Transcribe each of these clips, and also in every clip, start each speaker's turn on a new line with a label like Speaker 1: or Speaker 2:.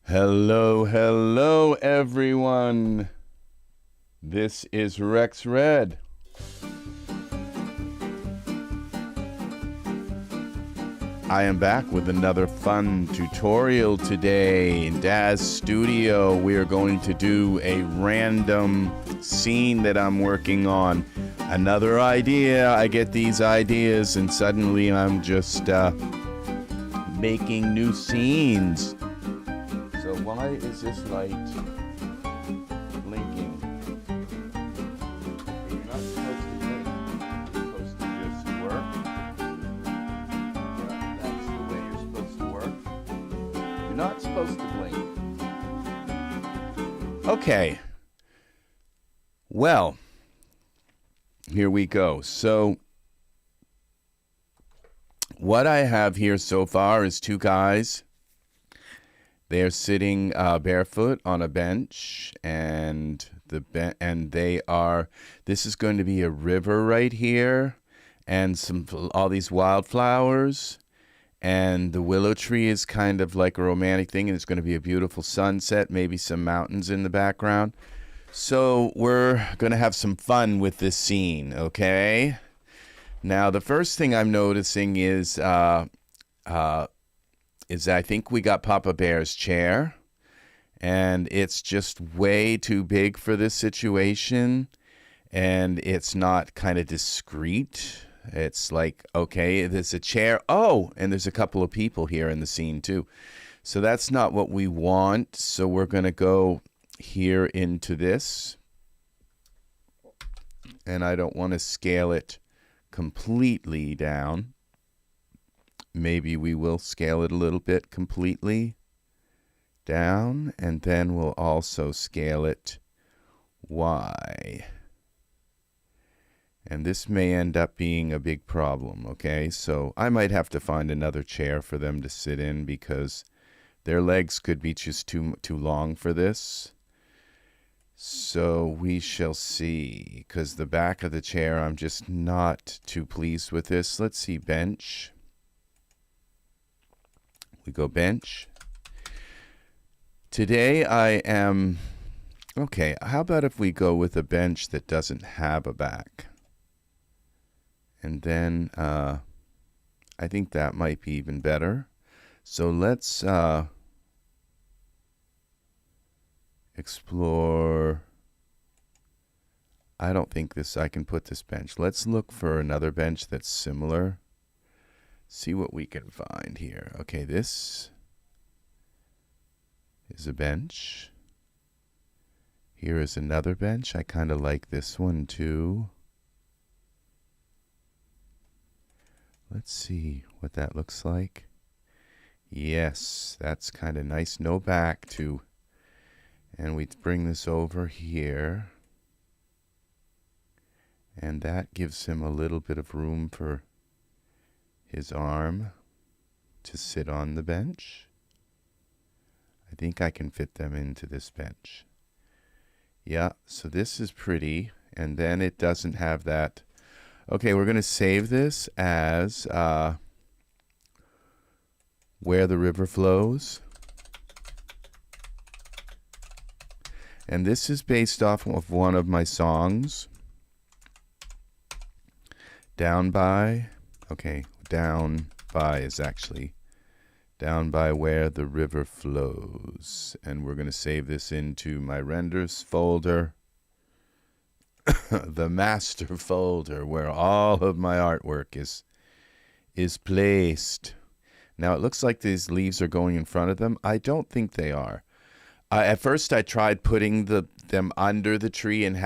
Speaker 1: Hello, everyone. This is Rex Red. I am back with another fun tutorial today. In Daz Studio, we are going to do a random scene that I'm working on. Another idea. I get these ideas and suddenly I'm just making new scenes. So why is this light blinking? You're not supposed to blink. You're supposed to just work. Yeah, that's the way you're supposed to work. You're not supposed to blink. Okay. Well, here we go. So what I have here so far is two guys. They're sitting barefoot on a bench, and they are. This is going to be a river right here, and all these wildflowers, and the willow tree is kind of like a romantic thing, and it's going to be a beautiful sunset, maybe some mountains in the background. So we're going to have some fun with this scene, okay? Now the first thing I'm noticing is I think we got Papa Bear's chair, and it's just way too big for this situation, and it's not kind of discreet. It's like, okay, there's a chair. Oh, and there's a couple of people here in the scene too. So that's not what we want. So we're going to go here into this, and I don't want to scale it completely down. Maybe we will scale it a little bit completely down, and then we'll also scale it Y. And this may end up being a big problem, okay? So I might have to find another chair for them to sit in because their legs could be just too long for this. So we shall see, because the back of the chair, I'm just not too pleased with this. Let's see, bench. We go bench. Today I am, okay, how about if we go with a bench that doesn't have a back? And then I think that might be even better. So let's explore. I don't think I can put this bench. Let's look for another bench that's similar. See what we can find here. Okay, this is a bench. Here is another bench. I kind of like this one too. Let's see what that looks like. Yes, that's kind of nice. No back too. And we bring this over here. And that gives him a little bit of room for his arm to sit on the bench. I think I can fit them into this bench. Yeah, so this is pretty, and then it doesn't have that. Okay, we're going to save this as Where the River Flows. And this is based off of one of my songs. Down by, okay, down by is actually down by where the river flows. And we're going to save this into my renders folder, the master folder where all of my artwork is placed. Now it looks like these leaves are going in front of them. I don't think they are. At first I tried putting them under the tree and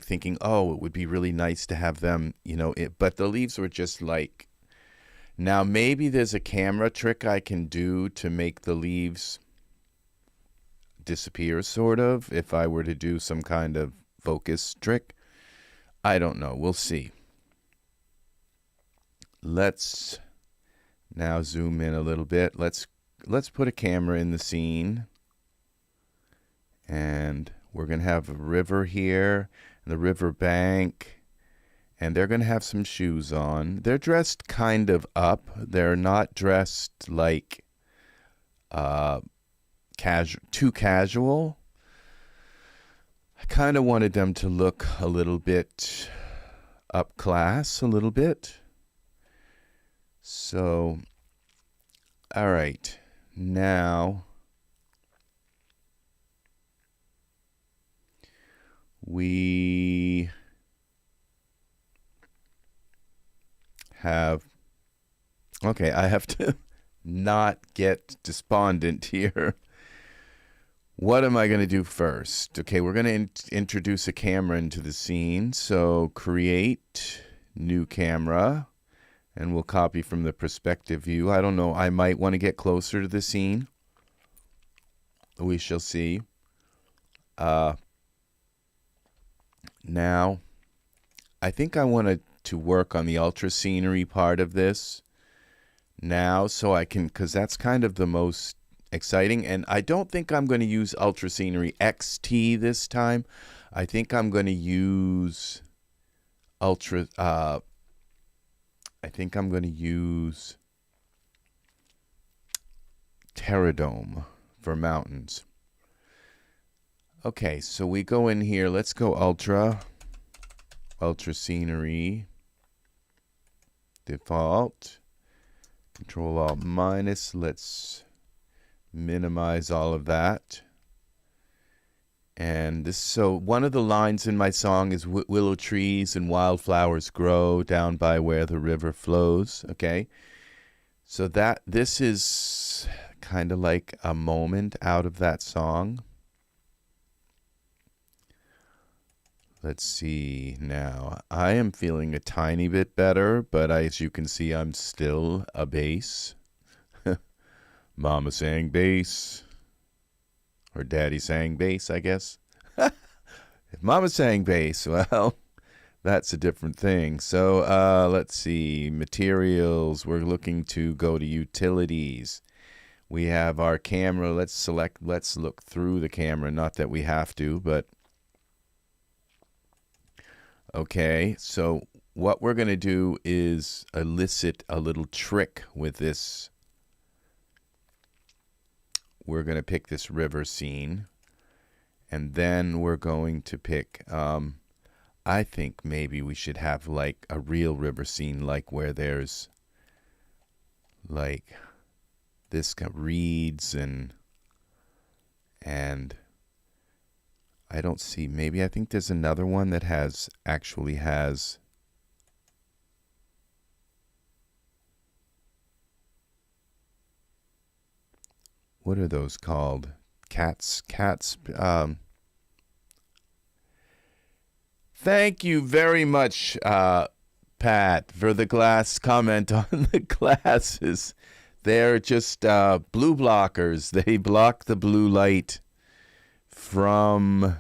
Speaker 1: thinking, oh, it would be really nice to have them, but the leaves were just like. Now maybe there's a camera trick I can do to make the leaves disappear, sort of, if I were to do some kind of focus trick. I don't know. We'll see. Let's now zoom in a little bit. Let's put a camera in the scene. And we're going to have a river here, and the river bank, and they're going to have some shoes on. They're dressed kind of up. They're not dressed like too casual. I kind of wanted them to look a little bit up class, a little bit. So, all right, now we have, okay, I have to not get despondent here. What am I going to do first? Okay, we're going to introduce a camera into the scene. So create new camera, and we'll copy from the perspective view. I don't know. I might want to get closer to the scene. We shall see. Now, I think I wanted to work on the ultra scenery part of this now, so I can, because that's kind of the most exciting. And I don't think I'm going to use Ultra Scenery XT this time. I think I'm going to use I think I'm going to use Terradome for mountains. Okay, so we go in here. Let's go Ultra Scenery, default, Control Alt minus. Let's minimize all of that. And this, so one of the lines in my song is willow trees and wildflowers grow down by where the river flows. Okay, so that this is kind of like a moment out of that song. Let's see now. I am feeling a tiny bit better, but as you can see, I'm still a bass. Mama sang bass. Or Daddy sang bass, I guess. If Mama sang bass, well, that's a different thing. So let's see. Materials. We're looking to go to utilities. We have our camera. Let's look through the camera. Not that we have to, but okay. So what we're going to do is elicit a little trick with this. We're going to pick this river scene, and then we're going to pick, I think maybe we should have like a real river scene, like where there's like this reeds and I don't see, maybe I think there's another one that actually has what are those called? Cats. Thank you very much, Pat, for the glass comment on the glasses. They're just blue blockers. They block the blue light from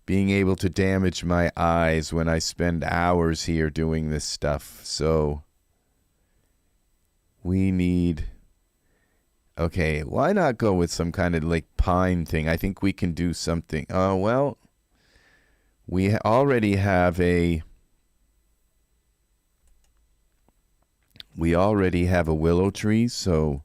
Speaker 1: being able to damage my eyes when I spend hours here doing this stuff. So we need... Okay, why not go with some kind of like pine thing? I think we can do something. Oh, well, we already have a willow tree, so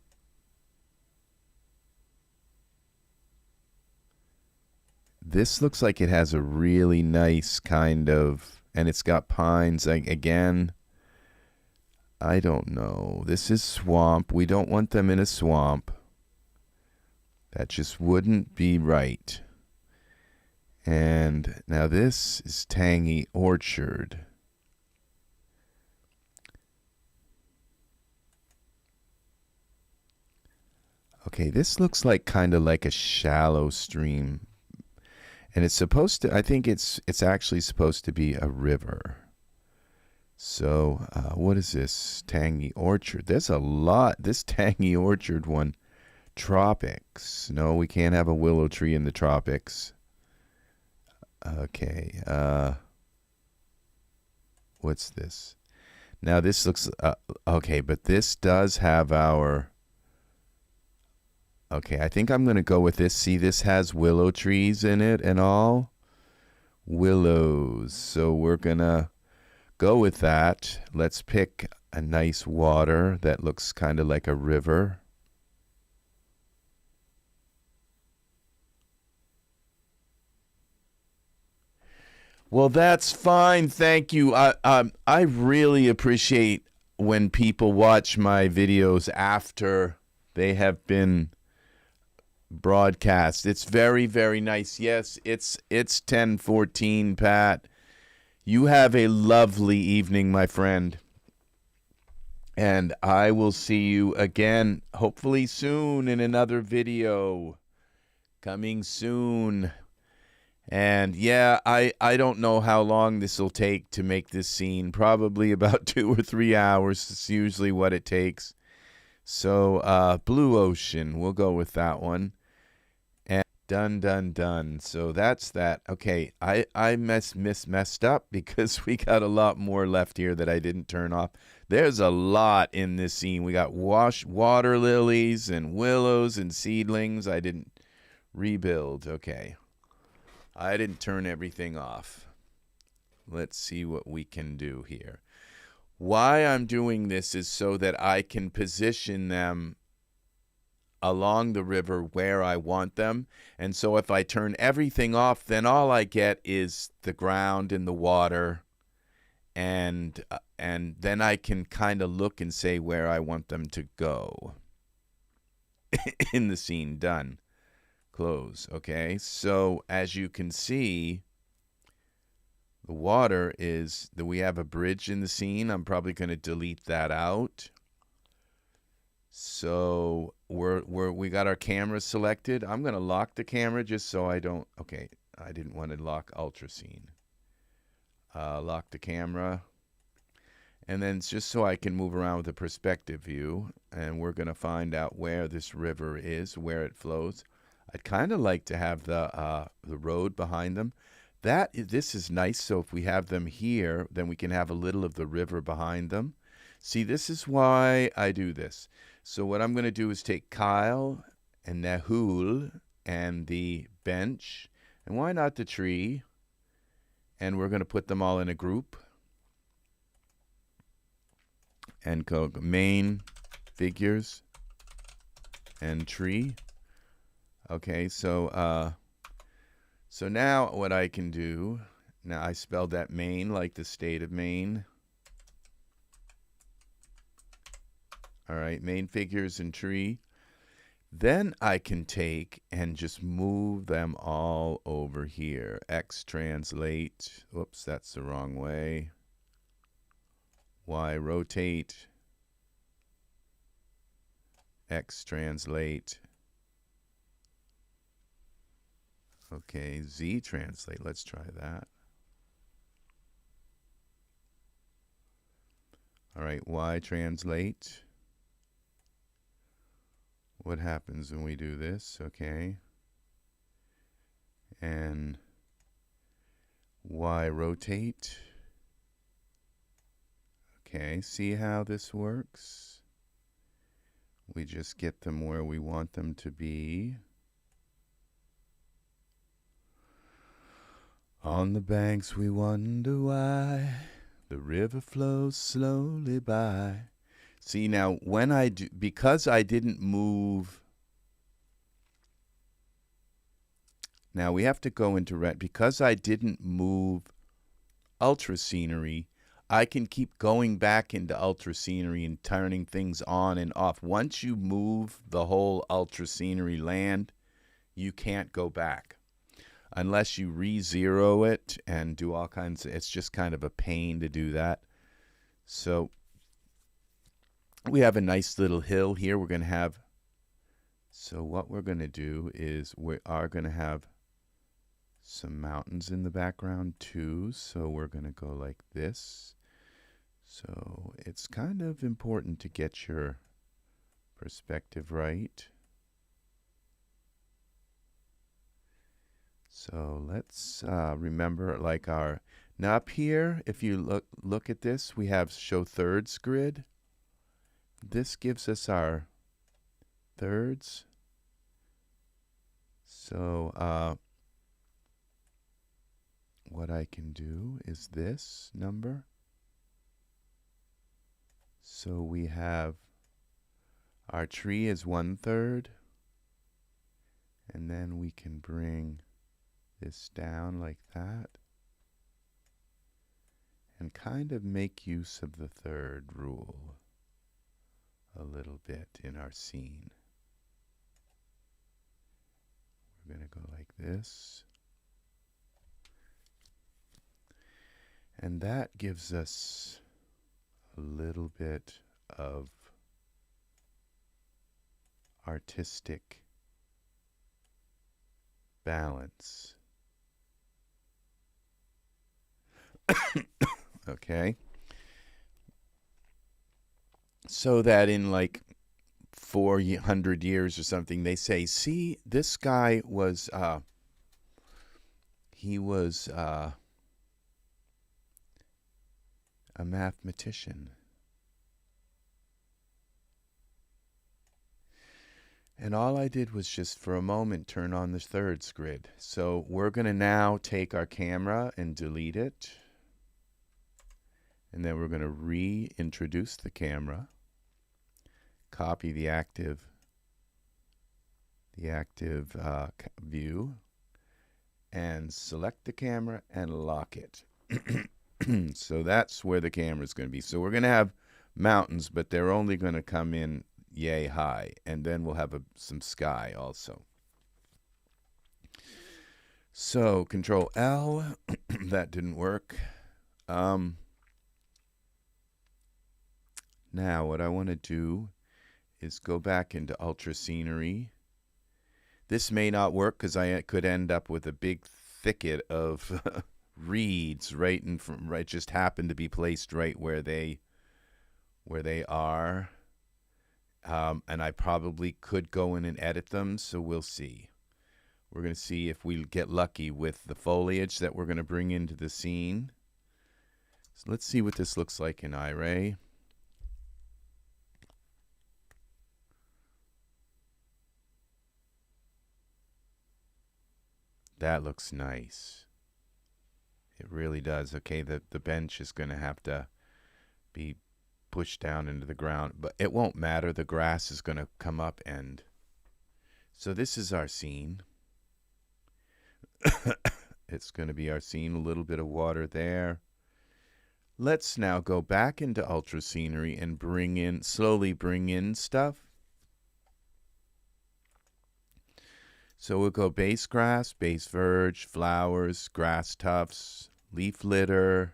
Speaker 1: this looks like it has a really nice kind of, and it's got pines again. I don't know. This is swamp. We don't want them in a swamp. That just wouldn't be right. And now this is tangy orchard. Okay, this looks like kind of like a shallow stream. And it's supposed to, I think it's actually supposed to be a river. So, what is this? Tangy Orchard. There's a lot. This Tangy Orchard one. Tropics. No, we can't have a willow tree in the tropics. Okay. What's this? Now, this looks... okay, but this does have our... Okay, I think I'm going to go with this. See, this has willow trees in it and all. Willows. So, we're going to... go with that. Let's pick a nice water that looks kind of like a river. Well, that's fine. Thank you. I really appreciate when people watch my videos after they have been broadcast. It's very, very nice. Yes, it's 10:14, Pat. You have a lovely evening, my friend. And I will see you again, hopefully soon, in another video. Coming soon. And yeah, I don't know how long this will take to make this scene. Probably about 2 or 3 hours. It's usually what it takes. So, Blue Ocean, we'll go with that one. And done. So that's that. Okay, I messed up because we got a lot more left here that I didn't turn off. There's a lot in this scene. We got water lilies and willows and seedlings. I didn't rebuild. Okay. I didn't turn everything off. Let's see what we can do here. Why I'm doing this is so that I can position them along the river where I want them. And so if I turn everything off, then all I get is the ground and the water. And then I can kind of look and say where I want them to go in the scene. Done. Close. Okay, so as you can see, the water is that we have a bridge in the scene. I'm probably going to delete that out. So we got our camera selected. I'm going to lock the camera just so I don't. Okay, I didn't want to lock Ultra Scene. Lock the camera, and then it's just so I can move around with a perspective view. And we're going to find out where this river is, where it flows. I'd kind of like to have the road behind them. This is nice. So if we have them here, then we can have a little of the river behind them. See, this is why I do this. So what I'm going to do is take Kyle and Nahul and the bench, and why not the tree? And we're going to put them all in a group. And go main, figures, and tree. Okay, so now what I can do, now I spelled that Maine like the state of Maine. All right, main figures and tree. Then I can take and just move them all over here. X translate. Oops, that's the wrong way. Y rotate. X translate. Okay, Z translate. Let's try that. All right, Y translate. What happens when we do this? Okay. And Y rotate. Okay, see how this works? We just get them where we want them to be. On the banks we wonder why the river flows slowly by. See, now when I do, because I didn't move, now we have to go into red. Because I didn't move Ultra Scenery, I can keep going back into Ultra Scenery and turning things on and off. Once you move the whole Ultra Scenery land, you can't go back. Unless you re-zero it and do all kinds of, it's just kind of a pain to do that. So we have a nice little hill here. We're going to have, so what we're going to do is we are going to have some mountains in the background too. So we're going to go like this. So it's kind of important to get your perspective right. So let's remember, like our, now up here, if you look at this, we have show thirds grid. This gives us our thirds. So what I can do is this number. So we have our tree is 1/3. And then we can bring this down like that. and kind of make use of the third rule a little bit in our scene. We're going to go like this. And that gives us a little bit of artistic balance. Okay. So that in like 400 years or something, they say, see, this guy was, he was a mathematician. And all I did was just for a moment turn on the thirds grid. So we're going to now take our camera and delete it. And then we're going to reintroduce the camera. Copy the active view. And select the camera and lock it. So that's where the camera is going to be. So we're going to have mountains, but they're only going to come in yay high, and then we'll have some sky also. So Control L, that didn't work. Now what I want to do is go back into Ultra Scenery. This may not work because I could end up with a big thicket of reeds right in from right, just happen to be placed right where they are. And I probably could go in and edit them, so we'll see. We're going to see if we get lucky with the foliage that we're going to bring into the scene. So let's see what this looks like in Iray. That looks nice. It really does. Okay, the bench is going to have to be pushed down into the ground, but it won't matter. The grass is going to come up, and so this is our scene. It's going to be our scene. A little bit of water there. Let's now go back into Ultra Scenery and slowly bring in stuff. So we'll go base grass, base verge, flowers, grass tufts, leaf litter,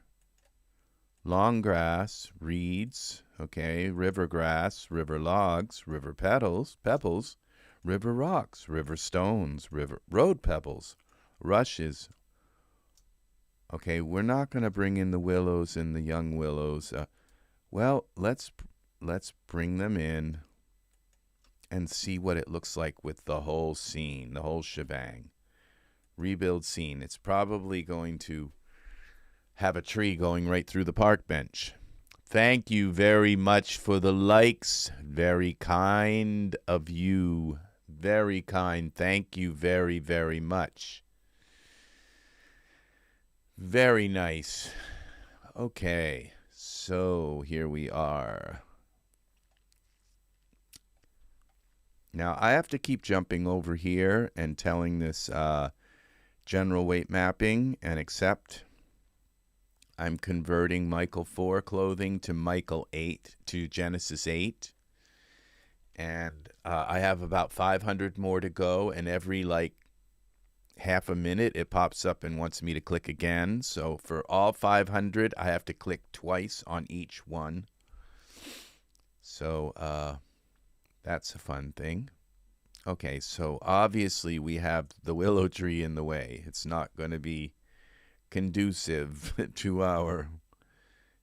Speaker 1: long grass, reeds, okay, river grass, river logs, river pebbles, river rocks, river stones, road pebbles, rushes. Okay, we're not going to bring in the willows and the young willows. Well, let's bring them in and see what it looks like with the whole scene, the whole shebang. Rebuild scene. It's probably going to have a tree going right through the park bench. Thank you very much for the likes. Very kind of you. Very kind. Thank you very, very much. Very nice. Okay, so here we are. Now I have to keep jumping over here and telling this general weight mapping and accept. I'm converting Michael 4 clothing to Michael 8 to Genesis 8. And I have about 500 more to go, and every like half a minute it pops up and wants me to click again. So for all 500, I have to click twice on each one. So that's a fun thing. Okay, so obviously we have the willow tree in the way. It's not going to be conducive to our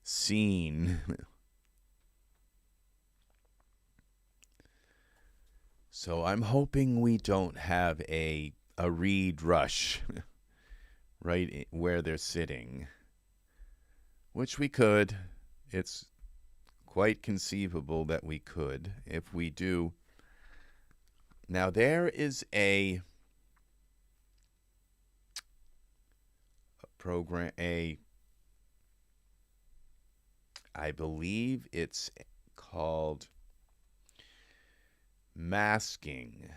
Speaker 1: scene. So I'm hoping we don't have a reed rush right where they're sitting, which we could. It's quite conceivable that we could. If we do, now there is a program, I believe it's called masking,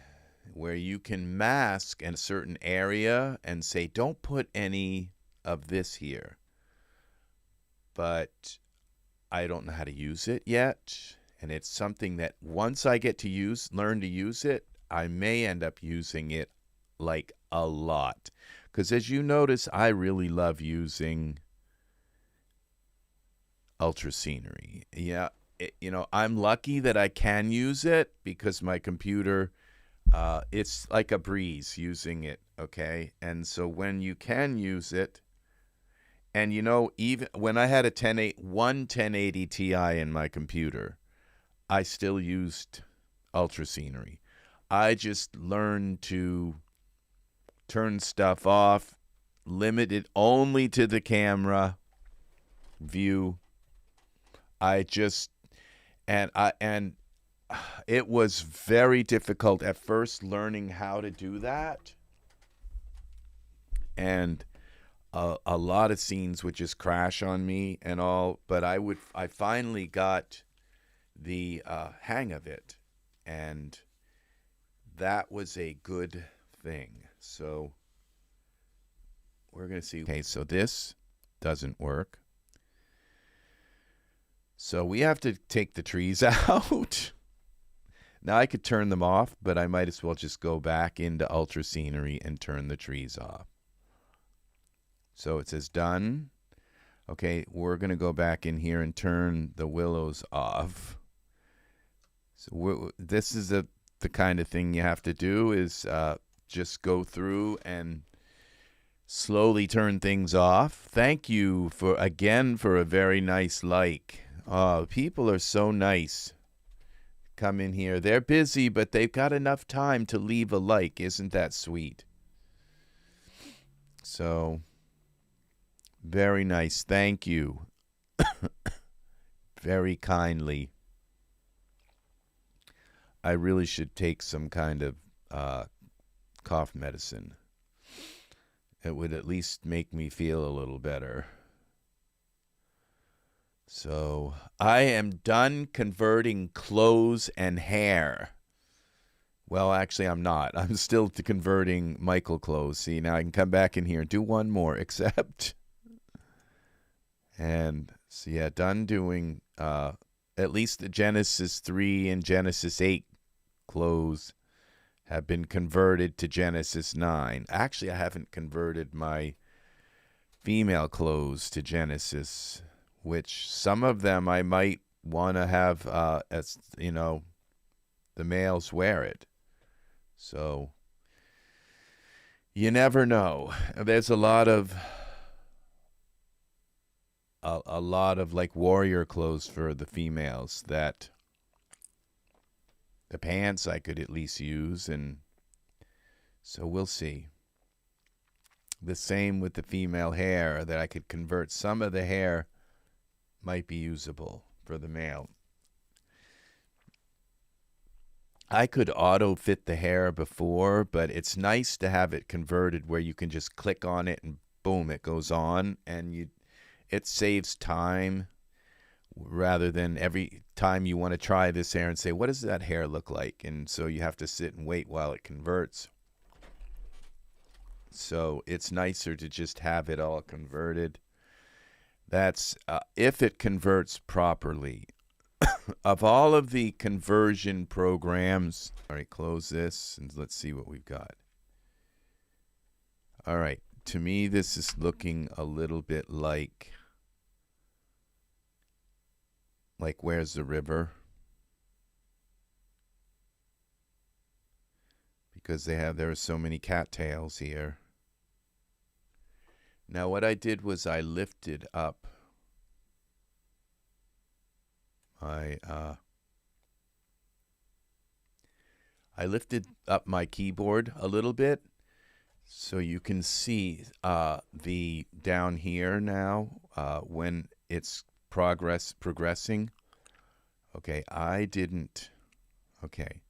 Speaker 1: where you can mask in a certain area and say, don't put any of this here. but I don't know how to use it yet. And it's something that once I get to learn to use it, I may end up using it like a lot. Because as you notice, I really love using Ultra Scenery. Yeah, I'm lucky that I can use it because my computer, it's like a breeze using it, okay? And so when you can use it, and even when I had a 1080 Ti in my computer, I still used Ultra Scenery. I just learned to turn stuff off, limit it only to the camera view. And it was very difficult at first learning how to do that. And a lot of scenes would just crash on me and all, but I finally got the hang of it, and that was a good thing. So we're going to see. Okay, so this doesn't work. So we have to take the trees out. Now I could turn them off, but I might as well just go back into Ultra Scenery and turn the trees off. So it says done. Okay, we're going to go back in here and turn the willows off. So this is the kind of thing you have to do is just go through and slowly turn things off. Thank you for a very nice like. People are so nice. Come in here. They're busy, but they've got enough time to leave a like. Isn't that sweet? So, very nice. Thank you. Very kindly. I really should take some kind of cough medicine. It would at least make me feel a little better. So I am done converting clothes and hair. Well, actually, I'm not. I'm still converting Michael clothes. See, now I can come back in here and do one more, except. And so, yeah, done doing at least the Genesis 3 and Genesis 8 clothes have been converted to Genesis 9. Actually, I haven't converted my female clothes to Genesis, which some of them I might want to have as the males wear it. So you never know. There's a lot of like warrior clothes for the females that the pants I could at least use, and so we'll see. The same with the female hair, that I could convert some of the hair might be usable for the male. I could auto fit the hair before, but it's nice to have it converted where you can just click on it and boom, it goes on, and it saves time rather than every time you want to try this hair and say, what does that hair look like? And so you have to sit and wait while it converts. So it's nicer to just have it all converted. That's if it converts properly. Of all of the conversion programs, all right, close this and let's see what we've got. All right, to me, this is looking a little bit like where's the river? Because there are so many cattails here. Now what I did was I lifted up my keyboard a little bit so you can see the down here now when it's progressing. Okay, I didn't. Okay,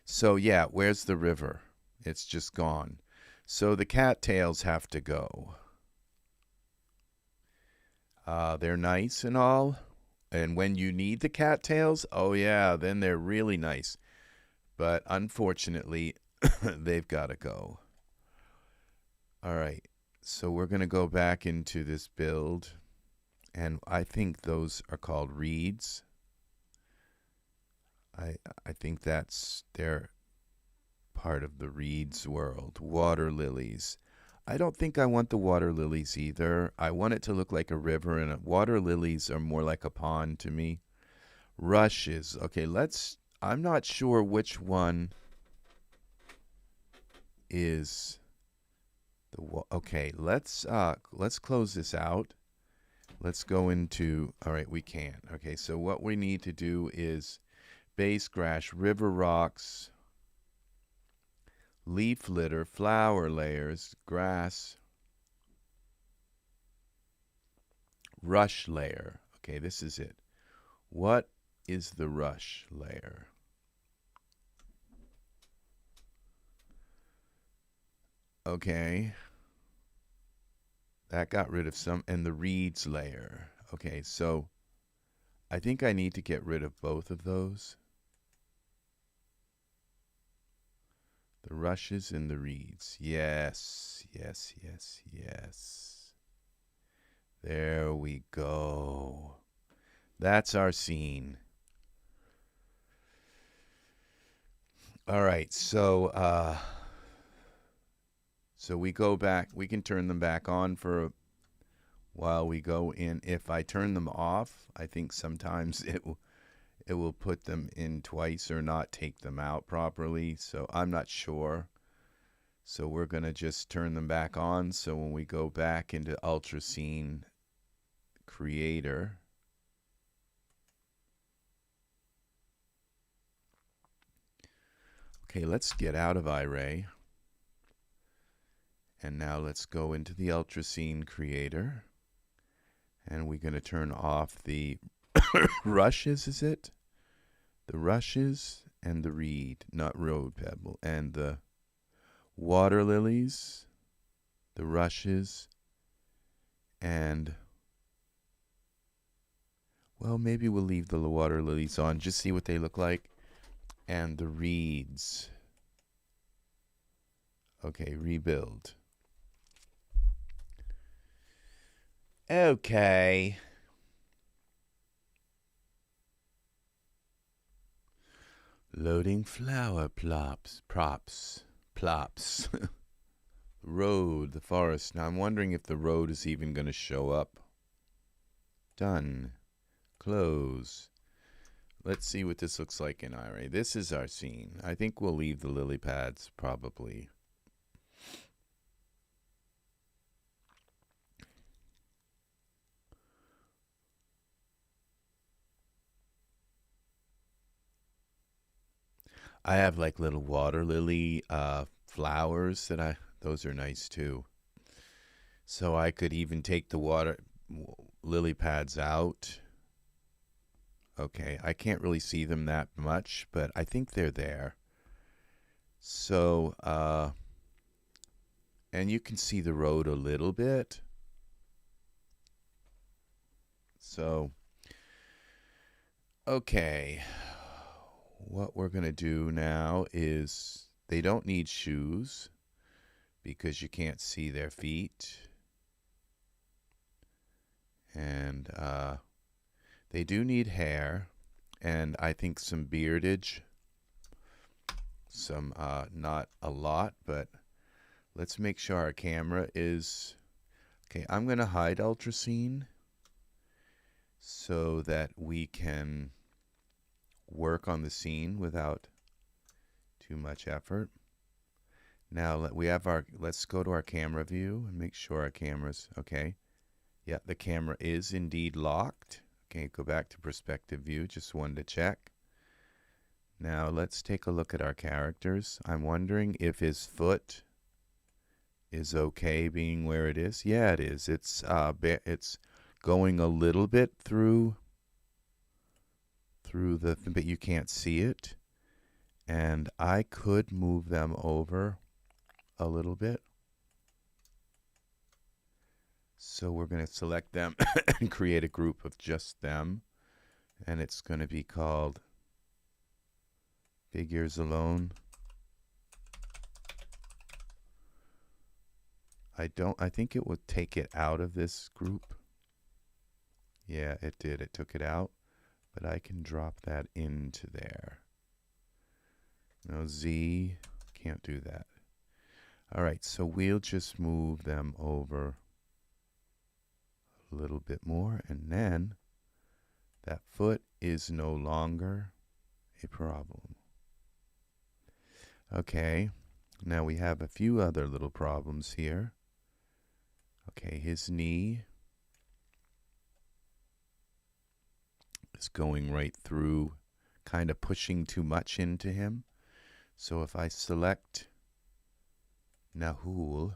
Speaker 1: so yeah, where's the river? It's just gone. So the cattails have to go. They're nice and all. And when you need the cattails, oh yeah, then they're really nice. But unfortunately, they've got to go. All right, so we're going to go back into this build. And I think those are called reeds. I think they're part of the reeds world. Water lilies. I don't think I want the water lilies either. I want it to look like a river, and water lilies are more like a pond to me. Rushes. Okay, I'm not sure which one is okay, let's close this out. Let's go into, all right, we can. Okay, so what we need to do is base grass, river rocks, leaf litter, flower layers, grass, rush layer. Okay, this is it. What is the rush layer? Okay. That got rid of some, and the reeds layer. Okay, so I think I need to get rid of both of those. The rushes and the reeds. Yes, yes, yes, yes. There we go. That's our scene. All right, so we go back. We can turn them back on for a while we go in. If I turn them off, I think sometimes it will put them in twice or not take them out properly. So I'm not sure. So we're going to just turn them back on. So when we go back into Ultra Scene Creator, okay, let's get out of Iray. And now let's go into the Ultra Scene Creator. And we're going to turn off the rushes, is it? The rushes and the reed, not road pebble, and the water lilies, the rushes, and, well, maybe we'll leave the water lilies on, just see what they look like, and the reeds. Okay, rebuild. Okay. Loading flower props. Road, the forest. Now I'm wondering if the road is even going to show up. Done. Close. Let's see what this looks like in Iray. This is our scene. I think we'll leave the lily pads probably. I have like little water lily flowers that those are nice too. So I could even take the lily pads out. Okay, I can't really see them that much, but I think they're there. So, and you can see the road a little bit. So, okay, what we're going to do now is they don't need shoes because you can't see their feet. And they do need hair, and I think some beardage. Some, not a lot, but let's make sure our camera is... Okay, I'm going to hide Ultra Scene so that we can work on the scene without too much effort. Now let's go to our camera view and make sure our camera's okay. Yeah, the camera is indeed locked. Okay, go back to perspective view. Just wanted to check. Now let's take a look at our characters. I'm wondering if his foot is okay being where it is. Yeah, it is. It's going a little bit through the thing, but you can't see it. And I could move them over a little bit. So we're going to select them and create a group of just them. And it's going to be called Figures Alone. I think it would take it out of this group. Yeah, it did. It took it out, but I can drop that into there. No, Z, can't do that. All right, so we'll just move them over a little bit more, and then that foot is no longer a problem. Okay, now we have a few other little problems here. Okay, his knee is going right through, kind of pushing too much into him. So if I select Nahul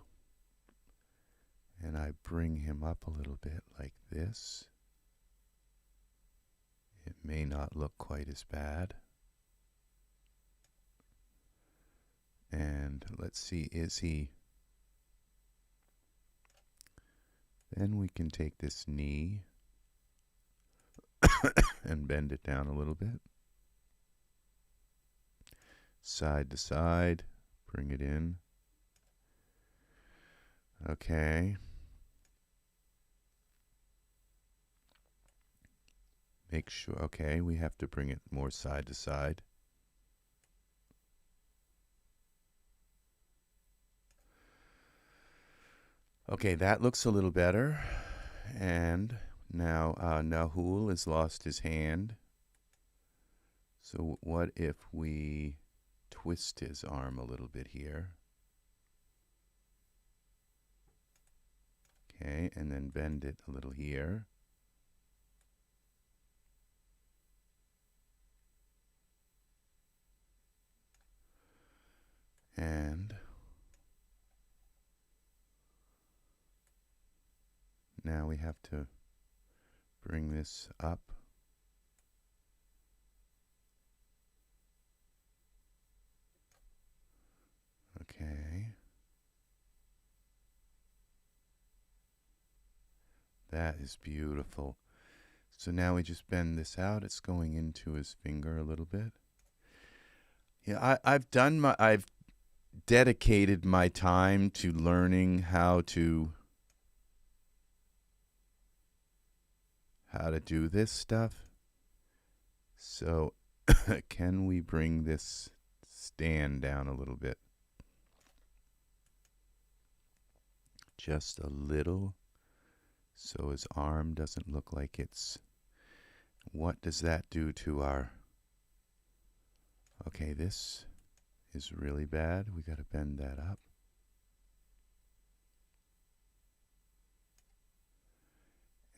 Speaker 1: and I bring him up a little bit like this, it may not look quite as bad. And let's see, is he... Then we can take this knee and bend it down a little bit. Side to side, bring it in. Okay. Make sure, okay, we have to bring it more side to side. Okay, that looks a little better. And now Nahul has lost his hand. So what if we twist his arm a little bit here? Okay, and then bend it a little here. And now we have to bring this up. Okay. That is beautiful. So now we just bend this out. It's going into his finger a little bit. Yeah, I've dedicated my time to learning how to do this stuff. So can we bring this stand down a little bit? Just a little, so his arm doesn't look like it's... What does that do to our... Okay, this is really bad. We got to bend that up.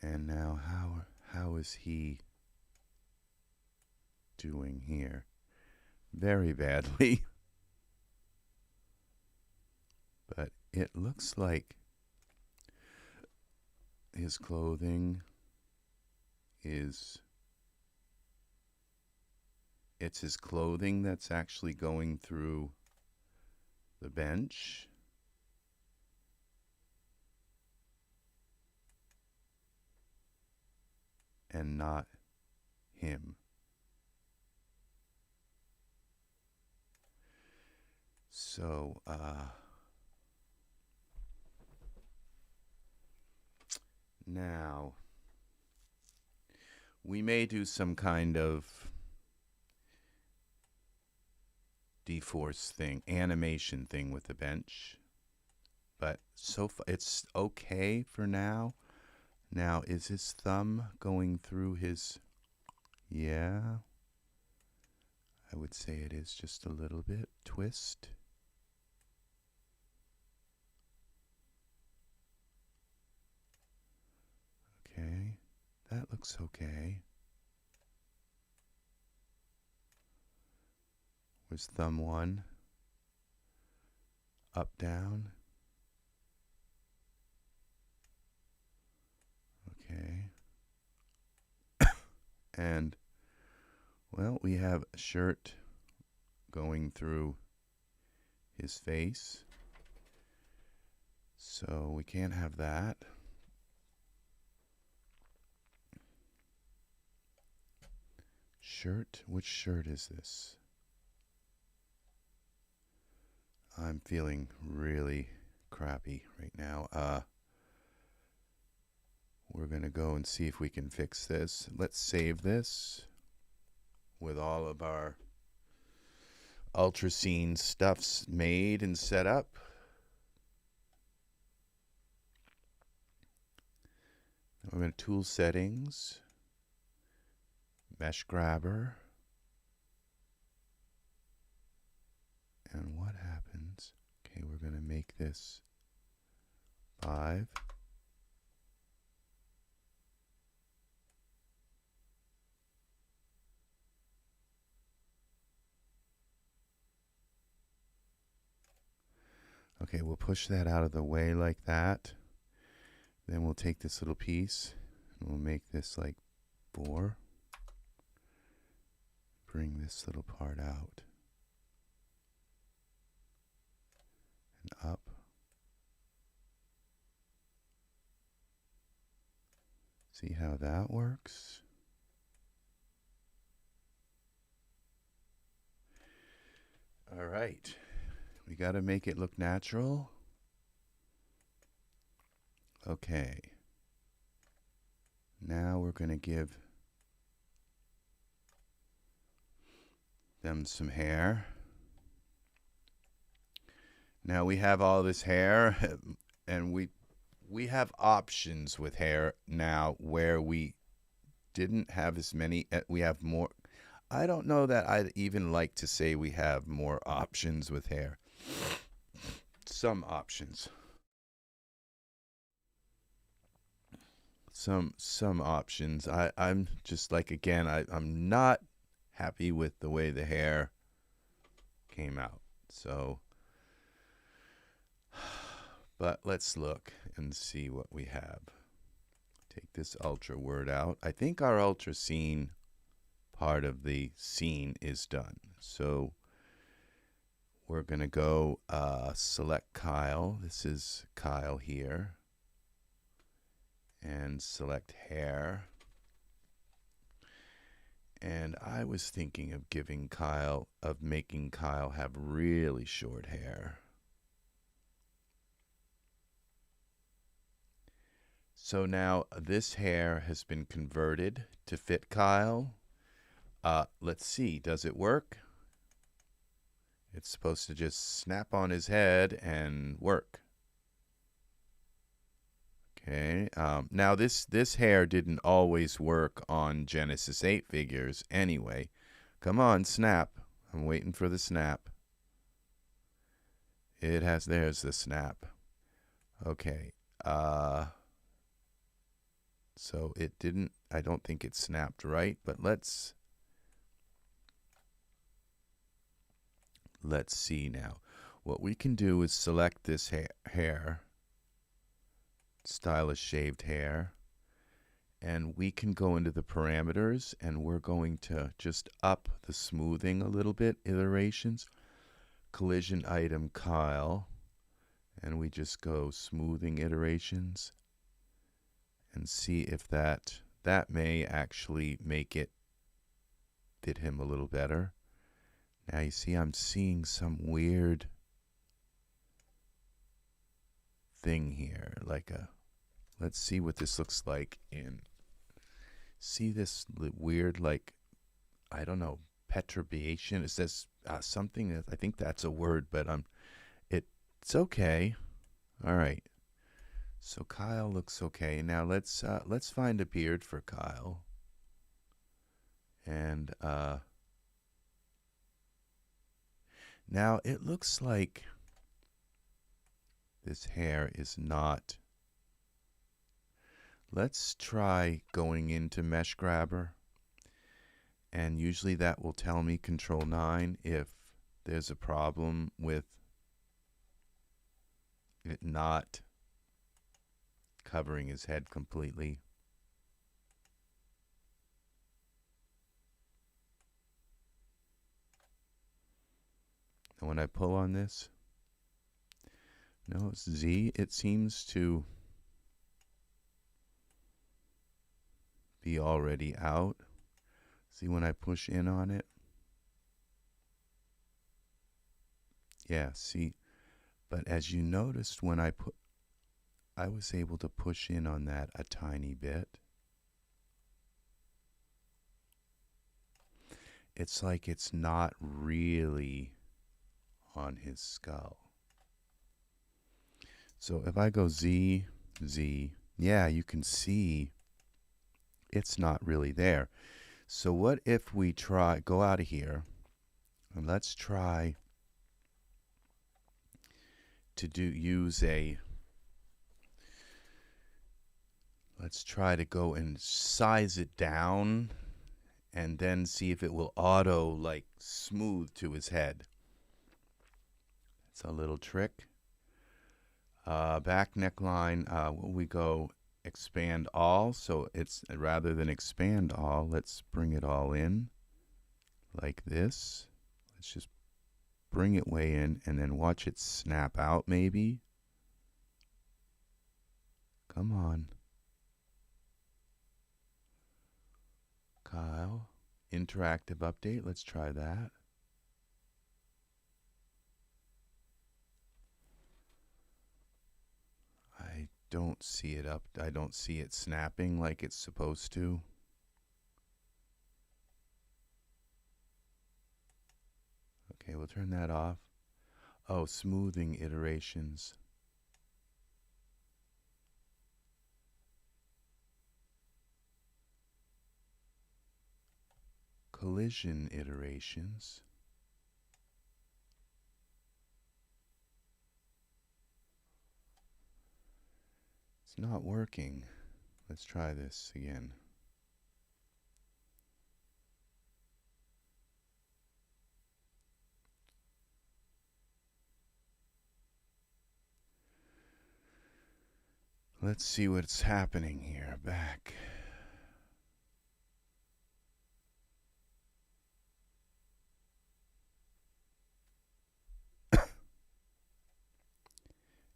Speaker 1: And now how is he doing here? Very badly. But it looks like his clothing is... It's his clothing that's actually going through the bench. And not him. So, now we may do some kind of deforce thing, animation thing with the bench, but so far it's okay for now. Now, is his thumb going through his... Yeah, I would say it is just a little bit. Twist. Okay, that looks okay. Where's thumb one? Up, down. Okay. And, well, we have a shirt going through his face. So we can't have that. Shirt? Which shirt is this? I'm feeling really crappy right now. We're going to go and see if we can fix this. Let's save this with all of our Ultra Scene stuffs made and set up. We're going to tool settings, mesh grabber, and what happens? Okay, we're going to make this 5. Okay, we'll push that out of the way like that. Then we'll take this little piece and we'll make this like 4. Bring this little part out and up. See how that works? All right. We got to make it look natural. Okay. Now we're going to give them some hair. Now we have all this hair and we have options with hair now where we didn't have as many. We have more. I don't know that I'd even like to say we have more options with hair. Some options. Some options. I'm just like, again, I'm not happy with the way the hair came out. So, but let's look and see what we have. Take this ultra word out. I think our ultra scene part of the scene is done. So we're going to go select Kyle. This is Kyle here. And select hair. And I was thinking of making Kyle have really short hair. So now this hair has been converted to fit Kyle. Let's see, does it work? It's supposed to just snap on his head and work. Okay, now this hair didn't always work on Genesis 8 figures anyway. Come on, snap. I'm waiting for the snap. There's the snap. Okay, so it didn't, I don't think it snapped right, but let's see now. What we can do is select this hair, stylish shaved hair, and we can go into the parameters and we're going to just up the smoothing a little bit, iterations, collision item Kyle, and we just go smoothing iterations and see if that may actually make it fit him a little better. Now you see I'm seeing some weird thing here, like let's see what this looks like see this weird, like, I don't know, perturbation. Is this something that, I think that's a word, but it's okay. All right. So Kyle looks okay. Now let's find a beard for Kyle. And now it looks like this hair is not. Let's try going into mesh grabber. And usually that will tell me Control 9 if there's a problem with it not covering his head completely. And when I pull on this, no, it's Z, it seems to be already out. See when I push in on it? Yeah, see, but as you noticed when I I was able to push in on that a tiny bit. It's like it's not really on his skull. So if I go Z, Z, yeah, you can see it's not really there. So what if we try, go out of here, and let's try to let's try to go and size it down and then see if it will auto like smooth to his head. It's a little trick. Back neckline, we go expand all. So it's rather than expand all, let's bring it all in like this. Let's just bring it way in and then watch it snap out maybe. Come on. Kyle, interactive update. Let's try that. I don't see it up. I don't see it snapping like it's supposed to. Okay, we'll turn that off. Oh, smoothing iterations. Collision iterations. It's not working. Let's try this again. Let's see what's happening here. Back.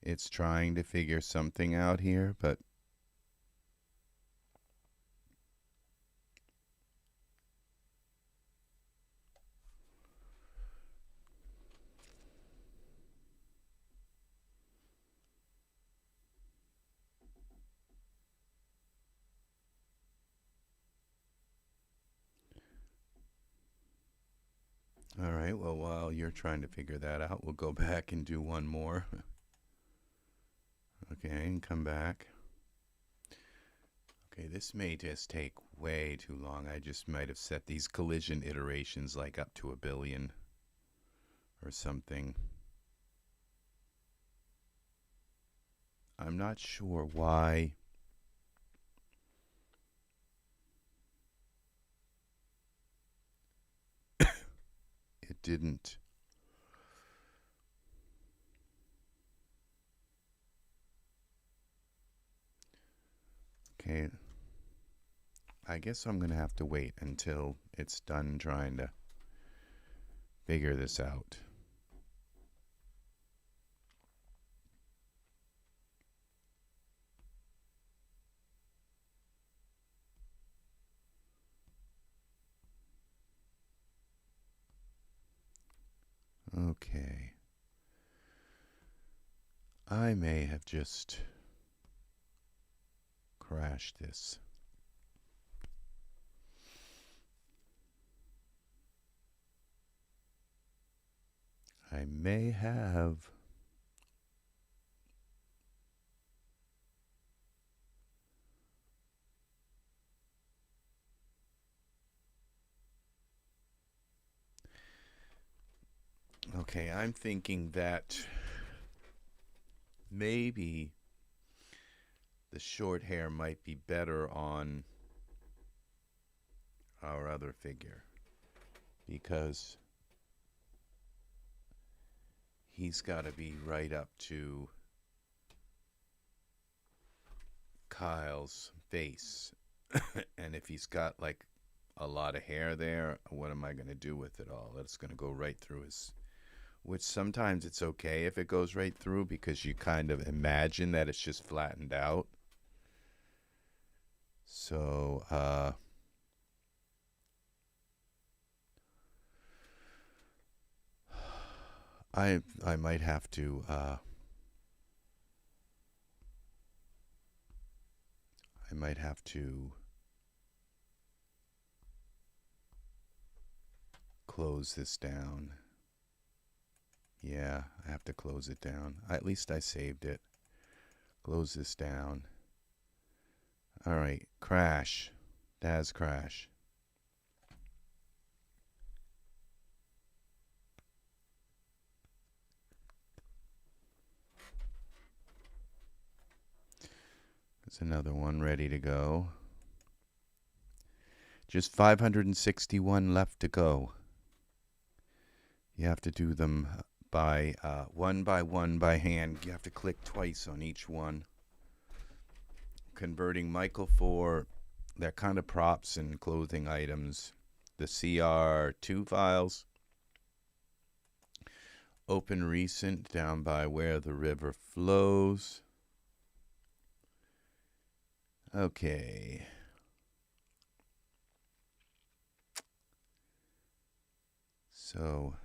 Speaker 1: It's trying to figure something out here, but all right, well, while you're trying to figure that out, we'll go back and do one more. Okay, and come back. Okay, this may just take way too long. I just might have set these collision iterations like up to 1 billion or something. I'm not sure why. It didn't. Okay. I guess I'm going to have to wait until it's done trying to figure this out. Okay. I may have just crashed this. I may have. Okay, I'm thinking that maybe the short hair might be better on our other figure because he's got to be right up to Kyle's face. And if he's got like a lot of hair there, what am I going to do with it all? It's going to go right through his, which sometimes it's okay if it goes right through because you kind of imagine that it's just flattened out. So, I might have to might have to close this down. Yeah, I have to close it down. At least I saved it. Close this down. All right, crash. Daz crash. There's another one ready to go. Just 561 left to go. You have to do them by one by hand. You have to click twice on each one. Converting Michael for that kind of props and clothing items. The CR2 files. Open recent down by where the river flows. Okay. So,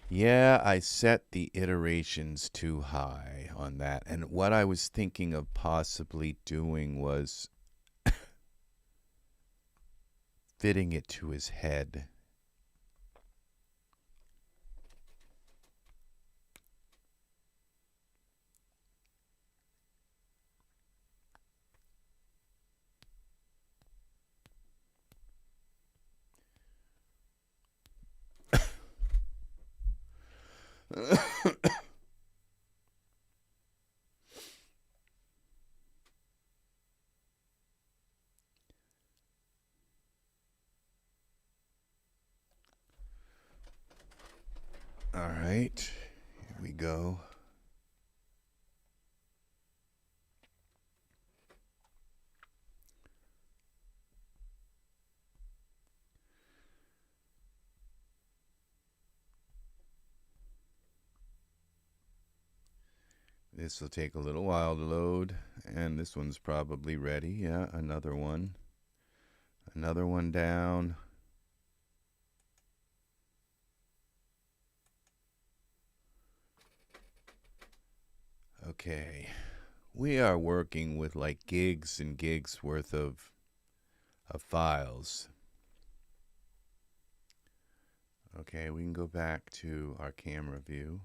Speaker 1: yeah, I set the iterations too high on that. And what I was thinking of possibly doing was fitting it to his head. All right, here we go. This will take a little while to load, and this one's probably ready. Yeah, another one. Another one down. Okay. We are working with like gigs and gigs worth of files. Okay, we can go back to our camera view.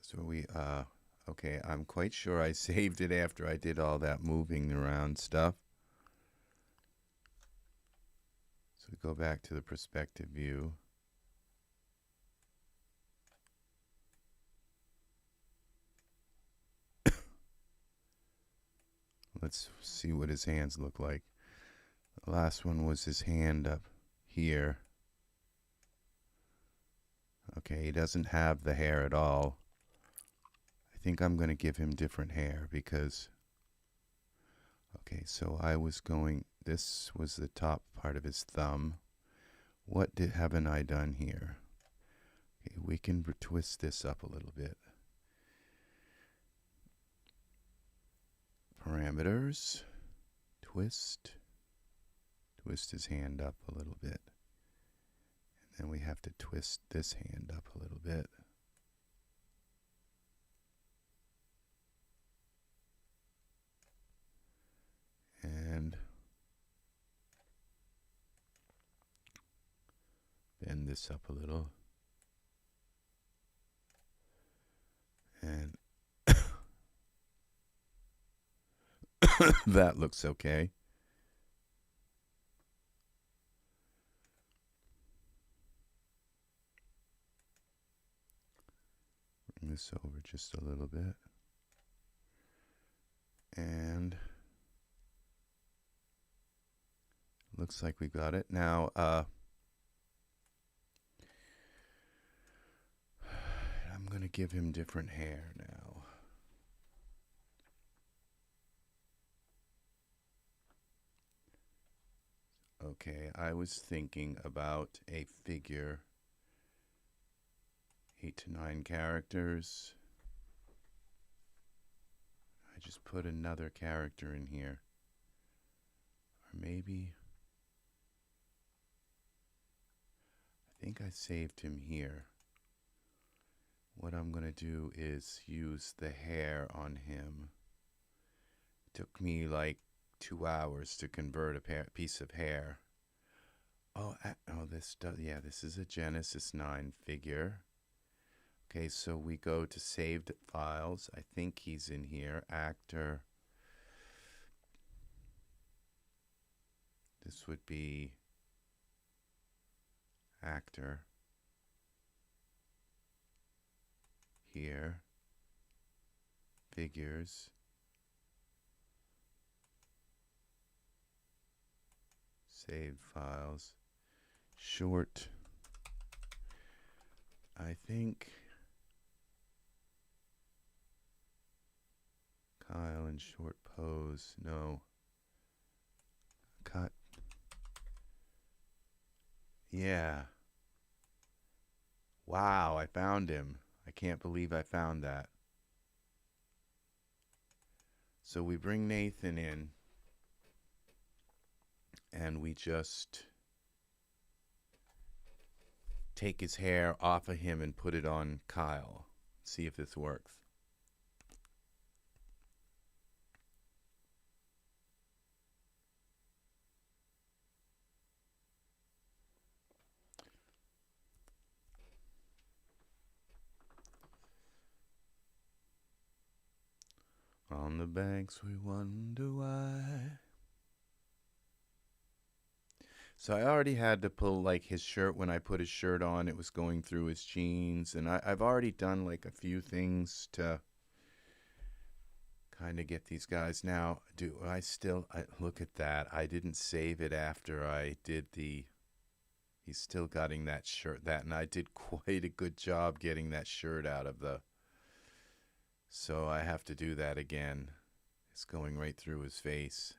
Speaker 1: So we, okay, I'm quite sure I saved it after I did all that moving around stuff. So we go back to the perspective view. Let's see what his hands look like. The last one was his hand up here. Okay, he doesn't have the hair at all. I think I'm going to give him different hair because... Okay, so I was going... This was the top part of his thumb. What haven't I done here? Okay, we can twist this up a little bit. Parameters. Twist. Twist his hand up a little bit. And then we have to twist this hand up a little bit. And bend this up a little. And that looks okay. Bring this over just a little bit. And looks like we got it. Now, I'm going to give him different hair now. Okay, I was thinking about a figure, 8 to 9 characters. I just put another character in here. Or maybe, I think I saved him here. what I'm going to do is use the hair on him. It took me like 2 hours to convert a piece of hair. Oh, this does, yeah, this is a Genesis 9 figure. Okay, so we go to saved files. I think he's in here. Actor. This would be actor. Here. Figures. Saved files. Short. I think Kyle in short pose. No. Cut. Yeah. Wow, I found him. I can't believe I found that. So we bring Nathan in and we just take his hair off of him and put it on Kyle. See if this works. On the banks we wonder why. So I already had to pull like his shirt. When I put his shirt on, it was going through his jeans. And I've already done like a few things to kind of get these guys. Now, do I still, look at that. I didn't save it after I did the, he's still getting that shirt. And I did quite a good job getting that shirt out of the, so I have to do that again. It's going right through his face.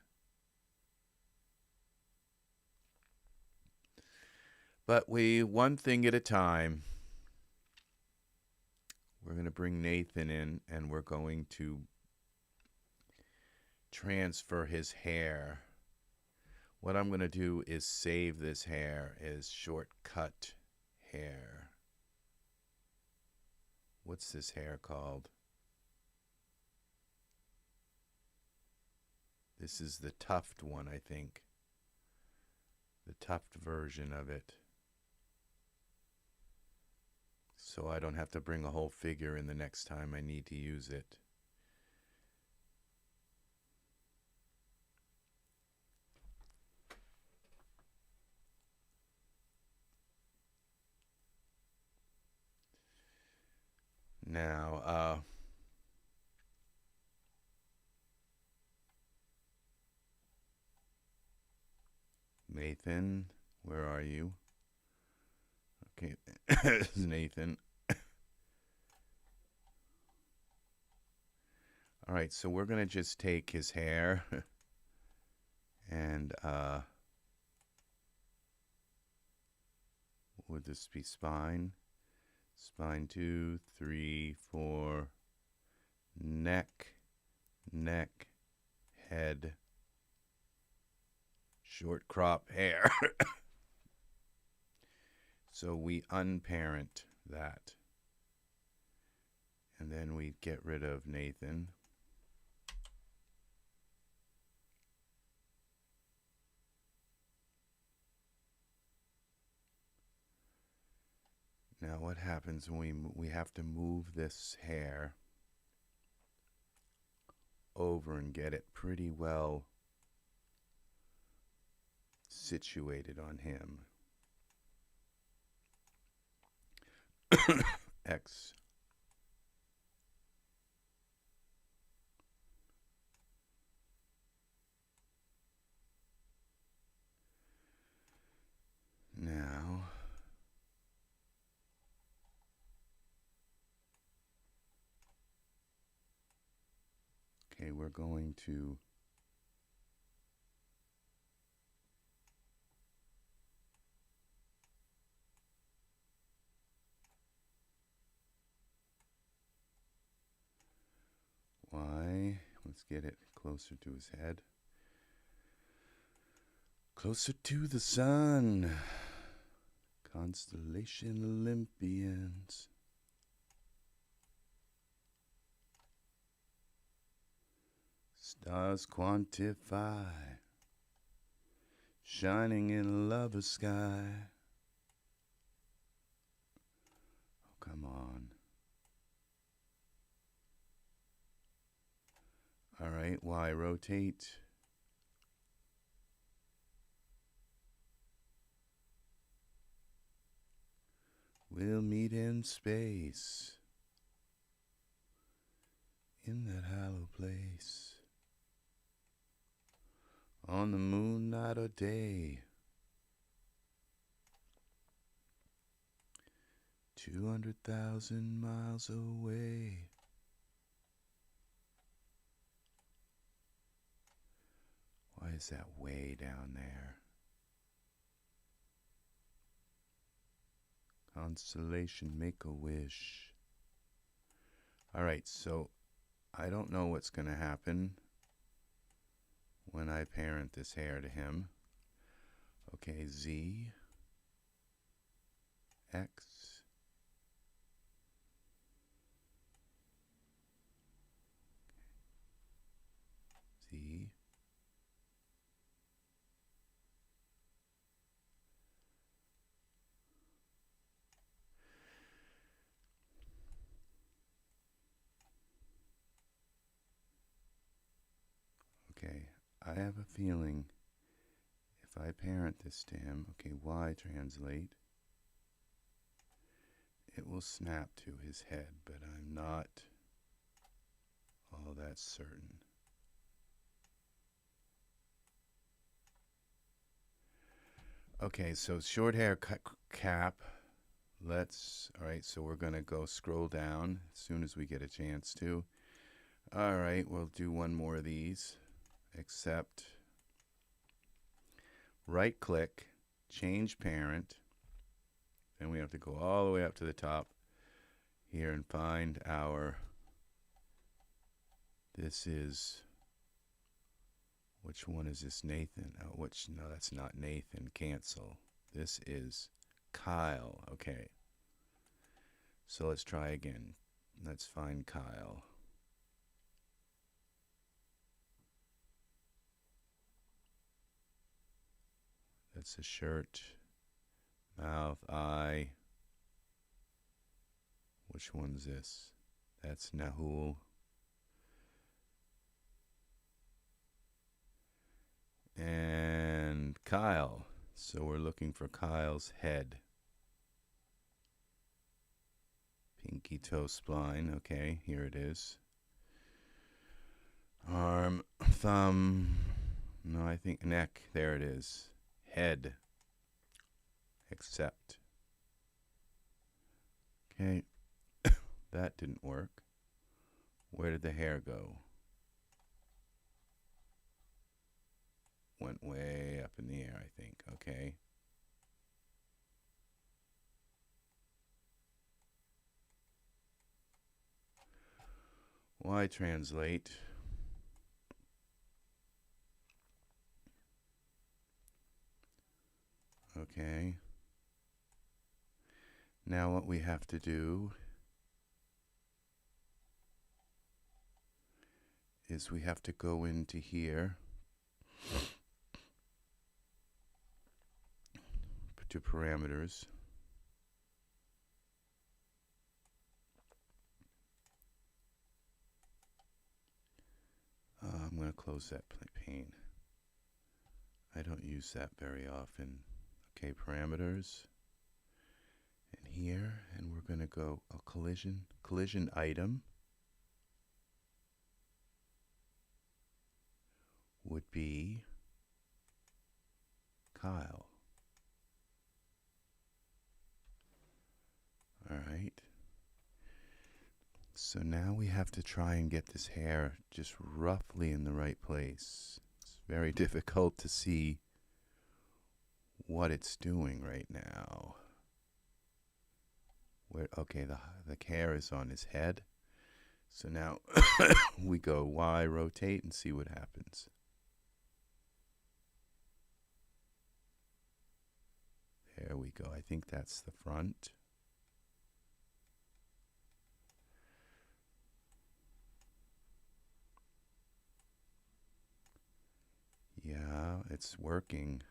Speaker 1: But one thing at a time. We're going to bring Nathan in and we're going to transfer his hair. What I'm going to do is save this hair as shortcut hair. What's this hair called? This is the tuft one, I think. The tuft version of it. So I don't have to bring a whole figure in the next time I need to use it. Now, Nathan, where are you? Okay, this is Nathan. All right, so we're going to just take his hair and would this be spine? Spine 2, 3, 4, neck, head, short crop hair. So we unparent that. And then we get rid of Nathan. Now what happens when we have to move this hair over and get it pretty well situated on him. X. Now okay, we're going to Y. Let's get it closer to his head. Closer to the sun. Constellation Olympians. Stars quantify, shining in a lover's sky. Oh, come on. All right, Y, rotate. We'll meet in space, in that hallowed place, on the moon, night or day. 200,000 miles away. Why is that way down there? Constellation, make a wish. All right, so I don't know what's going to happen when I parent this hair to him. Okay, Z, X, Z, okay, I have a feeling if I parent this to him, okay, Y translate, it will snap to his head, but I'm not all that certain. Okay, so short hair cap. All right, so we're going to go scroll down as soon as we get a chance to. All right, we'll do one more of these. Accept. Right click, change parent. Then we have to go all the way up to the top here and find our, this is, which one is this, Nathan? Oh, no, that's not Nathan, cancel. This is Kyle, okay. So let's try again. Let's find Kyle. That's a shirt, mouth, eye. Which one's this? That's Nahul. And Kyle. So we're looking for Kyle's head. Pinky toe spline. Okay, here it is. Arm, thumb. No, I think neck. There it is. Head. Accept. Okay. That didn't work. Where did the hair go? Went way up in the air, I think. Okay. Y translate. Okay. Now what we have to do is we have to go into here to parameters. I'm going to close that pane. I don't use that very often. Okay, parameters. And here, and we're going to go a collision item would be Kyle. All right. So now we have to try and get this hair just roughly in the right place. It's very difficult to see what it's doing right now. Okay, the hair is on his head. So now we go Y, rotate, and see what happens. There we go. I think that's the front. Yeah, it's working.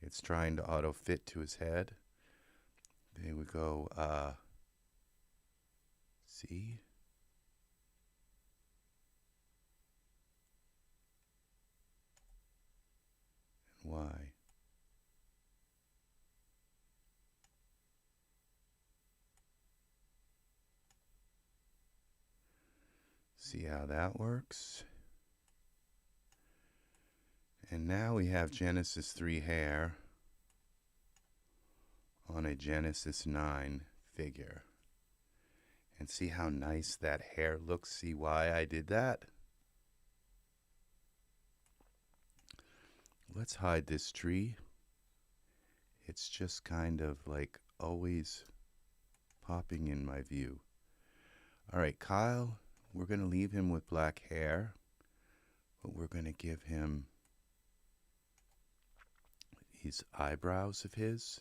Speaker 1: It's trying to auto fit to his head. There we go. See? And why? See how that works? And now we have Genesis 3 hair on a Genesis 9 figure. And see how nice that hair looks? See why I did that? Let's hide this tree. It's just kind of like always popping in my view. All right, Kyle, we're going to leave him with black hair, but we're going to give him these eyebrows of his.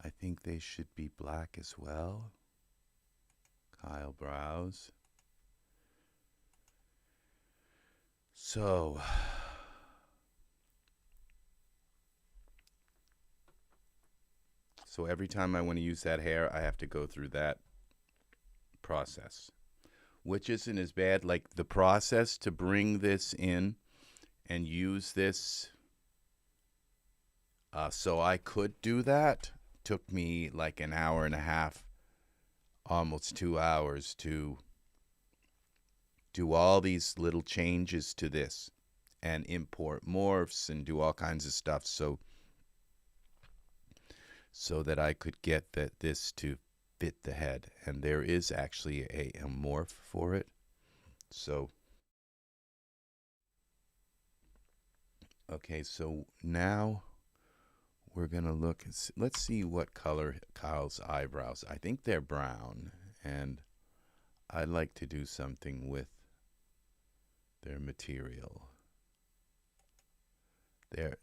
Speaker 1: I think they should be black as well. Kyle brows. So every time I want to use that hair, I have to go through that process, which isn't as bad. Like the process to bring this in and use this so I could do that took me like an hour and a half, almost 2 hours to do all these little changes to this and import morphs and do all kinds of stuff so that I could get this to fit the head. And there is actually a morph for it. So, okay, so now we're going to look and see, let's see what color Kyle's eyebrows. I think they're brown, and I'd like to do something with their material.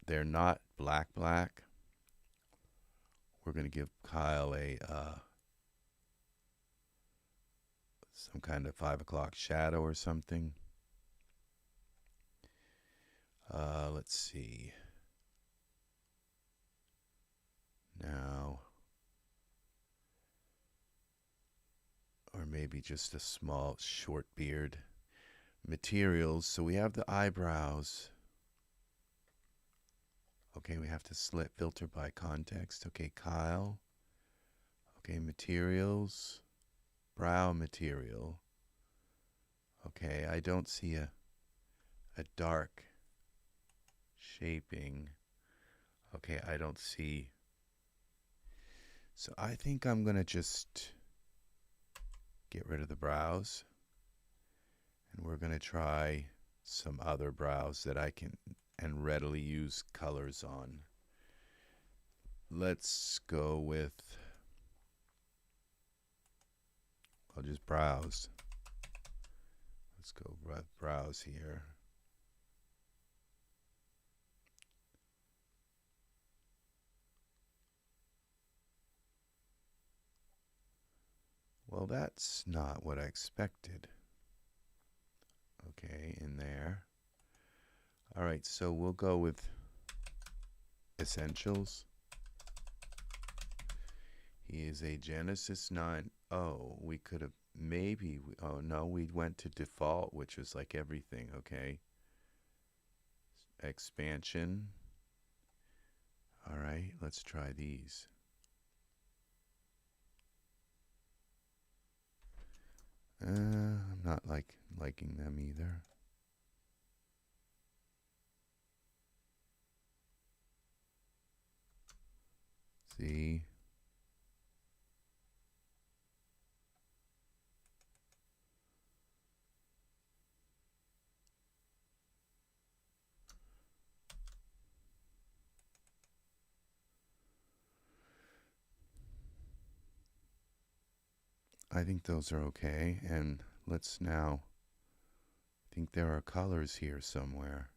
Speaker 1: They're not black. We're going to give Kyle a some kind of 5 o'clock shadow or something. Let's see. Now, or maybe just a small short beard. Materials. So we have the eyebrows. Okay, we have to filter by context. Okay, Kyle. Okay, materials. Brow material. Okay, I don't see a dark shaping. Okay, I don't see. So I think I'm going to just get rid of the brows. And we're going to try some other brows that I can and readily use colors on. Let's go with, I'll just browse. Let's go browse here. Well, that's not what I expected. Okay, in there. All right, so we'll go with essentials. He is a Genesis 9. Oh, we could have maybe, oh no, we went to default, which was like everything, okay. Expansion. All right, let's try these. I'm not liking them either. See? I think those are okay, and let's now, I think there are colors here somewhere.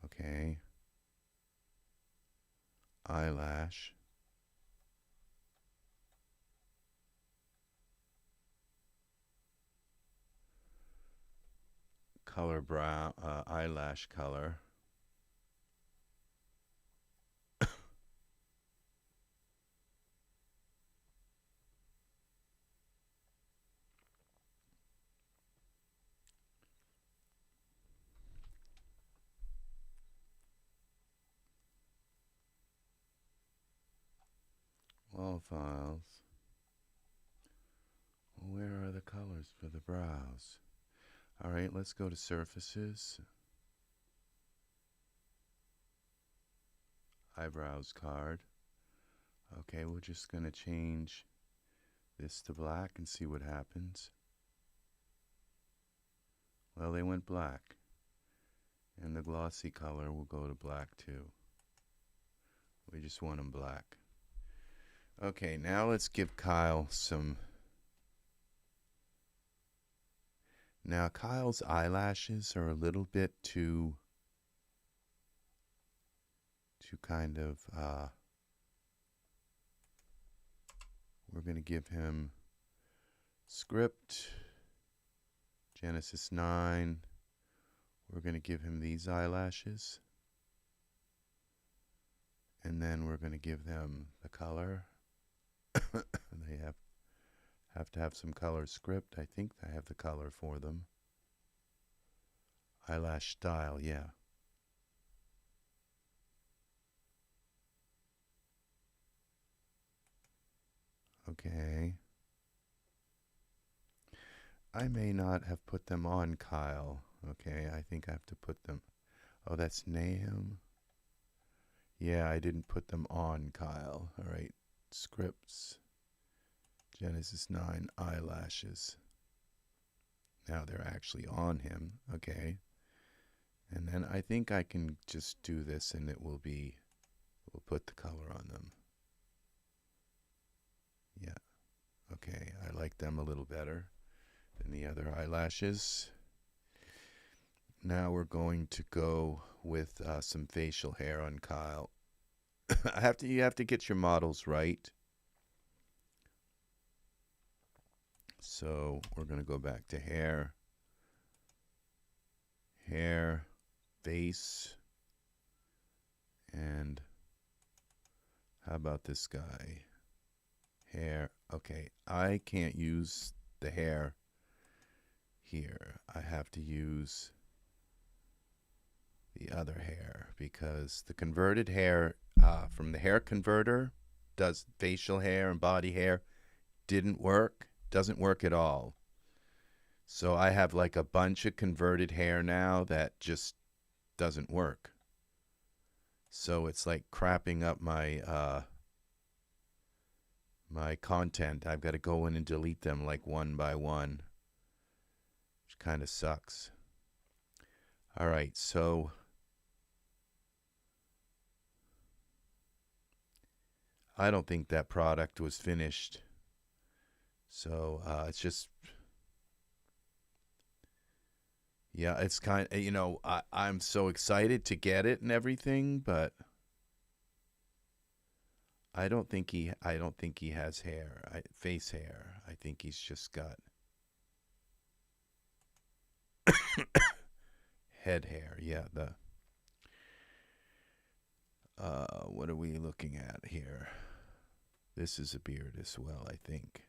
Speaker 1: Okay. Eyelash. color brown, eyelash color. Wall files. Where are the colors for the brows? All right, let's go to surfaces. Eyebrows card. Okay, we're just going to change this to black and see what happens. Well, they went black. And the glossy color will go to black too. We just want them black. Okay, now let's give Kyle some. Now Kyle's eyelashes are a little bit too kind of, we're going to give him script, Genesis 9. We're going to give him these eyelashes. And then we're going to give them the color. They have to have some color script. I think I have the color for them. Eyelash style, yeah. Okay. I may not have put them on Kyle. Okay, I think I have to put them. Oh, that's Nahum. Yeah, I didn't put them on Kyle. All right, scripts. Genesis 9 eyelashes. Now they're actually on him. Okay. And then I think I can just do this and it will be, we'll put the color on them. Yeah. Okay, I like them a little better than the other eyelashes. Now we're going to go with some facial hair on Kyle. You have to get your models right. So we're going to go back to hair, face, and how about this guy? Hair. Okay, I can't use the hair here. I have to use the other hair because the converted hair from the hair converter does facial hair and body hair didn't work. Doesn't work at all. So I have like a bunch of converted hair now that just doesn't work. So it's like crapping up my my content. I've got to go in and delete them like one by one, which kind of sucks. All right, so I don't think that product was finished. So it's just, yeah, it's kind of, you know, I'm so excited to get it and everything, but I don't think he has hair, face hair. I think he's just got head hair. Yeah, the what are we looking at here? This is a beard as well, I think.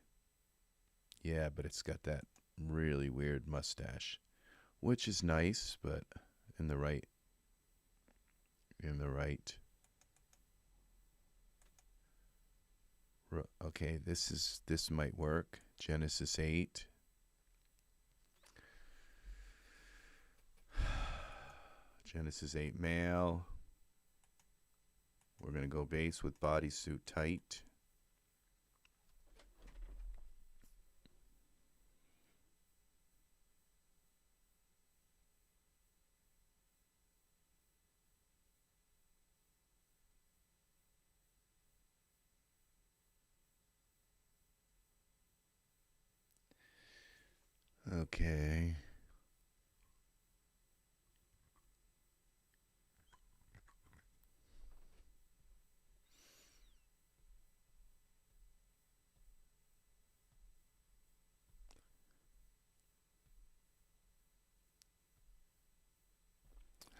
Speaker 1: Yeah, but it's got that really weird mustache, which is nice, but in the right okay, this might work. Genesis 8. Genesis 8 male. We're going to go base with bodysuit tight. Okay.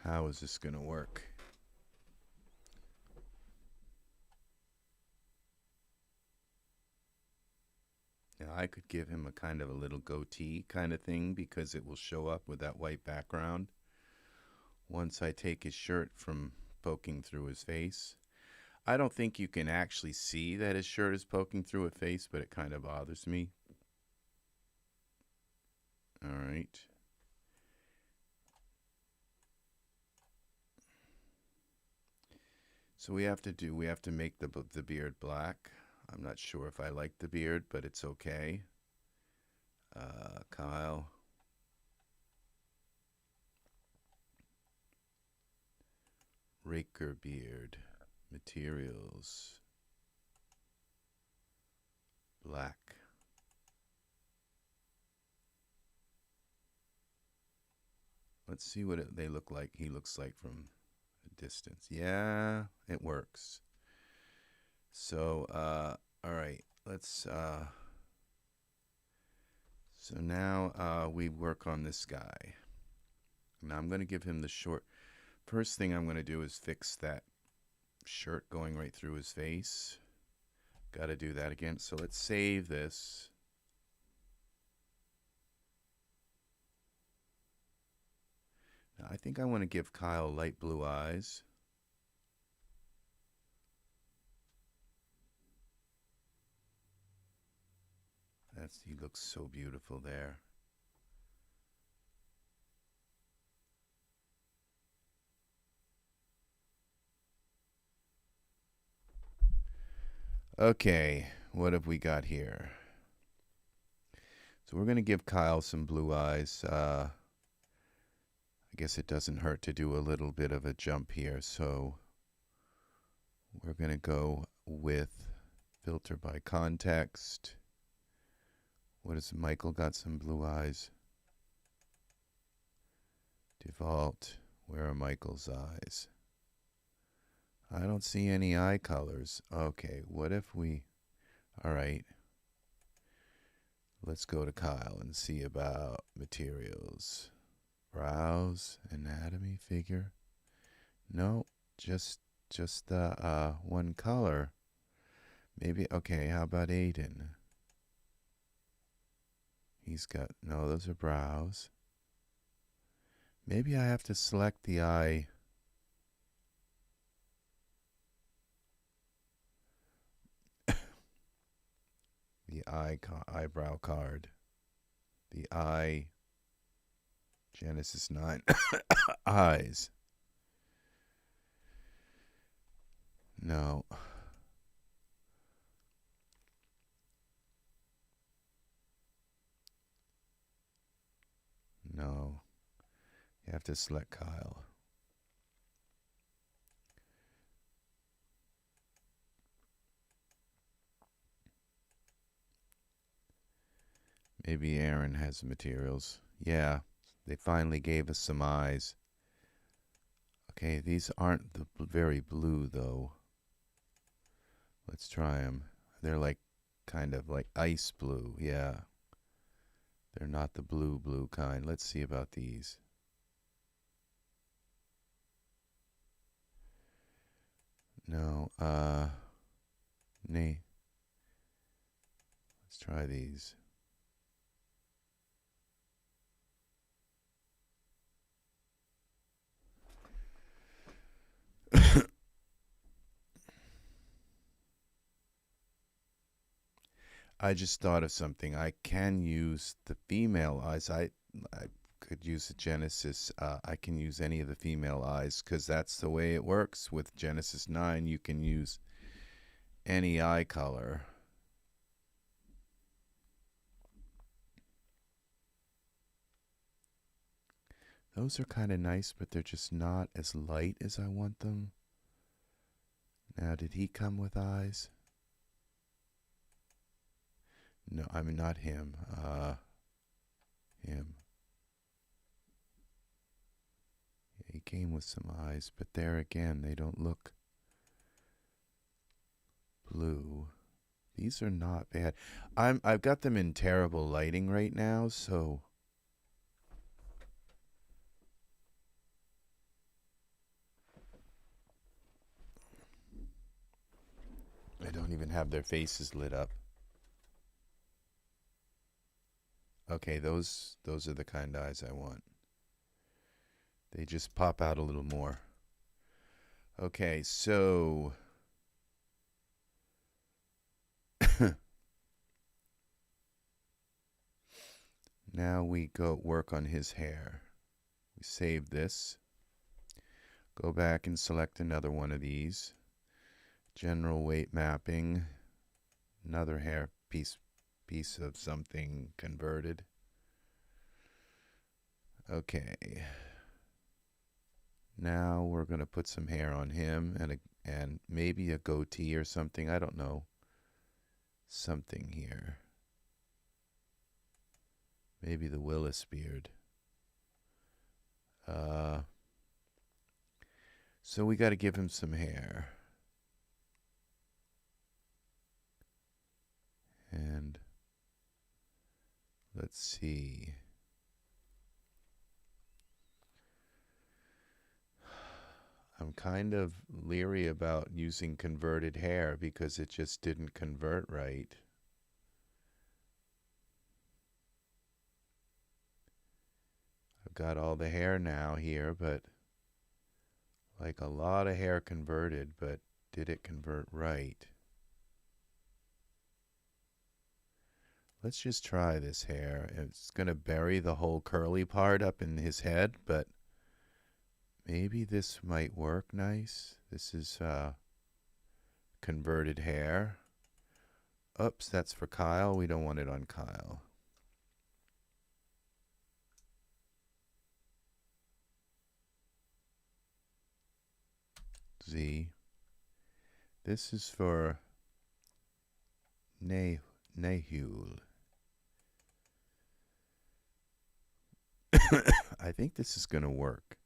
Speaker 1: How is this going to work? Now, I could give him a kind of a little goatee kind of thing because it will show up with that white background once I take his shirt from poking through his face. I don't think you can actually see that his shirt is poking through a face, but it kind of bothers me. All right. So we have to make the beard black. I'm not sure if I like the beard, but it's okay. Kyle. Raker beard. Materials. Black. Let's see what they look like. He looks like from a distance. Yeah, it works. So, all right. Let's. So now we work on this guy. Now I'm going to give him the short. First thing I'm going to do is fix that shirt going right through his face. Got to do that again. So let's save this. Now I think I want to give Kyle light blue eyes. He looks so beautiful there. Okay, what have we got here? So we're going to give Kyle some blue eyes. I guess it doesn't hurt to do a little bit of a jump here. So we're going to go with filter by context. What is Michael got some blue eyes? Default. Where are Michael's eyes? I don't see any eye colors. Okay, what if we... All right. Let's go to Kyle and see about materials. Brows, anatomy, figure. No, just one color. Maybe, okay, how about Aiden? He's got, no, those are brows. Maybe I have to select the eye. The eyebrow card. The eye. Genesis 9. Eyes. No. No. You have to select Kyle. Maybe Aaron has the materials. Yeah, they finally gave us some eyes. Okay, these aren't the very blue, though. Let's try them. They're like kind of like ice blue. Yeah. They're not the blue kind. Let's see about these. No, nay. Let's try these. I just thought of something. I can use the female eyes. I could use a Genesis. I can use any of the female eyes because that's the way it works with Genesis 9. You can use any eye color. Those are kind of nice, but they're just not as light as I want them. Now, did he come with eyes? No, I mean, not him. Him. Yeah, he came with some eyes, but there again, they don't look blue. These are not bad. I've got them in terrible lighting right now, so and have their faces lit up. Okay, those are the kind of eyes I want. They just pop out a little more. Okay, so now we go work on his hair. We save this. Go back and select another one of these. General weight mapping. Another hair piece of something converted. Okay. Now we're going to put some hair on him and maybe a goatee or something. I don't know. Something here. Maybe the Willis beard. So we got to give him some hair. And let's see. I'm kind of leery about using converted hair because it just didn't convert right. I've got all the hair now here, but like a lot of hair converted, but did it convert right? Let's just try this hair. It's going to bury the whole curly part up in his head, but maybe this might work nice. This is converted hair. Oops, that's for Kyle. We don't want it on Kyle. Z. This is for Nahul. I think this is going to work.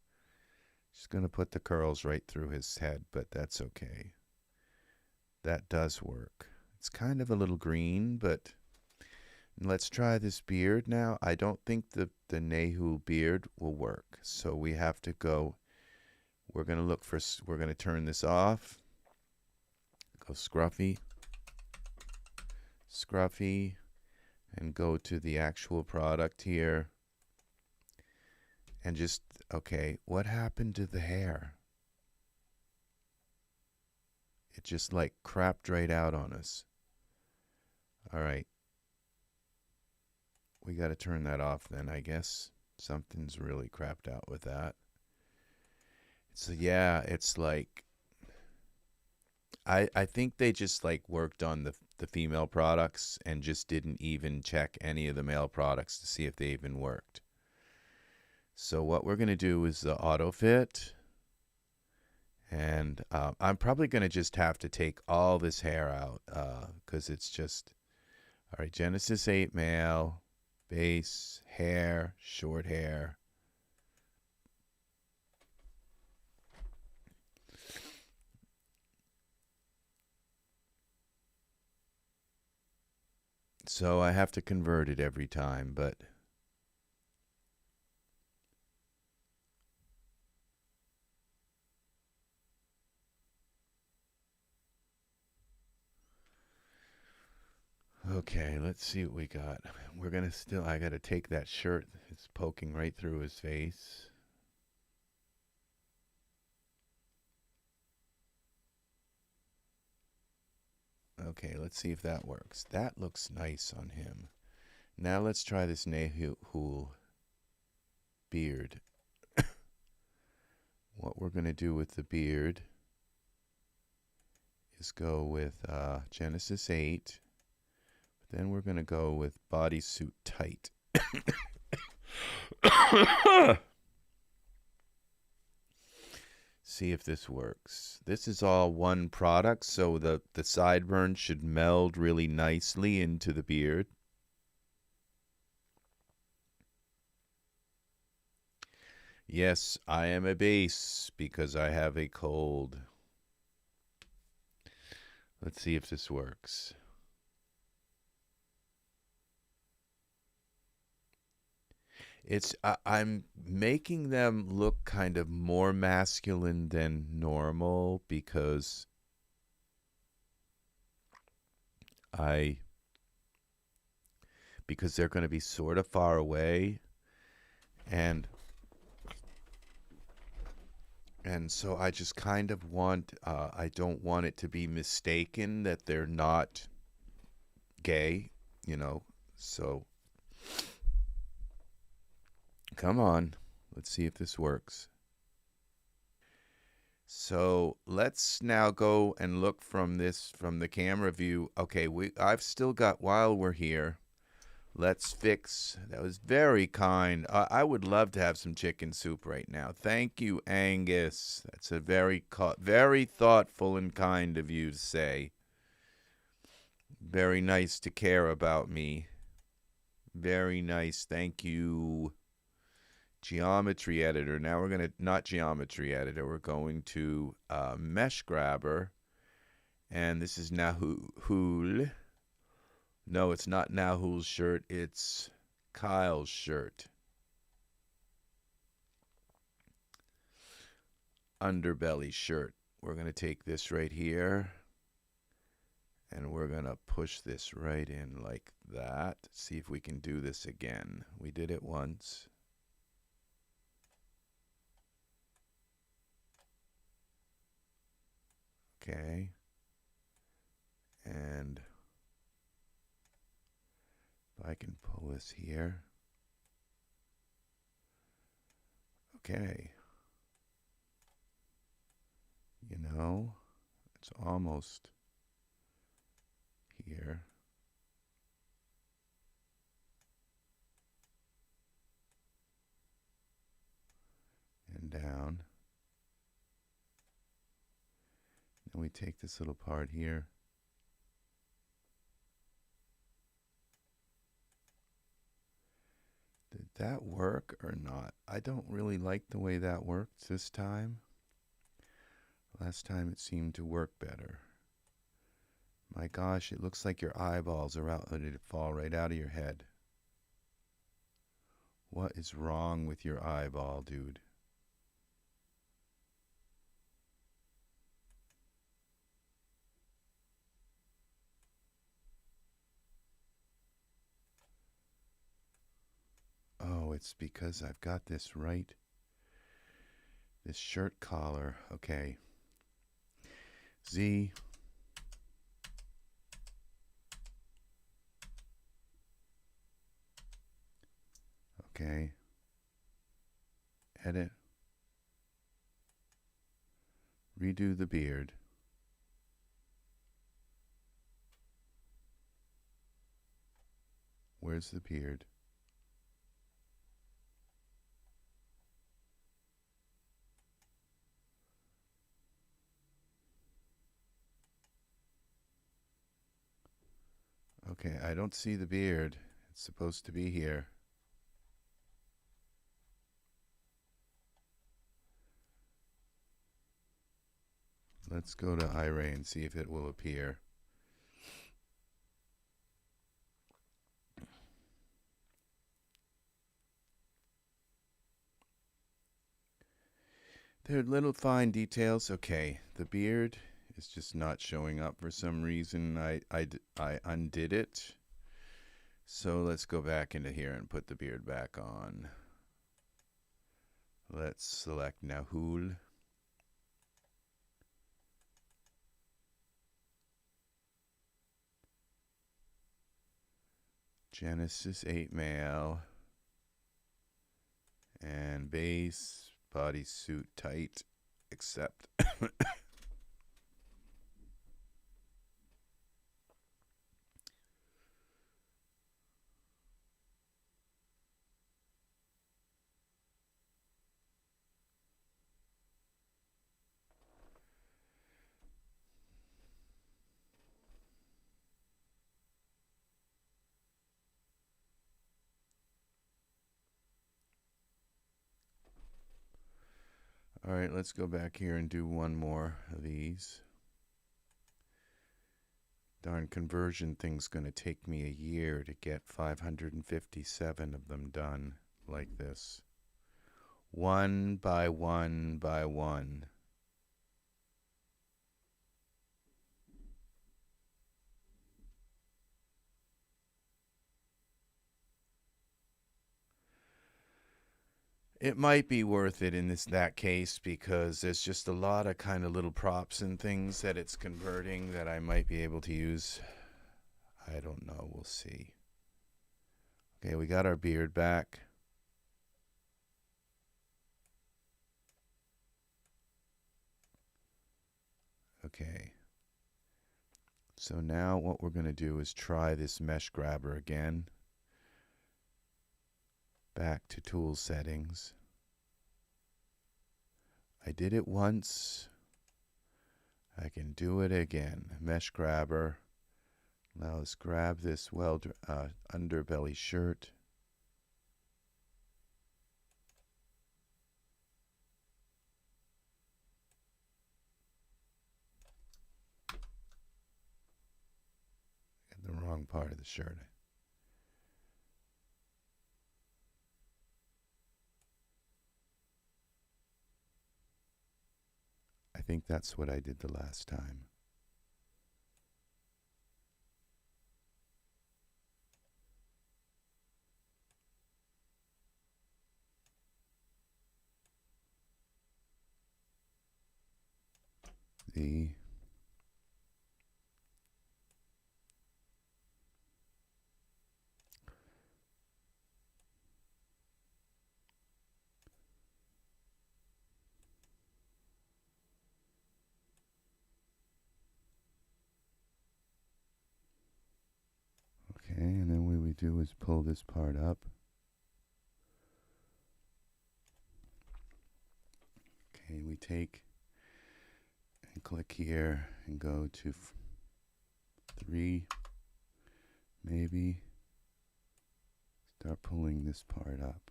Speaker 1: Just going to put the curls right through his head, but that's okay. That does work. It's kind of a little green, but let's try this beard now. I don't think the Nahul beard will work, so we have to go. We're going to turn this off. Go scruffy, and go to the actual product here. And just, okay, what happened to the hair? It just like crapped right out on us. All right. We got to turn that off then, I guess. Something's really crapped out with that. So yeah, it's like, I think they just like worked on the female products and just didn't even check any of the male products to see if they even worked. So what we're going to do is the auto fit. And I'm probably going to just have to take all this hair out because it's just, all right, Genesis 8 male, base, hair, short hair. So I have to convert it every time, but okay, let's see what we got. We're going to still, I got to take that shirt. It's poking right through his face. Okay, let's see if that works. That looks nice on him. Now let's try this Nahul beard. What we're going to do with the beard is go with Genesis 8. But then we're going to go with bodysuit tight. See if this works. This is all one product, so the sideburns should meld really nicely into the beard. Yes, I am a base because I have a cold. Let's see if this works. I'm making them look kind of more masculine than normal because because they're going to be sort of far away, and so I just kind of want, I don't want it to be mistaken that they're not gay, you know. So come on, let's see if this works. So let's now go and look from the camera view. Okay, I've still got, while we're here, let's fix. That was very kind. I would love to have some chicken soup right now. Thank you, Angus. That's a very thoughtful and kind of you to say. Very nice to care about me. Very nice. Thank you. Geometry editor. Now we're going to, not geometry editor, we're going to mesh grabber. And this is Nahul. No, it's not Nahul's shirt. It's Kyle's shirt. Underbelly shirt. We're going to take this right here. And we're going to push this right in like that. See if we can do this again. We did it once. Okay. And if I can pull this here. Okay. You know, it's almost here. And down. Then we take this little part here. Did that work or not? I don't really like the way that worked this time. Last time it seemed to work better. My gosh, it looks like your eyeballs are out, ready to fall right out of your head. What is wrong with your eyeball, dude? Oh, it's because I've got this right. This shirt collar. Okay. Z. Okay. Edit. Redo the beard. Where's the beard? Okay, I don't see the beard. It's supposed to be here. Let's go to Iray and see if it will appear. There are little fine details. Okay, the beard is just not showing up for some reason. I undid it. So let's go back into here and put the beard back on. Let's select Nahul. Genesis 8 male. And base, bodysuit tight, except. All right, let's go back here and do one more of these. Darn conversion thing's going to take me a year to get 557 of them done like this. One by one by one. It might be worth it in that case because there's just a lot of kind of little props and things that it's converting that I might be able to use. I don't know. We'll see. Okay, we got our beard back. Okay. So now what we're going to do is try this mesh grabber again. Back to tool settings. I did it once. I can do it again. Mesh grabber. Now let's grab this underbelly shirt. Got the wrong part of the shirt. I think that's what I did the last time. Okay, and then what we do is pull this part up. Okay, we take and click here and go to 3, maybe. Start pulling this part up.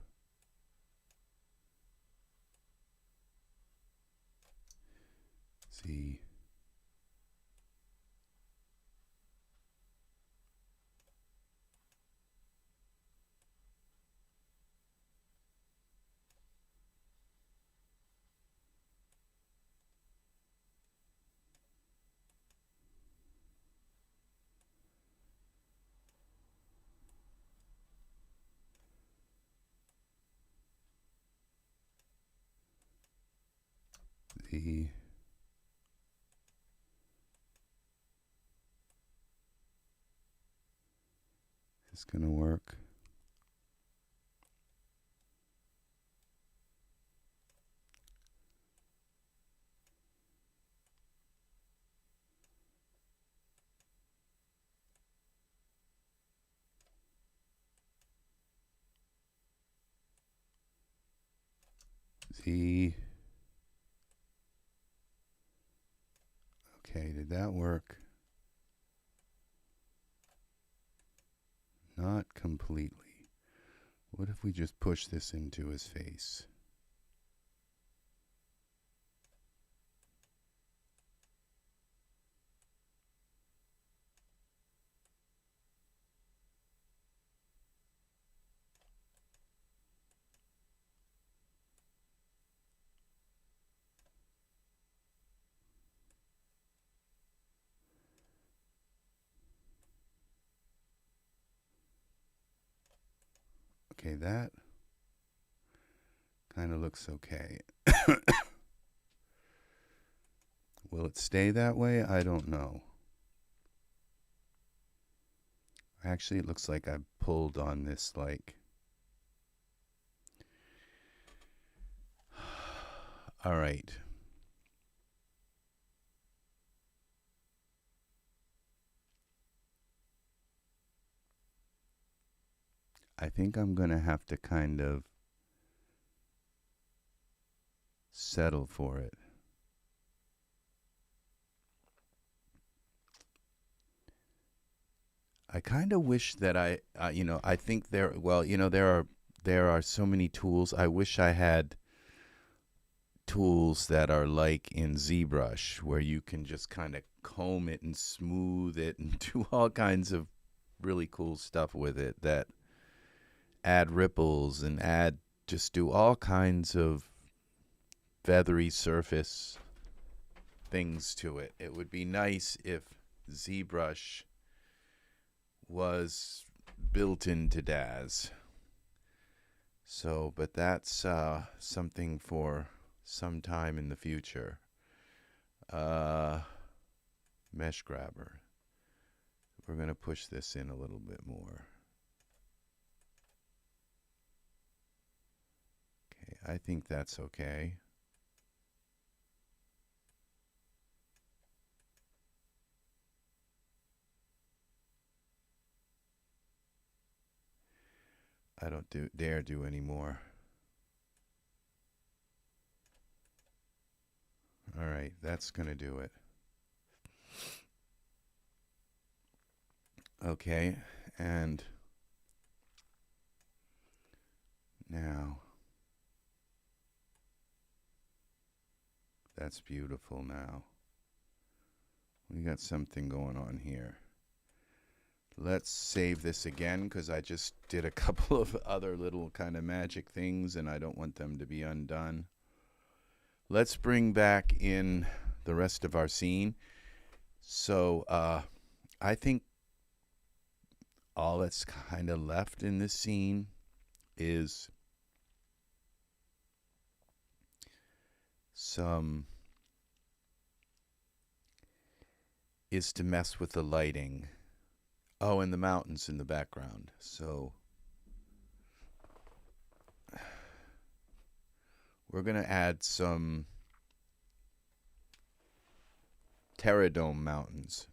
Speaker 1: See. The is going to work. The okay, did that work? Not completely. What if we just push this into his face? Okay, that kind of looks okay. Will it stay that way? I don't know. Actually, it looks like I pulled on this like... All right. I think I'm going to have to kind of settle for it. I kind of wish that I think there are so many tools. I wish I had tools that are like in ZBrush where you can just kind of comb it and smooth it and do all kinds of really cool stuff with it that add ripples and just do all kinds of feathery surface things to it. It would be nice if ZBrush was built into DAZ. So, but that's something for some time in the future. Uh, Mesh grabber. We're going to push this in a little bit more. Okay, I think that's okay. I don't dare do any more. All right, that's going to do it. Okay, and now that's beautiful now. We got something going on here. Let's save this again because I just did a couple of other little kind of magic things and I don't want them to be undone. Let's bring back in the rest of our scene. So I think all that's kind of left in this scene is to mess with the lighting. Oh, and the mountains in the background. So we're going to add some Terradome mountains.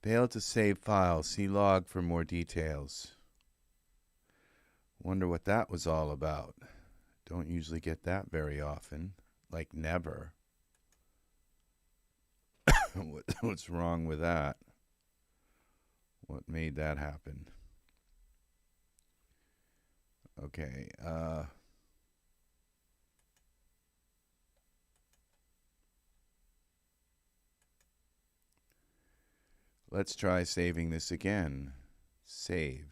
Speaker 1: Failed to save file. See log for more details. Wonder what that was all about. Don't usually get that very often. Like never. What's wrong with that? What made that happen? Okay. Let's try saving this again. Save.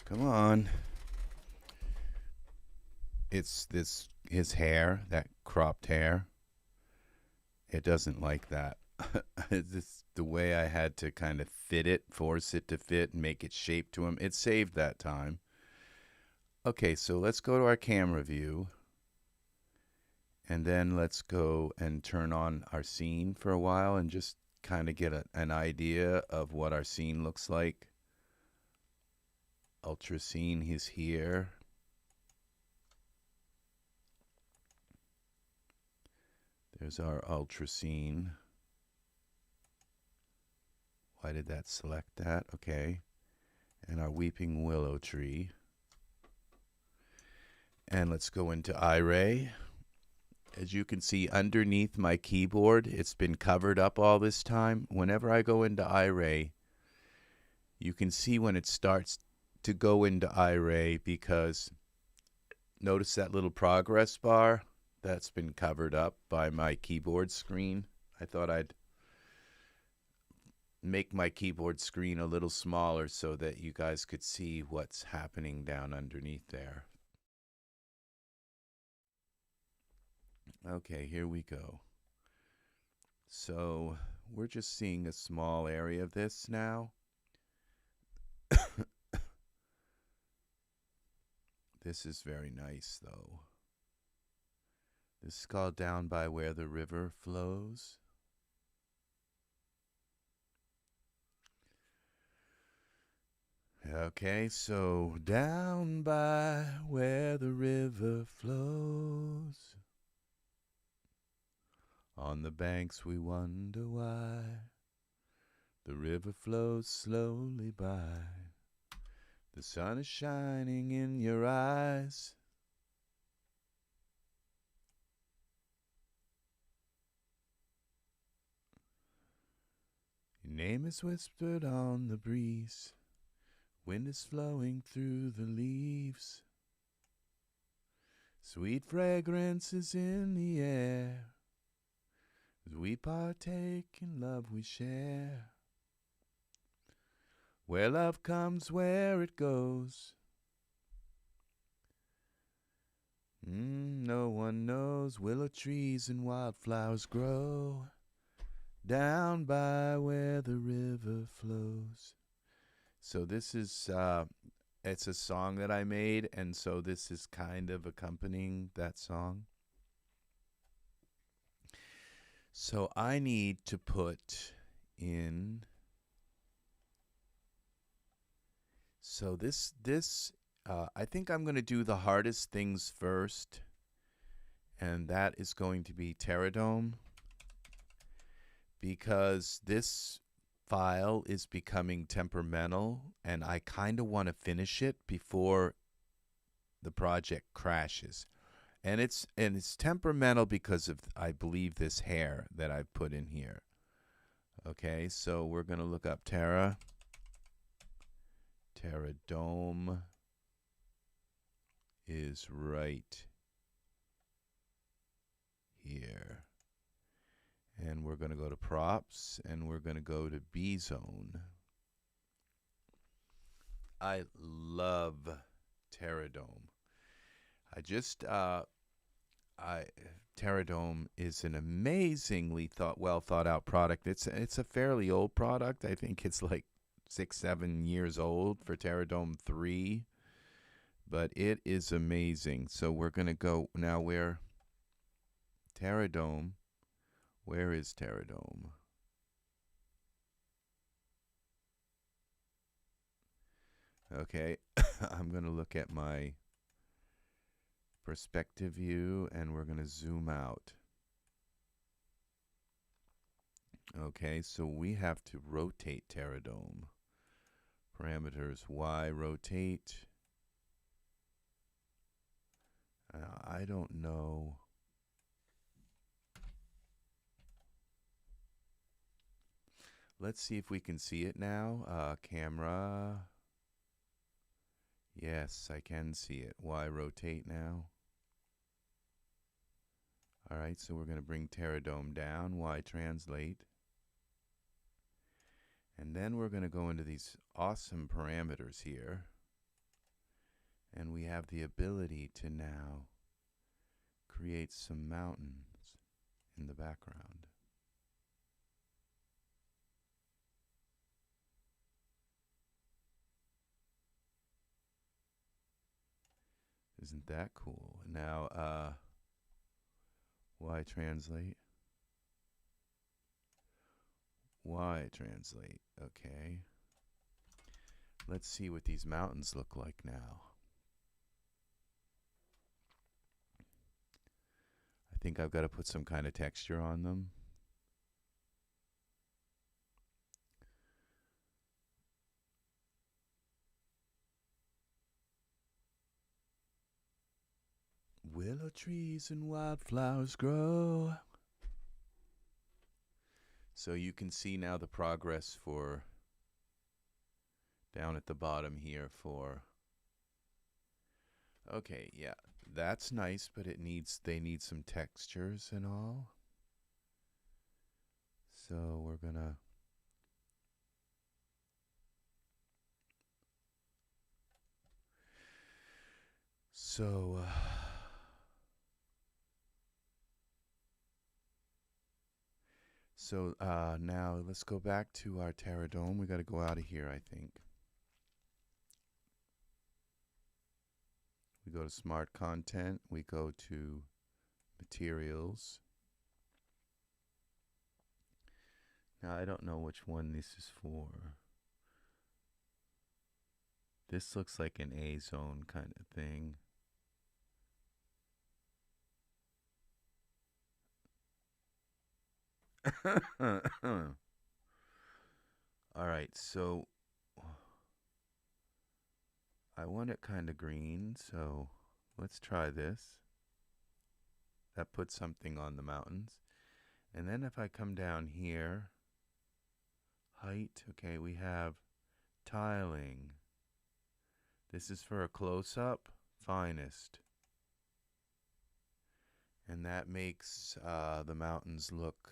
Speaker 1: Come on. It's his hair, that cropped hair. It doesn't like that. It's the way I had to kind of fit it, force it to fit, and make it shape to him. It saved that time. Okay, so let's go to our camera view. And then let's go and turn on our scene for a while and just kind of get an idea of what our scene looks like. Ultra scene is here. There's our ultra scene. Why did that select that? Okay. And our weeping willow tree. And let's go into Iray. As you can see underneath my keyboard, it's been covered up all this time. Whenever I go into Iray, you can see when it starts to go into Iray because notice that little progress bar? That's been covered up by my keyboard screen. I thought I'd make my keyboard screen a little smaller so that you guys could see what's happening down underneath there. Okay, here we go. So we're just seeing a small area of this now. This is very nice, though. This is called Down by Where the River Flows. Okay, so down by where the river flows, on the banks we wonder why the river flows slowly by. The sun is shining in your eyes. Your name is whispered on the breeze. Wind is flowing through the leaves. Sweet fragrance is in the air. As we partake in love we share. Where love comes, where it goes. No one knows. Willow trees and wildflowers grow down by where the river flows. So this is, it's a song that I made, and so this is kind of accompanying that song. So I need to put in, so I think I'm going to do the hardest things first, and that is going to be Terradome, because this file is becoming temperamental, and I kind of want to finish it before the project crashes. And it's temperamental because of, I believe, this hair that I've put in here. Okay, so we're going to look up Terradome is right here. And we're going to go to props, and we're going to go to B zone. I love Terradome. Terradome is an amazingly well thought out product. It's a fairly old product. I think it's like 6-7 years old for Terradome 3, but it is amazing. So we're going to go now where Terradome. Where is Terradome? Okay, I'm going to look at my perspective view, and we're going to zoom out. Okay, so we have to rotate Terradome. Parameters Y rotate. I don't know. Let's see if we can see it now. Camera. Yes, I can see it. Y rotate now. All right, so we're going to bring Terradome down. Y translate. And then we're going to go into these awesome parameters here. And we have the ability to now create some mountains in the background. Isn't that cool? Now, Y translate. Y translate. Okay. Let's see what these mountains look like now. I think I've got to put some kind of texture on them. Willow trees and wildflowers grow. So you can see now the progress for down at the bottom here for, okay, yeah, that's nice, but they need some textures and all. So we're gonna now let's go back to our Terradome. We got to go out of here, I think. We go to Smart Content. We go to materials. Now, I don't know which one this is for. This looks like an A zone kind of thing. All right, so I want it kind of green, so let's try this. That puts something on the mountains. And then if I come down here, height, okay, we have tiling. This is for a close-up, finest. And that makes the mountains look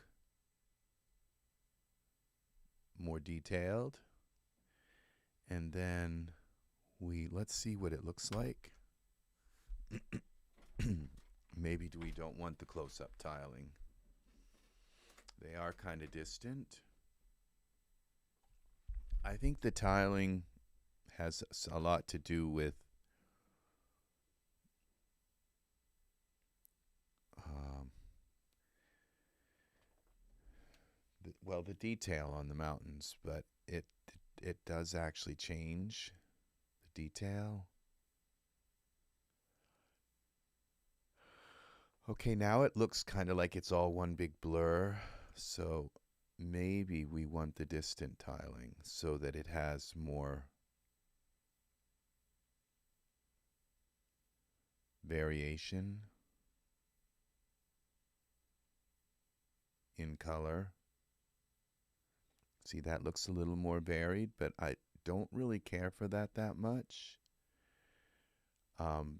Speaker 1: more detailed. And then let's see what it looks like. Maybe we don't want the close-up tiling. They are kind of distant. I think the tiling has a lot to do with the detail on the mountains, but it does actually change the detail. Okay, now it looks kind of like it's all one big blur, so maybe we want the distant tiling so that it has more variation in color. See, that looks a little more varied, but I don't really care for that much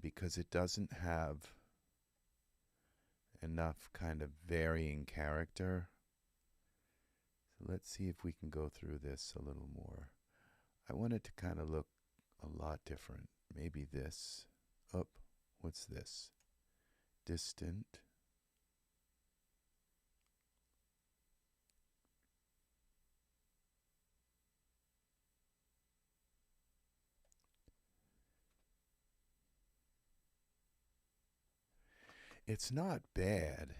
Speaker 1: because it doesn't have enough kind of varying character. So let's see if we can go through this a little more. I want it to kind of look a lot different. Maybe this. Oh, what's this? Distant. It's not bad.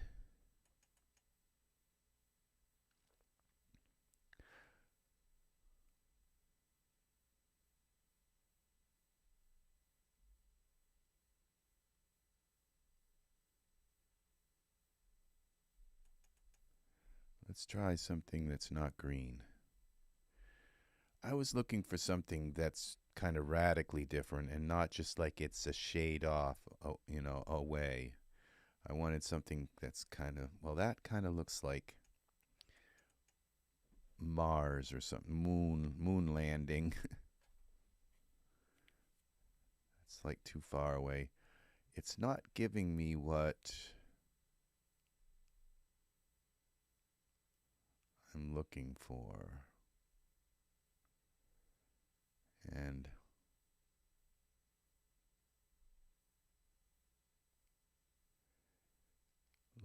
Speaker 1: Let's try something that's not green. I was looking for something that's kind of radically different and not just like it's a shade off, away. I wanted something that's kind of, well, that kind of looks like Mars or something, moon landing. It's like too far away. It's not giving me what I'm looking for. And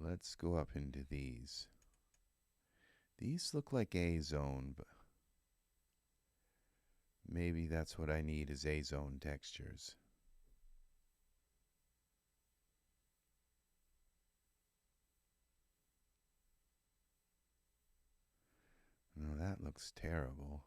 Speaker 1: let's go up into these. These look like A-zone, but maybe that's what I need is A-zone textures. No, that looks terrible.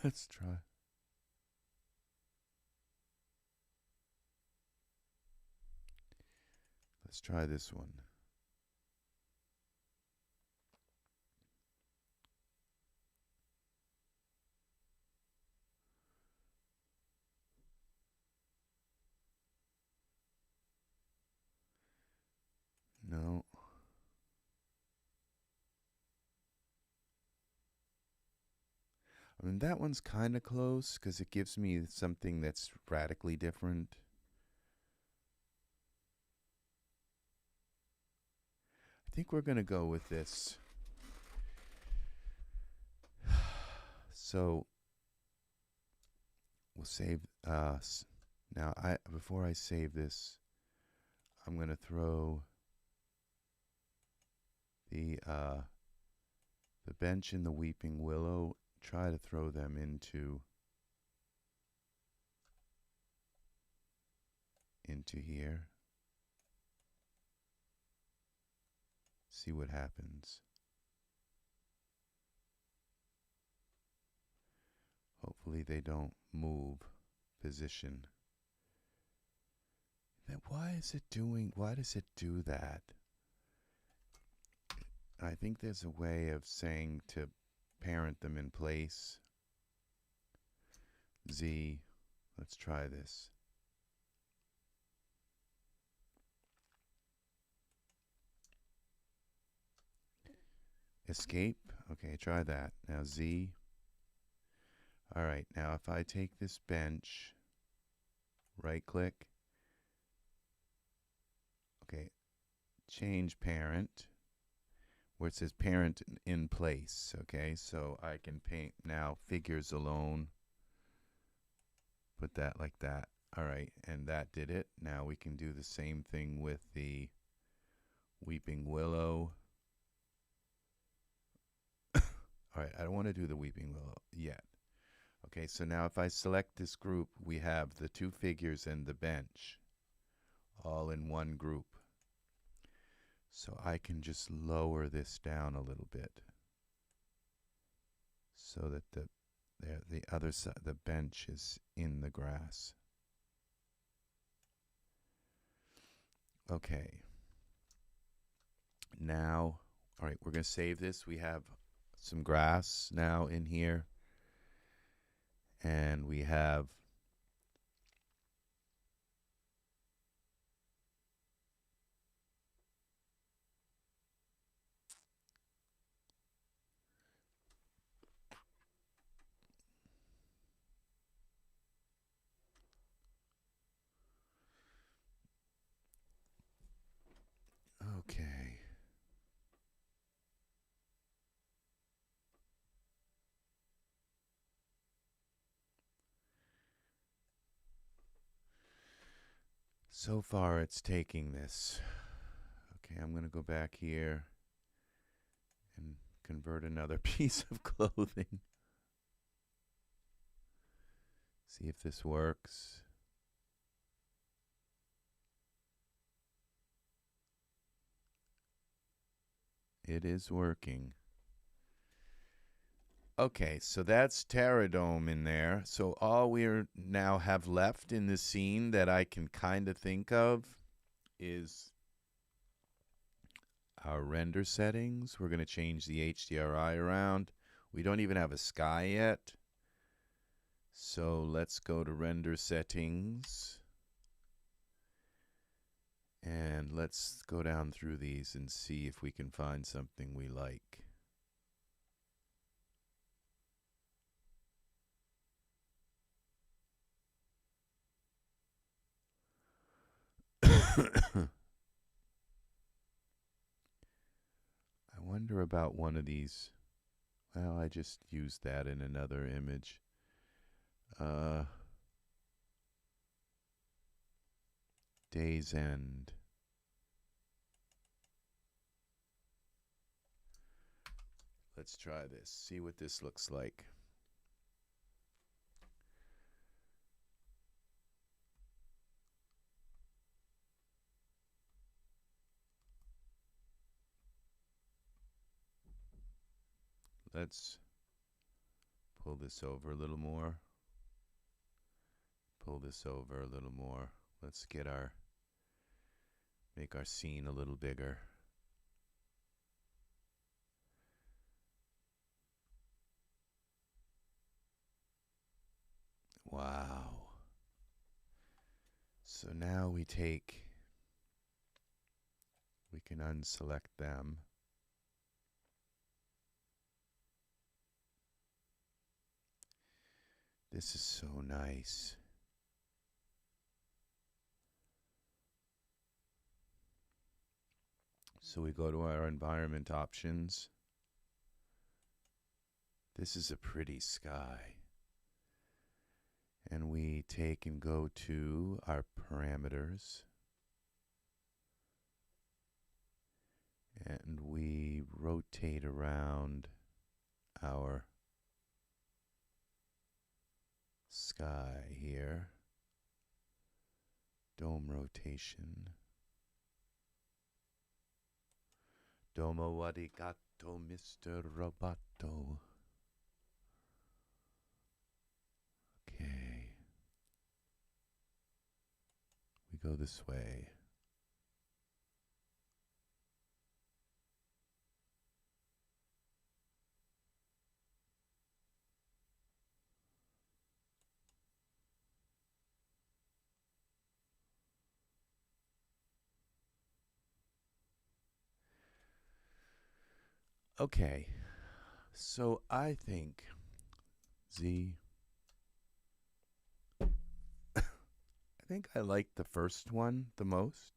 Speaker 1: Let's try. Let's try this one. No. I mean, that one's kind of close because it gives me something that's radically different. I think we're going to go with this. So we'll save Now, before I save this, I'm going to throw the bench and the weeping willow, try to throw them into here. See what happens. Hopefully they don't move position. Then why does it do that? I think there's a way of saying to parent them in place. Z, let's try this. Escape. Okay, try that. Now Z. All right, now if I take this bench, right click. Okay, change parent, where it says parent in place. Okay, so I can paint now figures alone. Put that like that. All right, and that did it. Now we can do the same thing with the weeping willow. All right, I don't want to do the weeping willow yet. Okay, so now if I select this group, we have the two figures and the bench all in one group. So I can just lower this down a little bit so that the other side, the bench, is in the grass. Okay. Now, all right, we're going to save this. We have some grass now in here. And we have okay. So far it's taking this. Okay, I'm going to go back here and convert another piece of clothing. See if this works. It is working. Okay, so that's Terradome in there. So all we now have left in the scene that I can kind of think of is our render settings. We're going to change the HDRI around. We don't even have a sky yet. So let's go to render settings. And let's go down through these and see if we can find something we like. I wonder about one of these. Well, I just used that in another image. Day's End. Let's try this. See what this looks like. Let's pull this over a little more. Pull this over a little more. Let's make our scene a little bigger. Wow. So now we can unselect them. This is so nice. So we go to our environment options. This is a pretty sky. And we take and go to our parameters. And we rotate around our sky here. Dome rotation. Domo arigato, Mr. Roboto. Okay. We go this way. Okay, so I think I think I like the first one the most.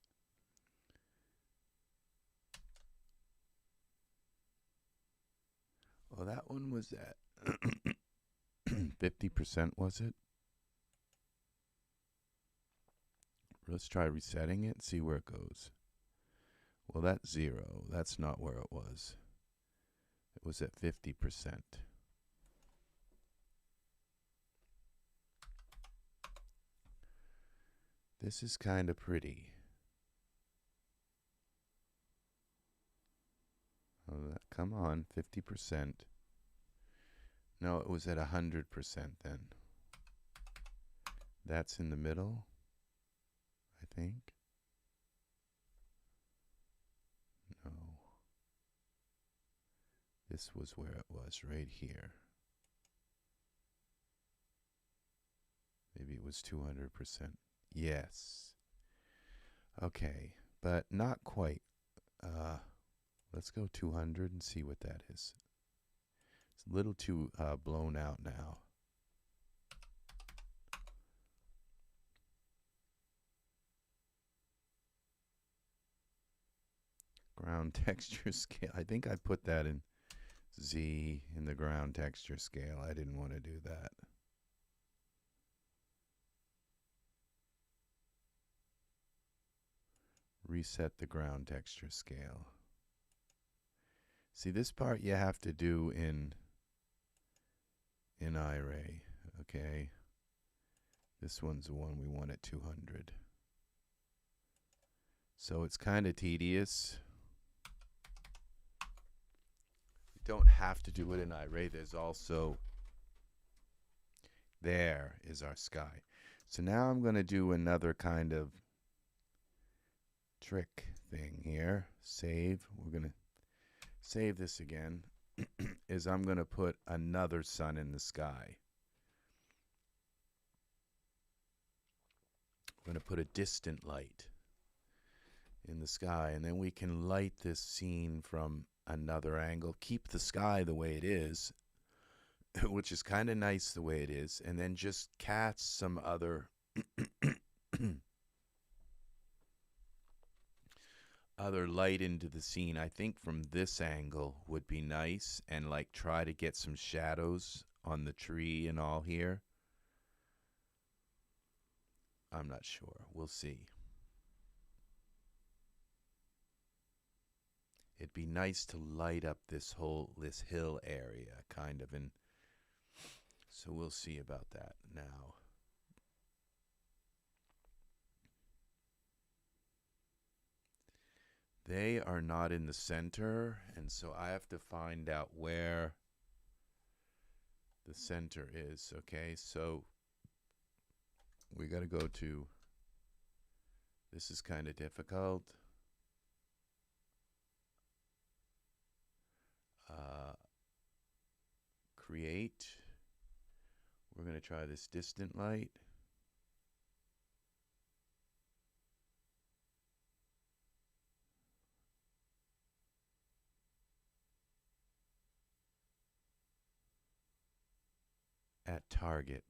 Speaker 1: Well, that one was at 50%, was it? Let's try resetting it and see where it goes. Well, that's 0. That's not where it was. It was at 50%. This is kind of pretty. Oh, come on, 50%. No, it was at 100% then. That's in the middle, I think. No. This was where it was, right here. Maybe it was 200%. Yes. Okay, but not quite. Let's go 200 and see what that is. It's a little too blown out now. Ground texture scale. I think I put that in Z in the ground texture scale. I didn't want to do that. Reset the ground texture scale. See, this part you have to do in Iray, okay? This one's the one we want at 200. So it's kind of tedious. You don't have to do it in Iray. There's also, there is our sky. So now I'm going to do another kind of trick thing here. Save. We're going to save this again. Is I'm going to put another sun in the sky. I'm going to put a distant light in the sky, and then we can light this scene from another angle. Keep the sky the way it is, which is kind of nice the way it is, and then just cast some other other light into the scene. I think from this angle would be nice, and like try to get some shadows on the tree and all here. I'm not sure. We'll see. It'd be nice to light up this hill area, kind of, and so we'll see about that now. They are not in the center, and so I have to find out where the center is. Okay, so we got to go to, this is kind of difficult. Create. We're going to try this distant light. At target.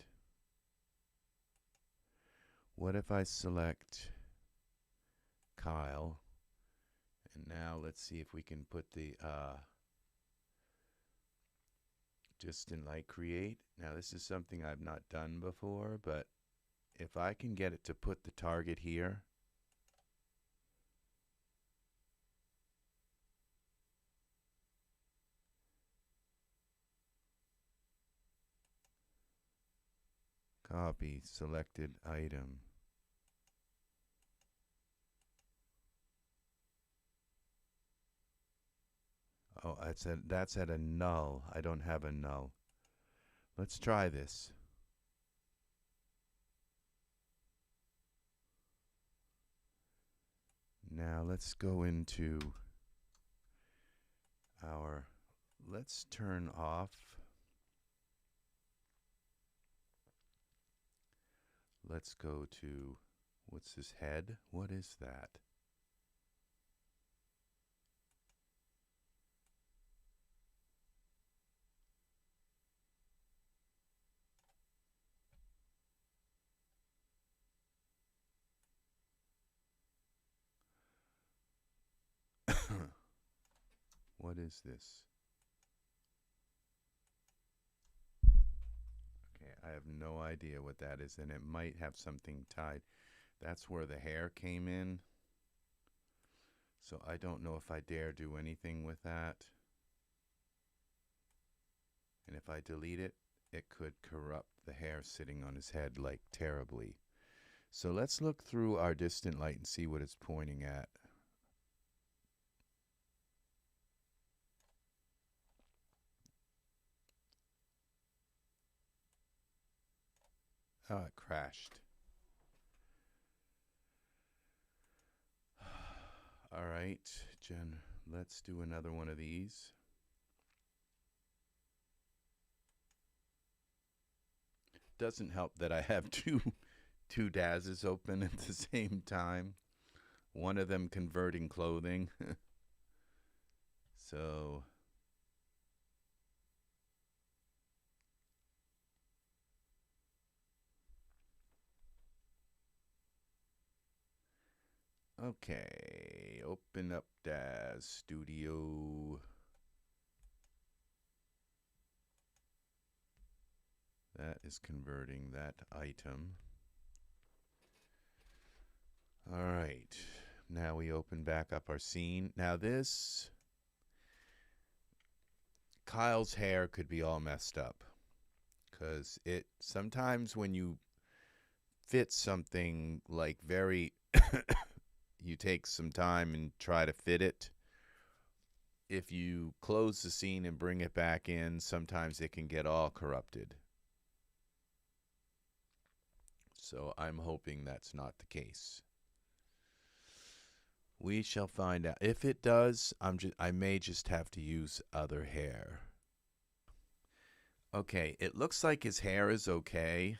Speaker 1: What if I select Kyle? And now let's see if we can put the Distant light create. Now this is something I've not done before, but if I can get it to put the target here, copy selected item. Oh, that's at a null. I don't have a null. Let's try this. Now let's go into our, let's turn off. Let's go to, what's this head? What is that? What is this? Okay, I have no idea what that is, and it might have something tied. That's where the hair came in. So I don't know if I dare do anything with that. And if I delete it, it could corrupt the hair sitting on his head like terribly. So let's look through our distant light and see what it's pointing at. Oh, it crashed. All right, Jen, let's do another one of these. Doesn't help that I have two DAZs open at the same time. One of them converting clothing. So okay, open up DAZ Studio. That is converting that item. All right, now we open back up our scene. Now this, Kyle's hair could be all messed up because it sometimes when you fit something like very you take some time and try to fit it. If you close the scene and bring it back in, sometimes it can get all corrupted. So I'm hoping that's not the case. We shall find out. If it does, I may just have to use other hair. Okay, it looks like his hair is okay.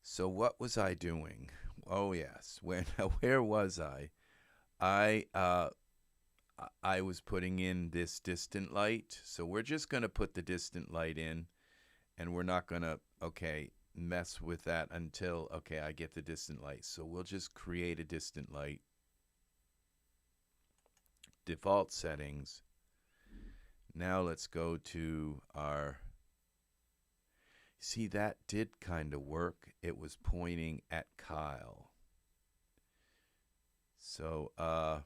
Speaker 1: So what was I doing? Oh yes, where was I? I was putting in this distant light. So we're just going to put the distant light in, and we're not going to, okay, mess with that until, okay, I get the distant light. So we'll just create a distant light. Default settings. Now let's go to our, see, that did kind of work. It was pointing at Kyle. So, all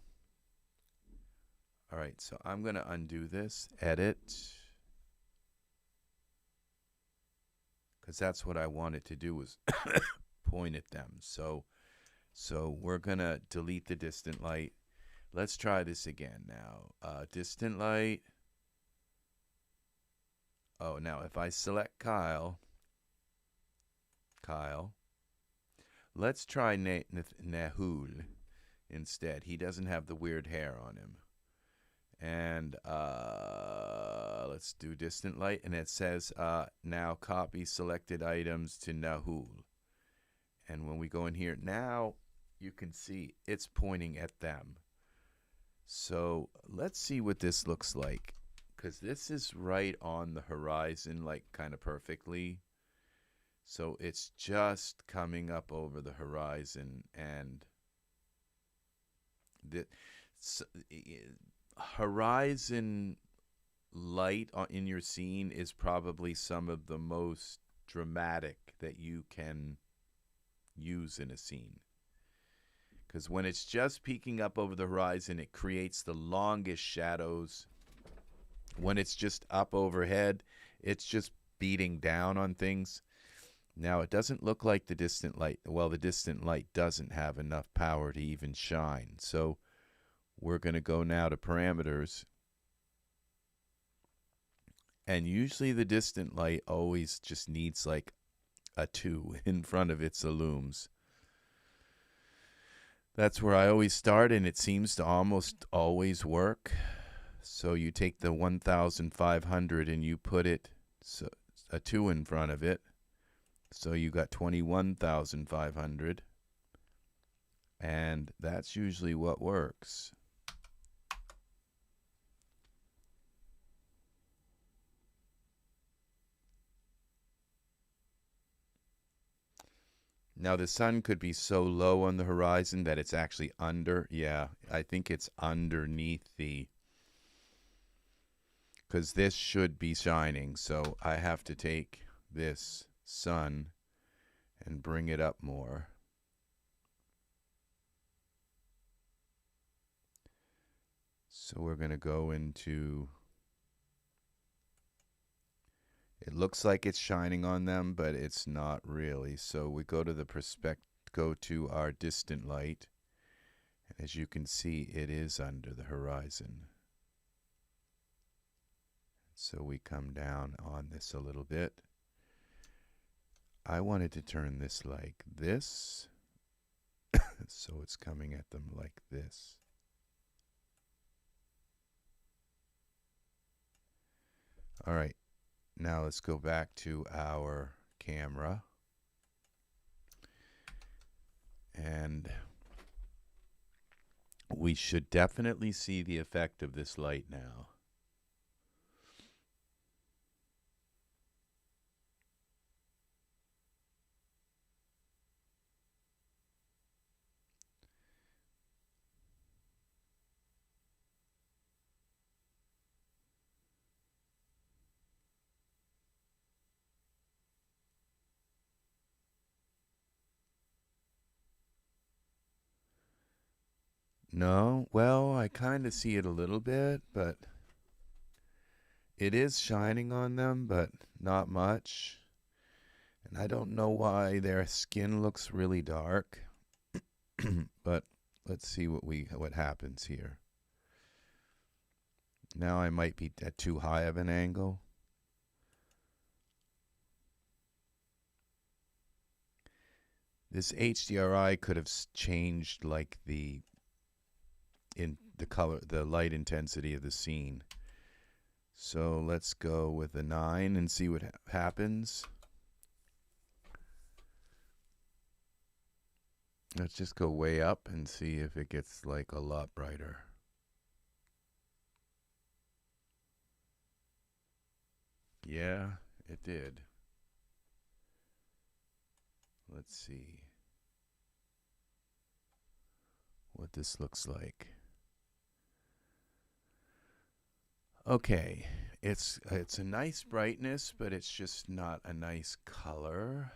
Speaker 1: right, so I'm going to undo this, edit, because that's what I wanted to do was point at them. So we're going to delete the distant light. Let's try this again now. Distant light. Oh, now if I select Kyle, let's try Nahul instead. He doesn't have the weird hair on him. And let's do distant light, and it says now copy selected items to Nahul. And when we go in here now, you can see it's pointing at them. So let's see what this looks like, because this is right on the horizon, like kind of perfectly. So it's just coming up over the horizon, and the horizon light in your scene is probably some of the most dramatic that you can use in a scene. Because when it's just peeking up over the horizon, it creates the longest shadows. When it's just up overhead, it's just beating down on things. Now, it doesn't look like the distant light. Well, the distant light doesn't have enough power to even shine. So we're going to go now to parameters. And usually the distant light always just needs like a 2 in front of its illums. That's where I always start, and it seems to almost always work. So you take the 1500 and you put it a 2 in front of it. So you got 21,500. And that's usually what works. Now, the sun could be so low on the horizon that it's actually under. Yeah, I think it's underneath because this should be shining. So I have to take this sun and bring it up more. So we're going to go into, it looks like it's shining on them, but it's not really. So we go to the go to our distant light. And as you can see, it is under the horizon. So we come down on this a little bit. I wanted to turn this like this. So it's coming at them like this. All right. Now let's go back to our camera. And we should definitely see the effect of this light now. No, well, I kind of see it a little bit, but it is shining on them, but not much. And I don't know why their skin looks really dark. But let's see what happens here. Now I might be at too high of an angle. This HDRI could have changed like the color, the light intensity of the scene. So let's go with a 9 and see what happens. Let's just go way up and see if it gets like a lot brighter. Yeah, it did. Let's see what this looks like. Okay, it's a nice brightness, but it's just not a nice color.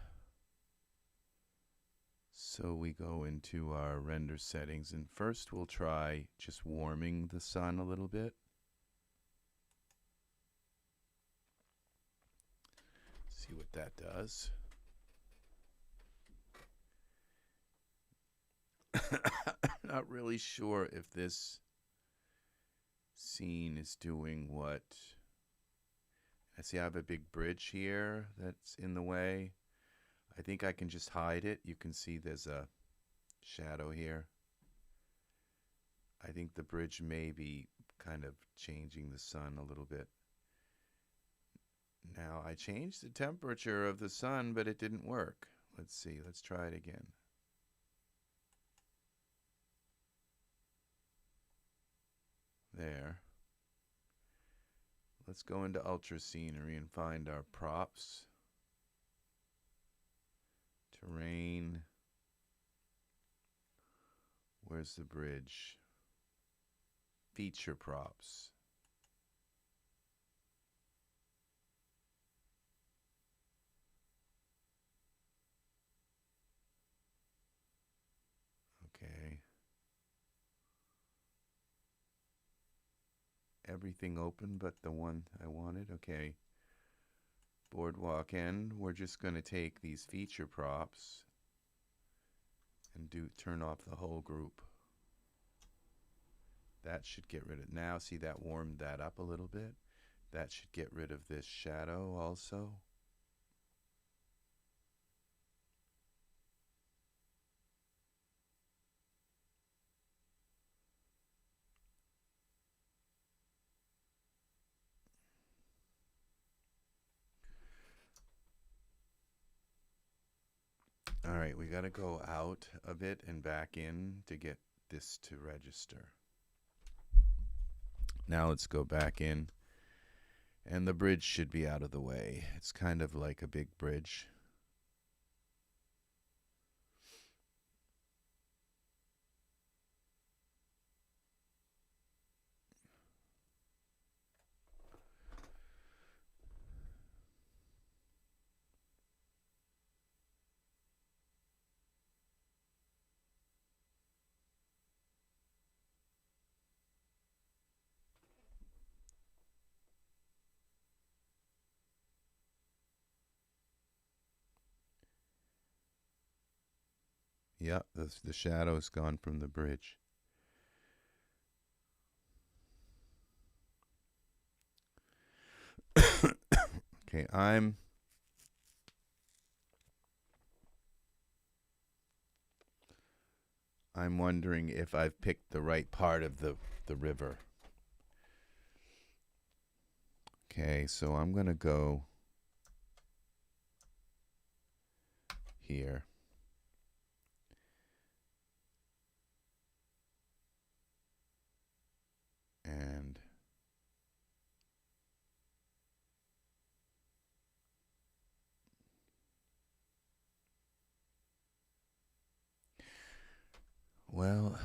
Speaker 1: So we go into our render settings, and first we'll try just warming the sun a little bit. See what that does. Not really sure if this scene is doing what. I see I have a big bridge here that's in the way. I think I can just hide it. You can see there's a shadow here. I think the bridge may be kind of changing the sun a little bit. Now I changed the temperature of the sun, but it didn't work. Let's see, let's try it again. There. Let's go into Ultra Scenery and find our props. Terrain. Where's the bridge? Feature props. everything open but the one I wanted. Okay. Boardwalk end. We're just going to take these feature props and turn off the whole group. That should get rid of, now see that warmed that up a little bit. That should get rid of this shadow also. All right, we got to go out of it and back in to get this to register. Now let's go back in, and the bridge should be out of the way. It's kind of like a big bridge. Yep, the shadow's gone from the bridge. Okay, I'm wondering if I've picked the right part of the river. Okay, so I'm going to go here. And well,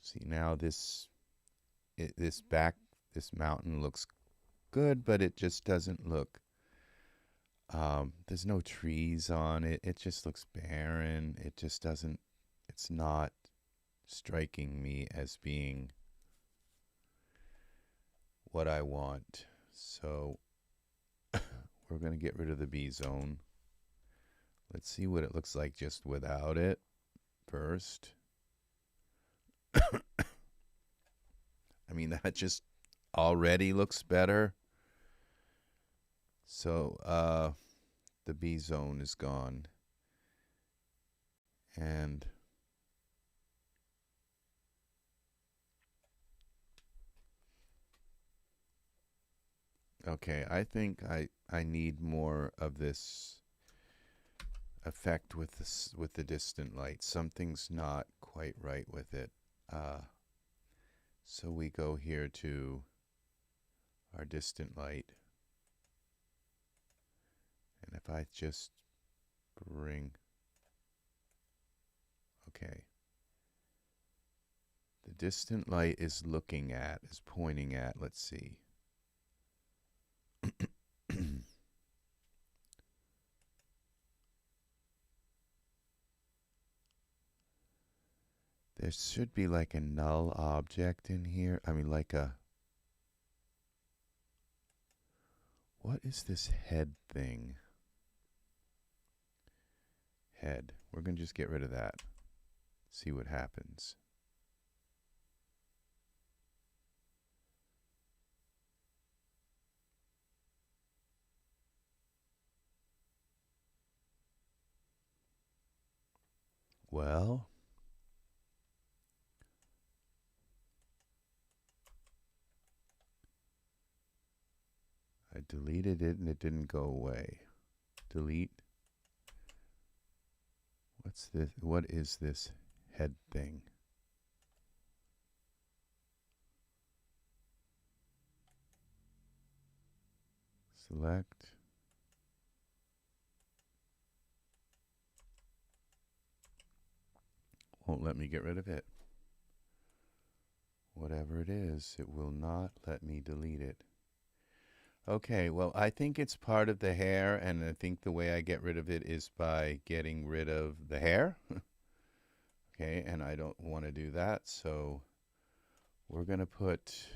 Speaker 1: see now this mountain looks good, but it just doesn't look, there's no trees on it. It just looks barren. It just doesn't, it's not striking me as being what I want. So we're going to get rid of the B zone. Let's see what it looks like just without it first. I mean, that just already looks better. So the B zone is gone. And okay, I think I need more of this effect with the distant light. Something's not quite right with it. So we go here to our distant light. And if I just bring, okay. The distant light is pointing at, let's see. There should be like a null object in here. I mean, like a, what is this head thing? Head. We're going to just get rid of that. See what happens. Well, I deleted it and it didn't go away. Delete. What's this? What is this head thing? Select. won't let me get rid of it. Whatever it is, it will not let me delete it. Okay, well, I think it's part of the hair, and I think the way I get rid of it is by getting rid of the hair. Okay, and I don't want to do that, so we're going to put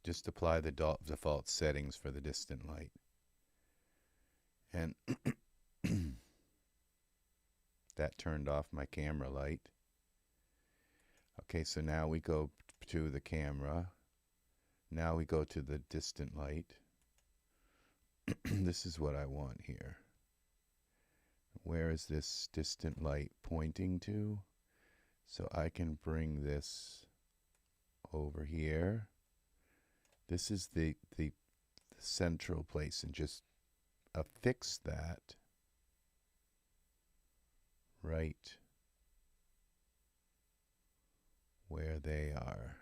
Speaker 1: just apply the default settings for the distant light. And that turned off my camera light. Okay, so now we go to the camera. Now we go to the distant light. This is what I want here. Where is this distant light pointing to? So I can bring this over here. This is the central place, and just affix that right where they are.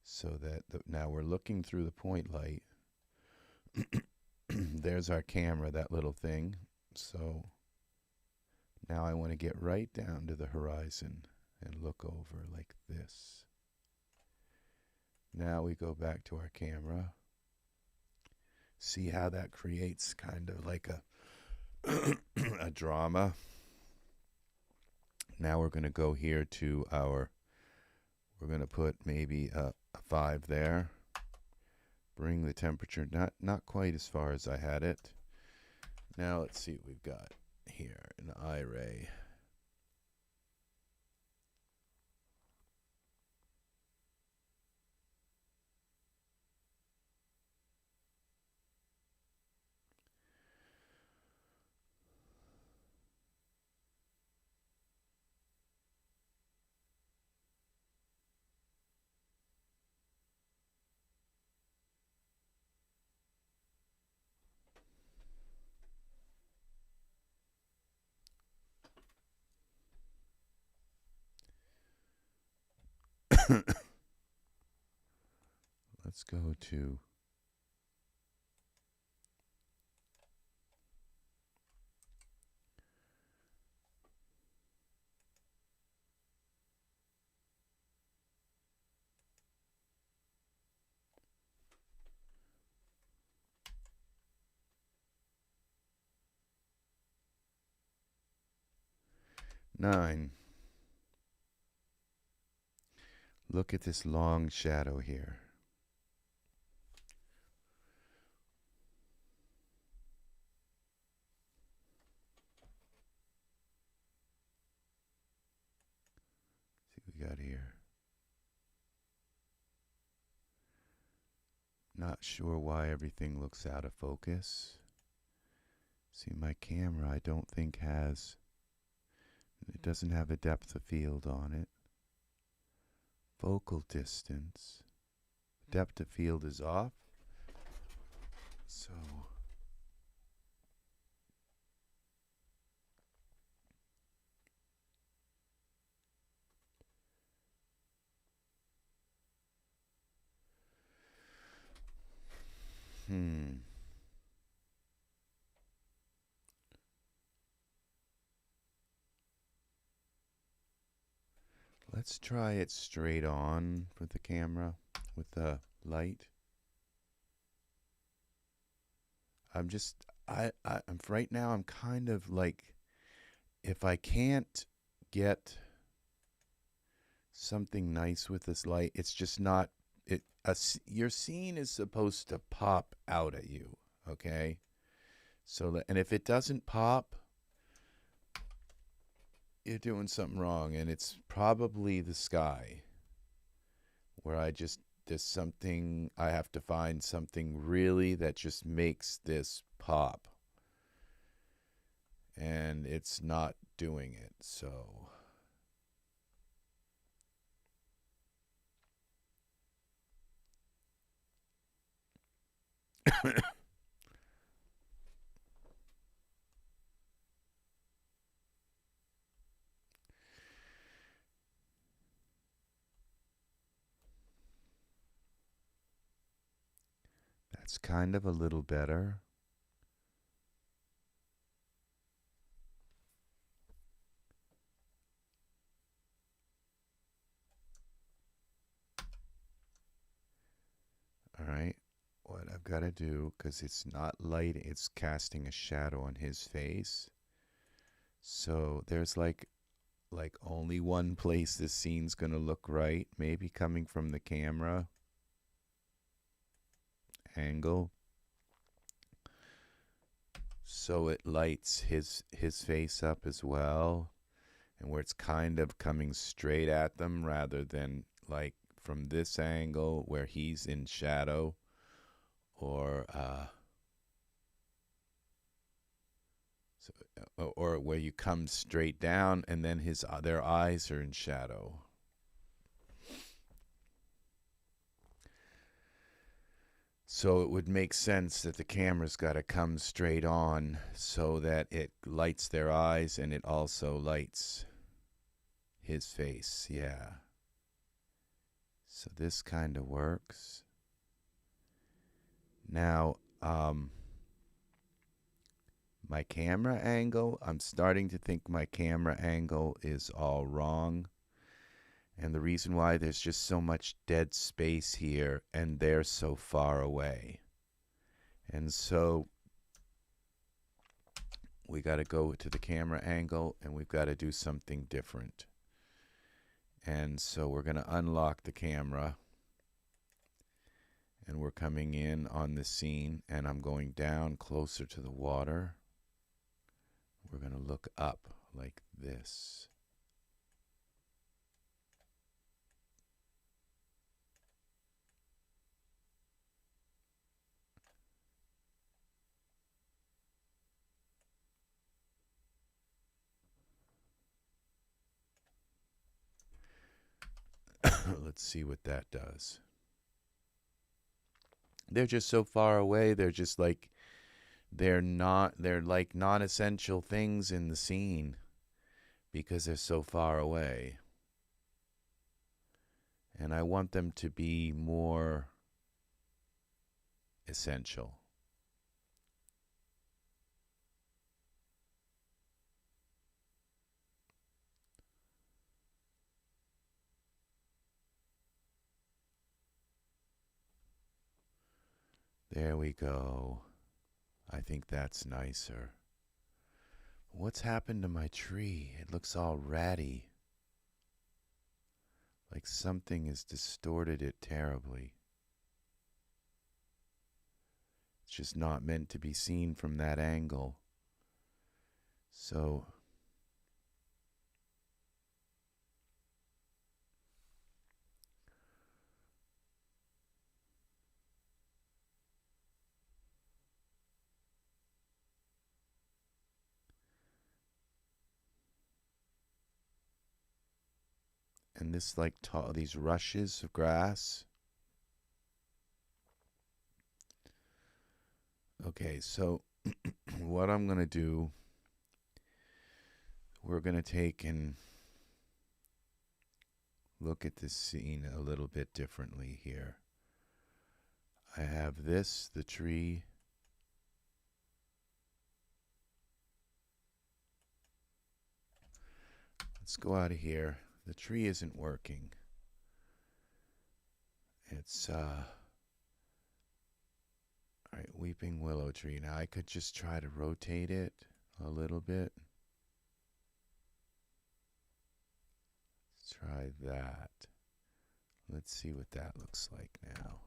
Speaker 1: So that now we're looking through the point light. There's our camera, that little thing. So now I want to get right down to the horizon and look over like this. Now we go back to our camera. See how that creates kind of like a a drama. Now we're going to go here to our, we're going to put maybe a 5 there. Bring the temperature not quite as far as I had it. Now let's see what we've got here, an Iray. Let's go to nine. Look at this long shadow here. See what we got here. Not sure why everything looks out of focus. See, my camera I don't think has, it doesn't have a depth of field on it. Focal distance. Depth of field is off. So let's try it straight on with the camera, with the light. I'm right now I'm kind of like, if I can't get something nice with this light, it's just not, your scene is supposed to pop out at you, okay? So, and if it doesn't pop, you're doing something wrong, and it's probably the sky, where there's something, I have to find something really that just makes this pop, and it's not doing it, so. That's kind of a little better. right, what I've got to do, because it's not light, it's casting a shadow on his face. So there's like only one place this scene's going to look right, maybe coming from the camera angle. So it lights his face up as well, and where it's kind of coming straight at them rather than like from this angle where he's in shadow, or or where you come straight down and then their eyes are in shadow. So it would make sense that the camera's got to come straight on so that it lights their eyes and it also lights his face. Yeah. So this kind of works. Now, my camera angle, I'm starting to think my camera angle is all wrong. And the reason why, there's just so much dead space here and they're so far away. And so we got to go to the camera angle and we've got to do something different. And so we're going to unlock the camera. And we're coming in on the scene and I'm going down closer to the water. We're going to look up like this. Let's see what that does. They're just so far away. They're just like, they're like non-essential things in the scene because they're so far away. And I want them to be more essential. There we go. I think that's nicer. What's happened to my tree? It looks all ratty. Like something has distorted it terribly. It's just not meant to be seen from that angle. So and this like these rushes of grass. Okay, so what I'm going to do, we're going to take and look at this scene a little bit differently here. I have this, the tree. Let's go out of here. The tree isn't working. It's all right, weeping willow tree. Now I could just try to rotate it a little bit. Let's try that. Let's see what that looks like now.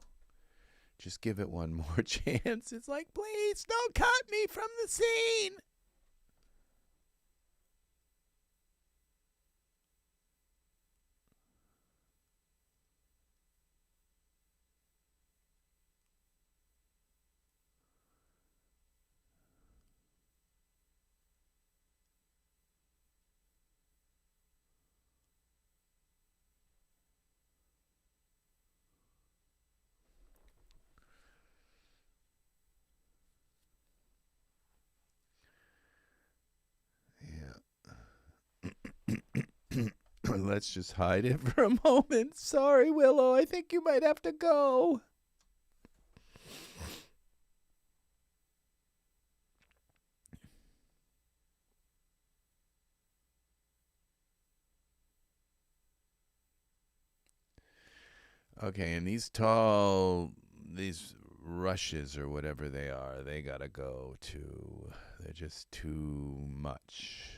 Speaker 1: Just give it one more chance. It's like, please don't cut me from the scene. Let's just hide it for a moment. Sorry, Willow. I think you might have to go. Okay, and these tall these rushes or whatever they are, they gotta go too. They're just too much.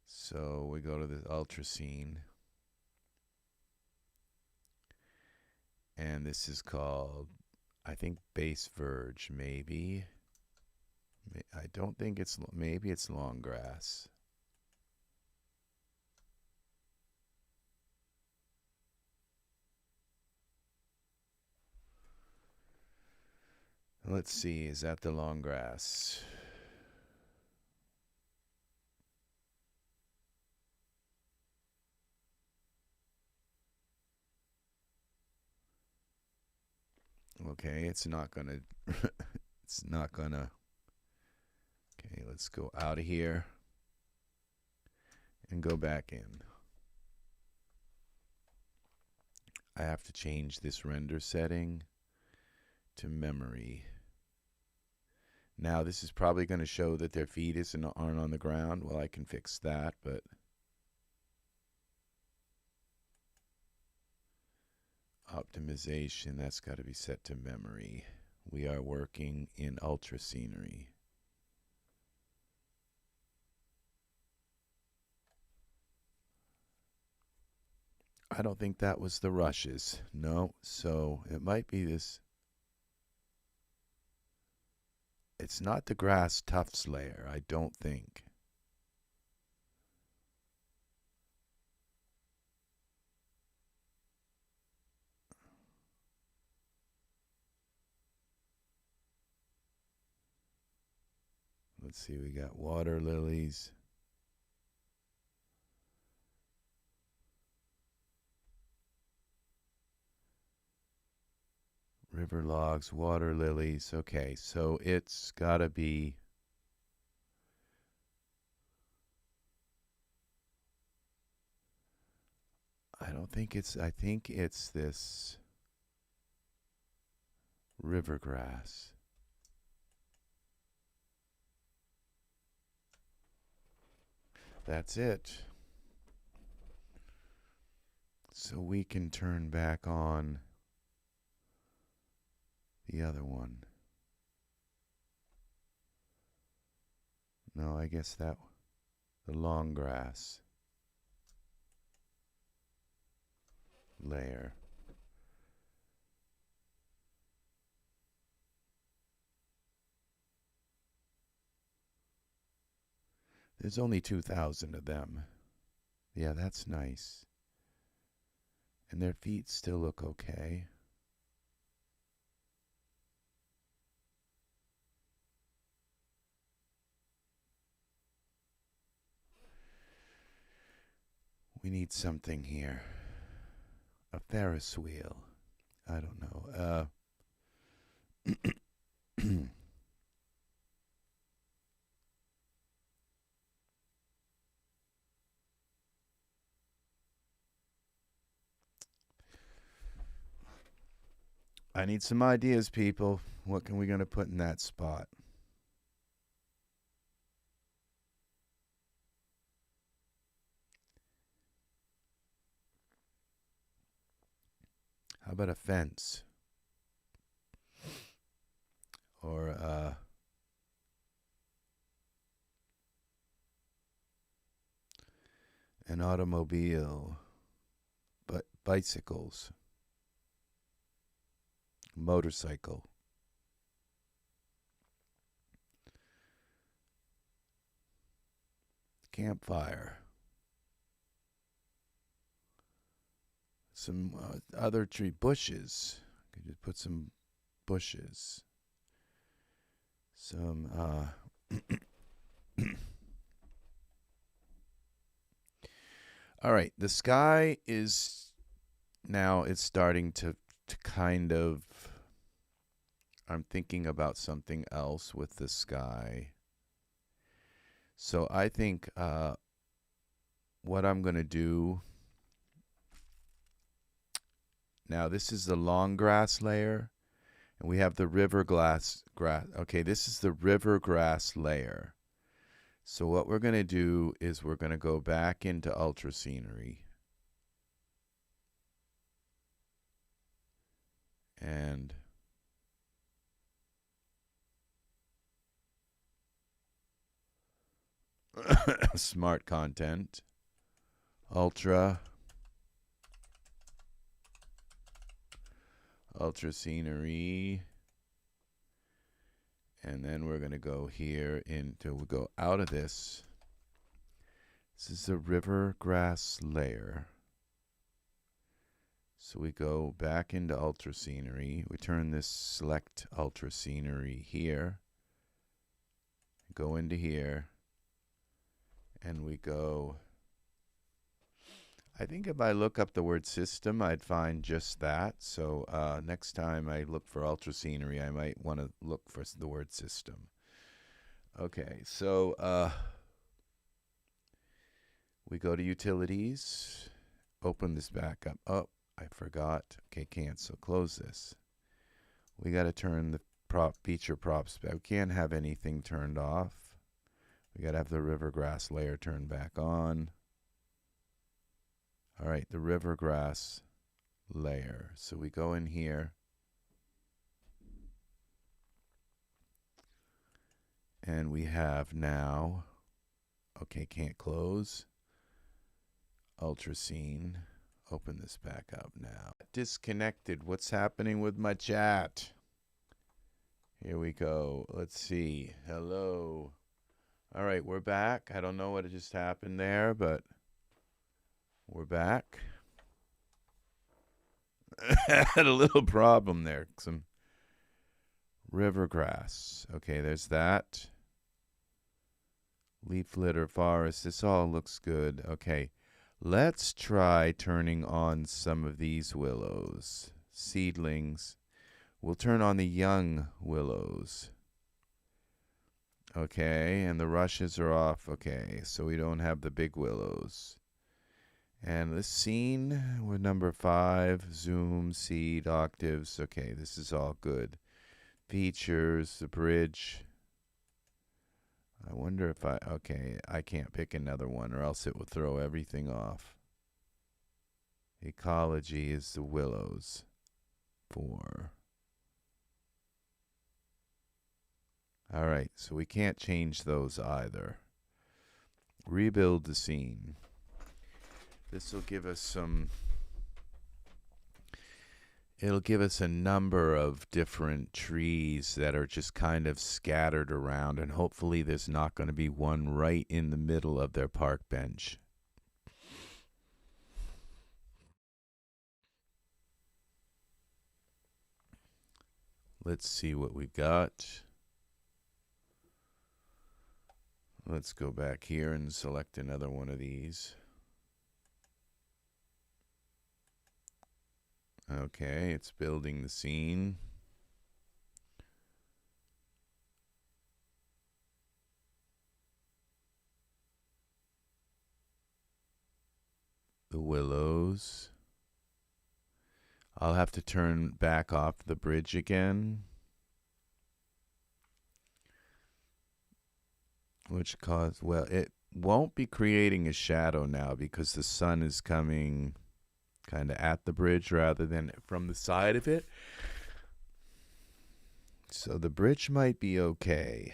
Speaker 1: So we go to the Ultra Scene. And this is called, I think, Base Verge, maybe. I don't think it's, maybe it's long grass. Let's see, is that the long grass? Okay, it's not gonna, it's not gonna. Okay, let's go out of here and go back in. I have to change this render setting to memory. Now this is probably going to show that their feet aren't on the ground. Well, I can fix that, but optimization, that's got to be set to memory. We are working in Ultra Scenery. I don't think that was the rushes. No, so it might be this. It's not the grass tufts layer, I don't think. Let's see, we got water lilies. River logs, water lilies. Okay, so it's got to be. I don't think it's, I think it's this river grass. That's it. So we can turn back on the other one. No, I guess that, the long grass layer. There's only 2,000 of them. Yeah, that's nice. And their feet still look okay. We need something here. A Ferris wheel. I don't know. I need some ideas, people. What can we gonna put in that spot? How about a fence? Or an automobile, but bicycles, motorcycle. Campfire. Some other tree bushes. Could just put some bushes. Some all right, the sky is now, it's starting to kind of, I'm thinking about something else with the sky. So I think what I'm going to do now, this is the long grass layer, and we have the river grass. Okay, this is the river grass layer. So what we're going to do is we're going to go back into Ultra Scenery. And smart content, Ultra Scenery. And then we're going to go here into, we'll go out of this. This is the river grass layer. So we go back into Ultra Scenery. We turn this select Ultra Scenery here. Go into here. And we go, I think if I look up the word system, I'd find just that. So next time I look for Ultra Scenery, I might want to look for the word system. Okay, so we go to Utilities. Open this back up. Oh, I forgot. Okay, cancel. Close this. We got to turn the feature props back. We can't have anything turned off. We got to have the river grass layer turned back on. All right, the river grass layer. So we go in here. And we have now, okay, can't close. Ultra Scene. Open this back up now. Disconnected. What's happening with my chat? Here we go. Let's see. Hello. All right, we're back. I don't know what just happened there, but we're back. Had a little problem there. Some river grass. Okay, there's that. Leaf litter forest. This all looks good. Okay, let's try turning on some of these willows. Seedlings. We'll turn on the young willows. Okay, and the rushes are off. Okay, so we don't have the big willows. And the scene, we're number 5. Zoom, seed, octaves. Okay, this is all good. Features, the bridge. I wonder if okay, I can't pick another one or else it will throw everything off. Ecology is the willows. 4. All right, so we can't change those either. Rebuild the scene. This will give us some, it'll give us a number of different trees that are just kind of scattered around, and hopefully there's not going to be one right in the middle of their park bench. Let's see what we've got. Let's go back here and select another one of these. Okay, it's building the scene. The willows. I'll have to turn back off the bridge again. Which caused, well, it won't be creating a shadow now because the sun is coming kind of at the bridge rather than from the side of it. So the bridge might be okay.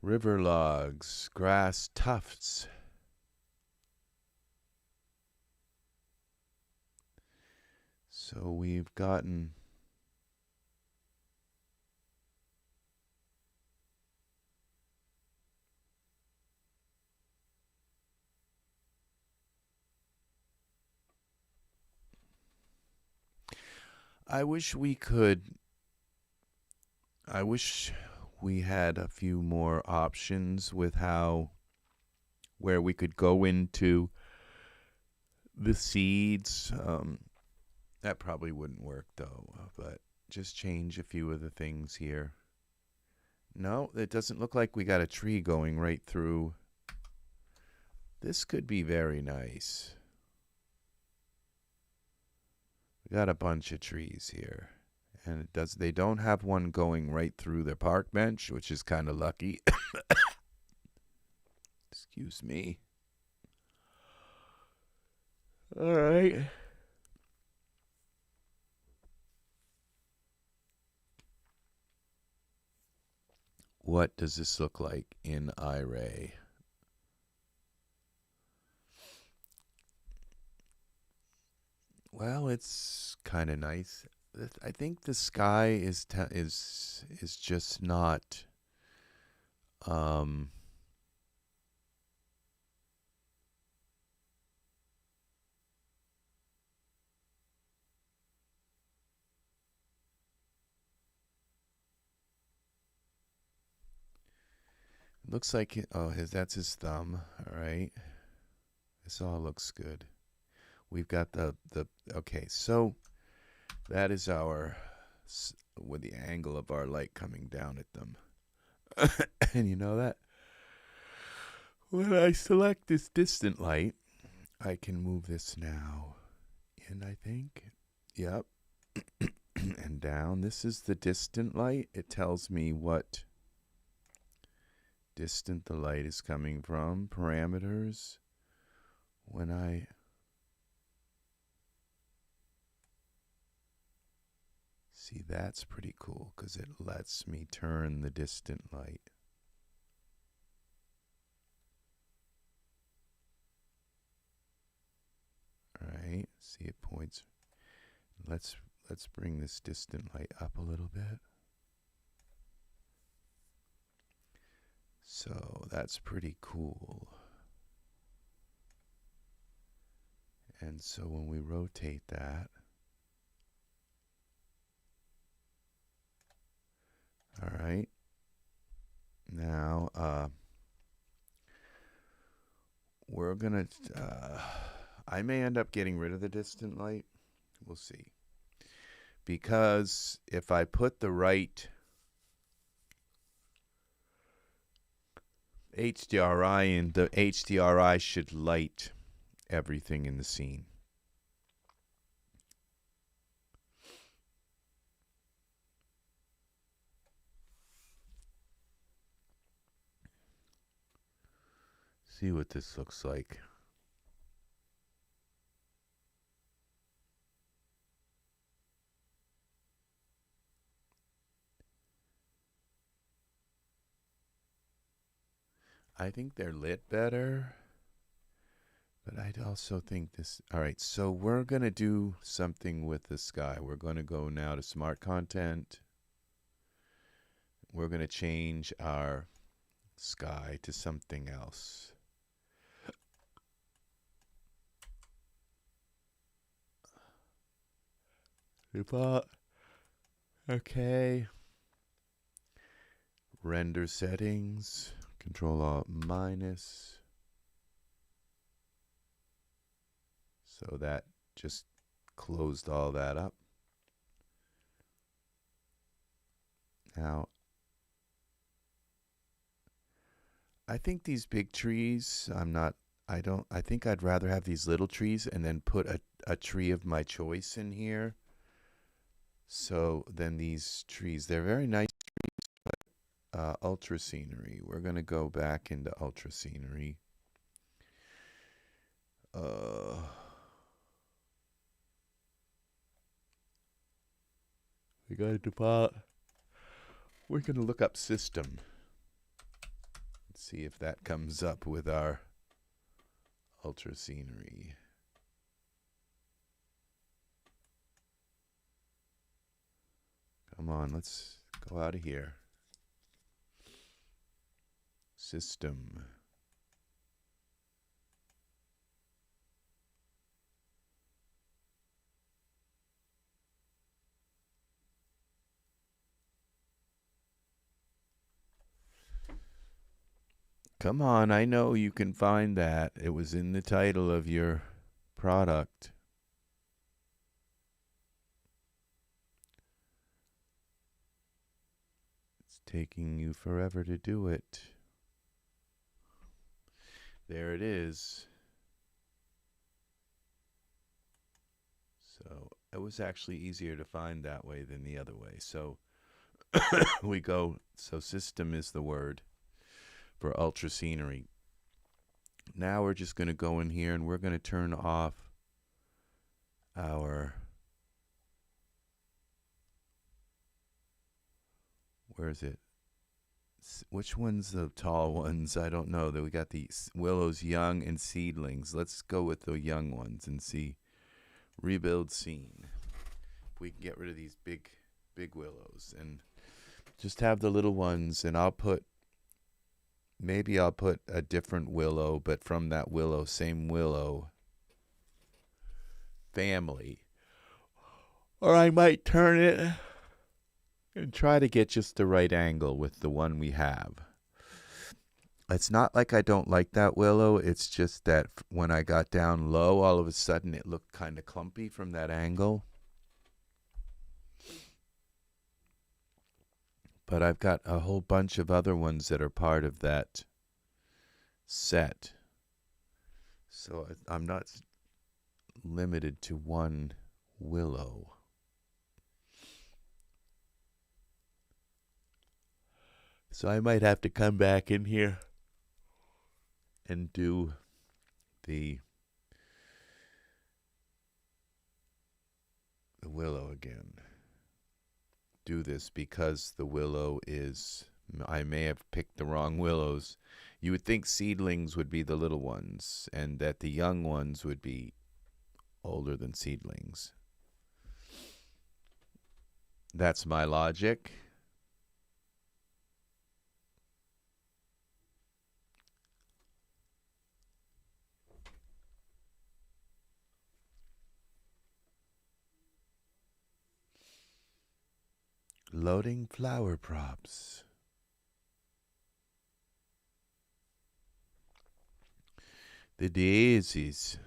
Speaker 1: River logs, grass tufts. So we've gotten I wish we had a few more options with where we could go into the seeds. That probably wouldn't work though, but just change a few of the things here. No, it doesn't look like we got a tree going right through. This could be very nice. We got a bunch of trees here, And it does. They don't have one going right through the park bench, which is kind of lucky. Excuse me. All right. What does this look like in Iray? Well, it's kind of nice. I think the sky is just not. Um, Looks like that's his thumb. All right, this all looks good. We've got the okay. So that is our with the angle of our light coming down at them. And you know that when I select this distant light, I can move this now in, I think. Yep. And down. This is the distant light. It tells me what distant the light is coming from. Parameters. When I see, that's pretty cool because it lets me turn the distant light. All right. See, it points. Let's bring this distant light up a little bit. So that's pretty cool. And so when we rotate that, all right, now we're gonna, I may end up getting rid of the distant light. We'll see. Because if I put the right HDRI in, the HDRI should light everything in the scene. See what this looks like. I think they're lit better, but I'd also think this. All right, so we're going to do something with the sky. We're going to go now to smart content. We're going to change our sky to something else. Okay. Render settings. Control Alt minus. So that just closed all that up. Now, I think these big trees, I think I'd rather have these little trees and then put a tree of my choice in here. So then these trees, they're very nice trees, but Ultra Scenery. We're going to go back into Ultra Scenery. We got to depart. We're going to look up system. Let's see if that comes up with our Ultra Scenery. Come on, let's go out of here. System. Come on, I know you can find that. It was in the title of your product. It's taking you forever to do it. There it is. So It was actually easier to find that way than the other way. So we go, so system is the word for Ultra Scenery. Now we're just going to go in here and we're going to turn off our, where is it? Which one's the tall ones? I don't know. That we got the willows, young and seedlings. Let's go with the young ones and see. Rebuild scene. If we can get rid of these big willows and just have the little ones, and maybe I'll put a different willow, but from that willow, same willow family. Or I might turn it and try to get just the right angle with the one we have. It's not like I don't like that willow. It's just that when I got down low, all of a sudden it looked kind of clumpy from that angle. But I've got a whole bunch of other ones that are part of that set. So I'm not limited to one willow. So I might have to come back in here and do the willow again. Do this because the willow is, I may have picked the wrong willows. You would think seedlings would be the little ones and that the young ones would be older than seedlings. That's my logic. Loading flower props. The daisies.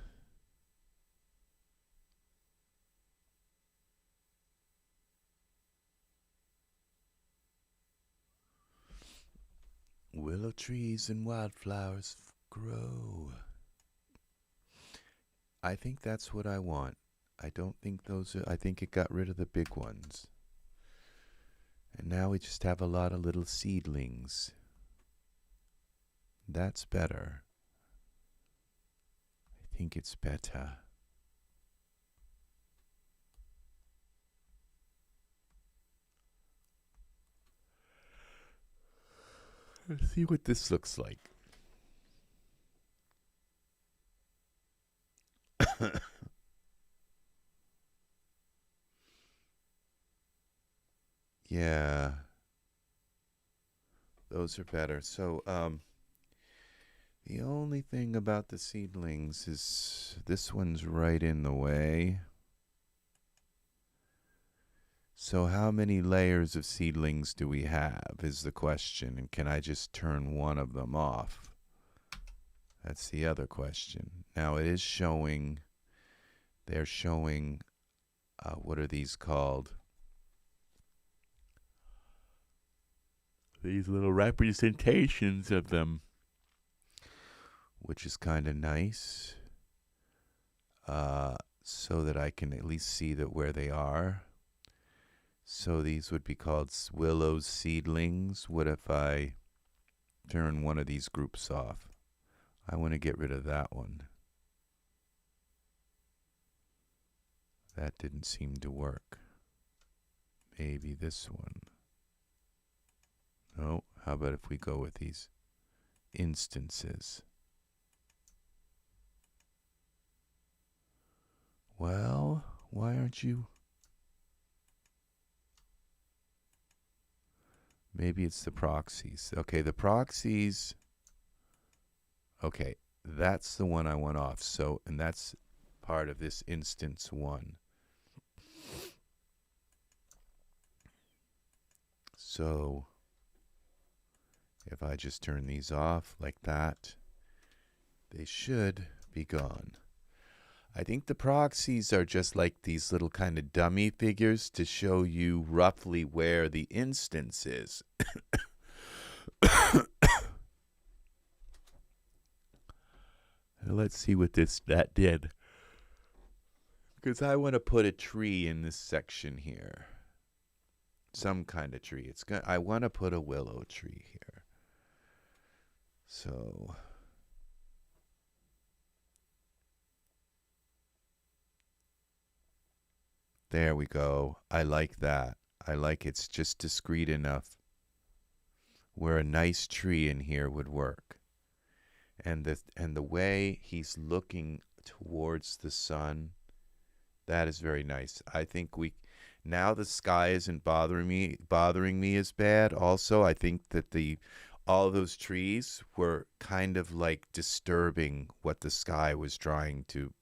Speaker 1: Willow trees and wildflowers grow. I think that's what I want. I don't think those are, I think it got rid of the big ones. And now we just have a lot of little seedlings. That's better. I think it's better. Let's see what this looks like. Yeah. Those are better. So, the only thing about the seedlings is this one's right in the way. So how many layers of seedlings do we have is the question, and can I just turn one of them off? That's the other question. Now it is showing, they're showing, what are these called? These little representations of them, which is kind of nice, so that I can at least see that where they are. So these would be called willow seedlings. What if I turn one of these groups off? I want to get rid of that one. That didn't seem to work. Maybe this one. No, how about if we go with these instances? Well, why aren't you? Maybe it's the proxies. Okay, the proxies. Okay, that's the one I want off. So, and that's part of this instance one. So, if I just turn these off like that, they should be gone. I think the proxies are just like these little kind of dummy figures to show you roughly where the instance is. Let's see what that did. Because I want to put a tree in this section here. Some kind of tree. I want to put a willow tree here. So there we go. I like that. I like it's just discreet enough where a nice tree in here would work. And the way he's looking towards the sun, that is very nice. I think now the sky isn't bothering me as bad. Also, I think that all those trees were kind of like disturbing what the sky was trying to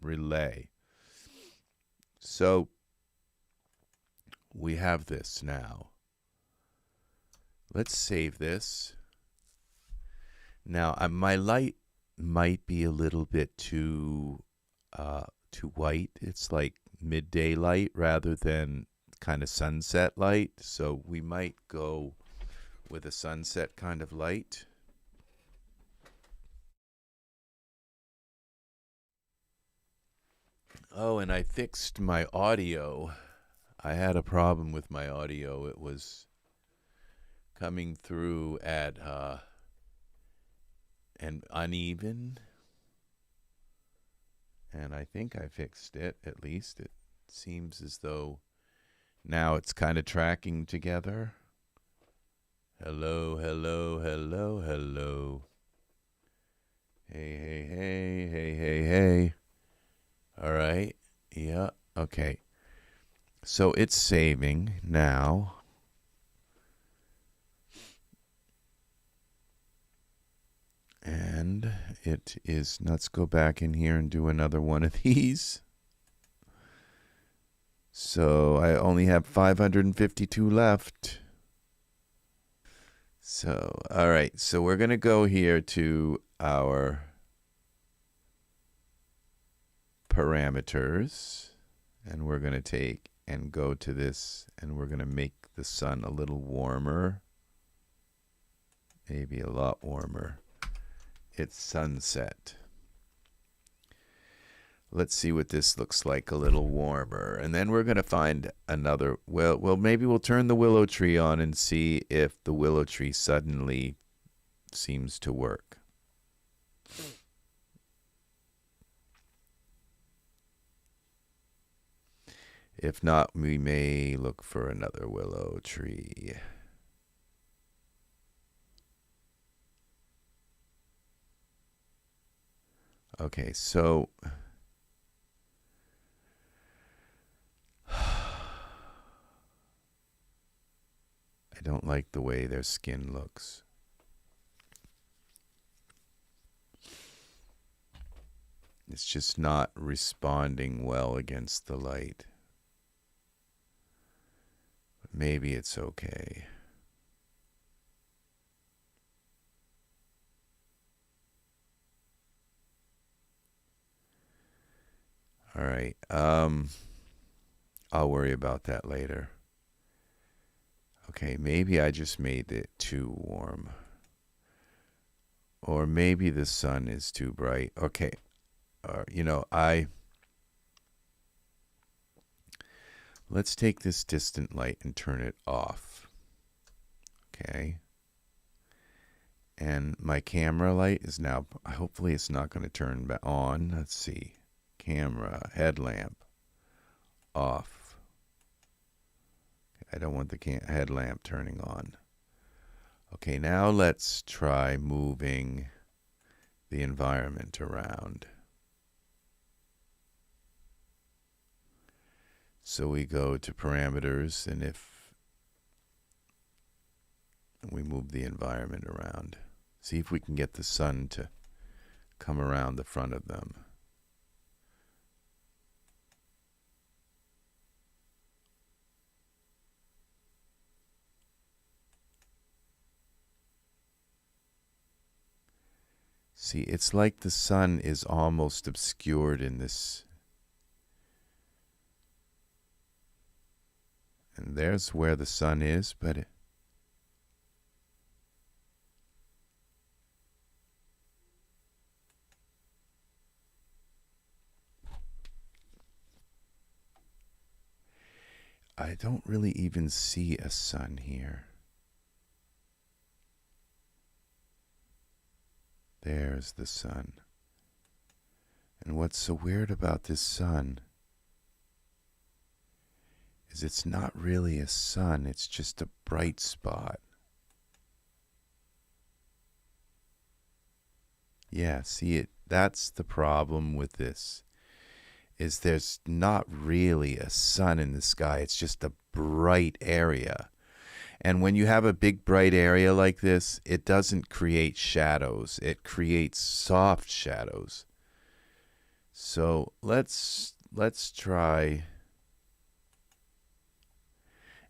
Speaker 1: relay. So we have this now. Let's save this. Now my light might be a little bit too white. It's like midday light rather than kind of sunset light. So we might go with a sunset kind of light. Oh, and I fixed my audio. I had a problem with my audio. It was coming through at and uneven. And I think I fixed it, at least. It seems as though now it's kind of tracking together. Hello, hello, hello, hello. Hey, hey, hey, hey, hey, hey. All right. Yeah. Okay. So it's saving now. And it is, let's go back in here and do another one of these. So I only have 552 left. So, all right. So we're going to go here to our parameters. And we're going to take and go to this. And we're going to make the sun a little warmer. Maybe a lot warmer. It's sunset. Let's see what this looks like a little warmer. And then we're going to find another. Well, maybe we'll turn the willow tree on and see if the willow tree suddenly seems to work. If not, we may look for another willow tree. Okay, so I don't like the way their skin looks. It's just not responding well against the light. But maybe it's okay. All right. I'll worry about that later. Okay, maybe I just made it too warm. Or maybe the sun is too bright. Okay. Let's take this distant light and turn it off. Okay. And my camera light is now, hopefully it's not going to turn back on. Let's see. Camera, headlamp, off. I don't want the headlamp turning on. Okay, now let's try moving the environment around. So we go to parameters, and if we move the environment around, see if we can get the sun to come around the front of them. See, it's like the sun is almost obscured in this. And there's where the sun is, but I don't really even see a sun here. There's the sun. And what's so weird about this sun is it's not really a sun, it's just a bright spot. Yeah, see it. That's the problem with this. Is there's not really a sun in the sky. It's just a bright area. And when you have a big bright area like this, it doesn't create shadows. It creates soft shadows. So let's try.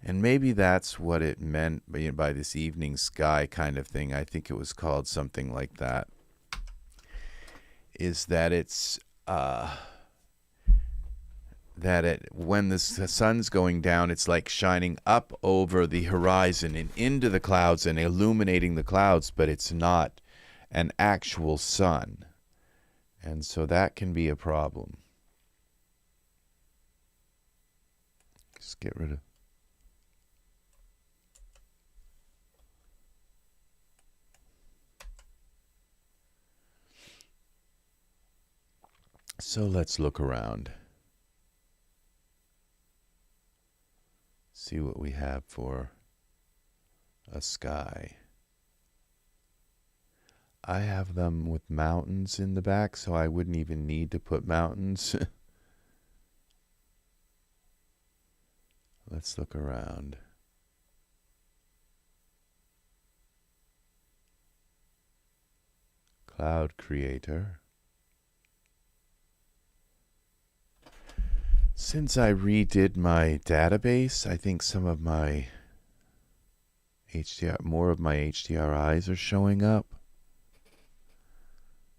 Speaker 1: And maybe that's what it meant by this evening sky kind of thing. I think it was called something like that. Is that it's when the sun's going down, it's like shining up over the horizon and into the clouds and illuminating the clouds, but it's not an actual sun. And so that can be a problem. Just get rid of. So let's look around. See what we have for a sky. I have them with mountains in the back, so I wouldn't even need to put mountains. Let's look around. Cloud Creator. Since I redid my database, I think some of my more of my HDRIs are showing up.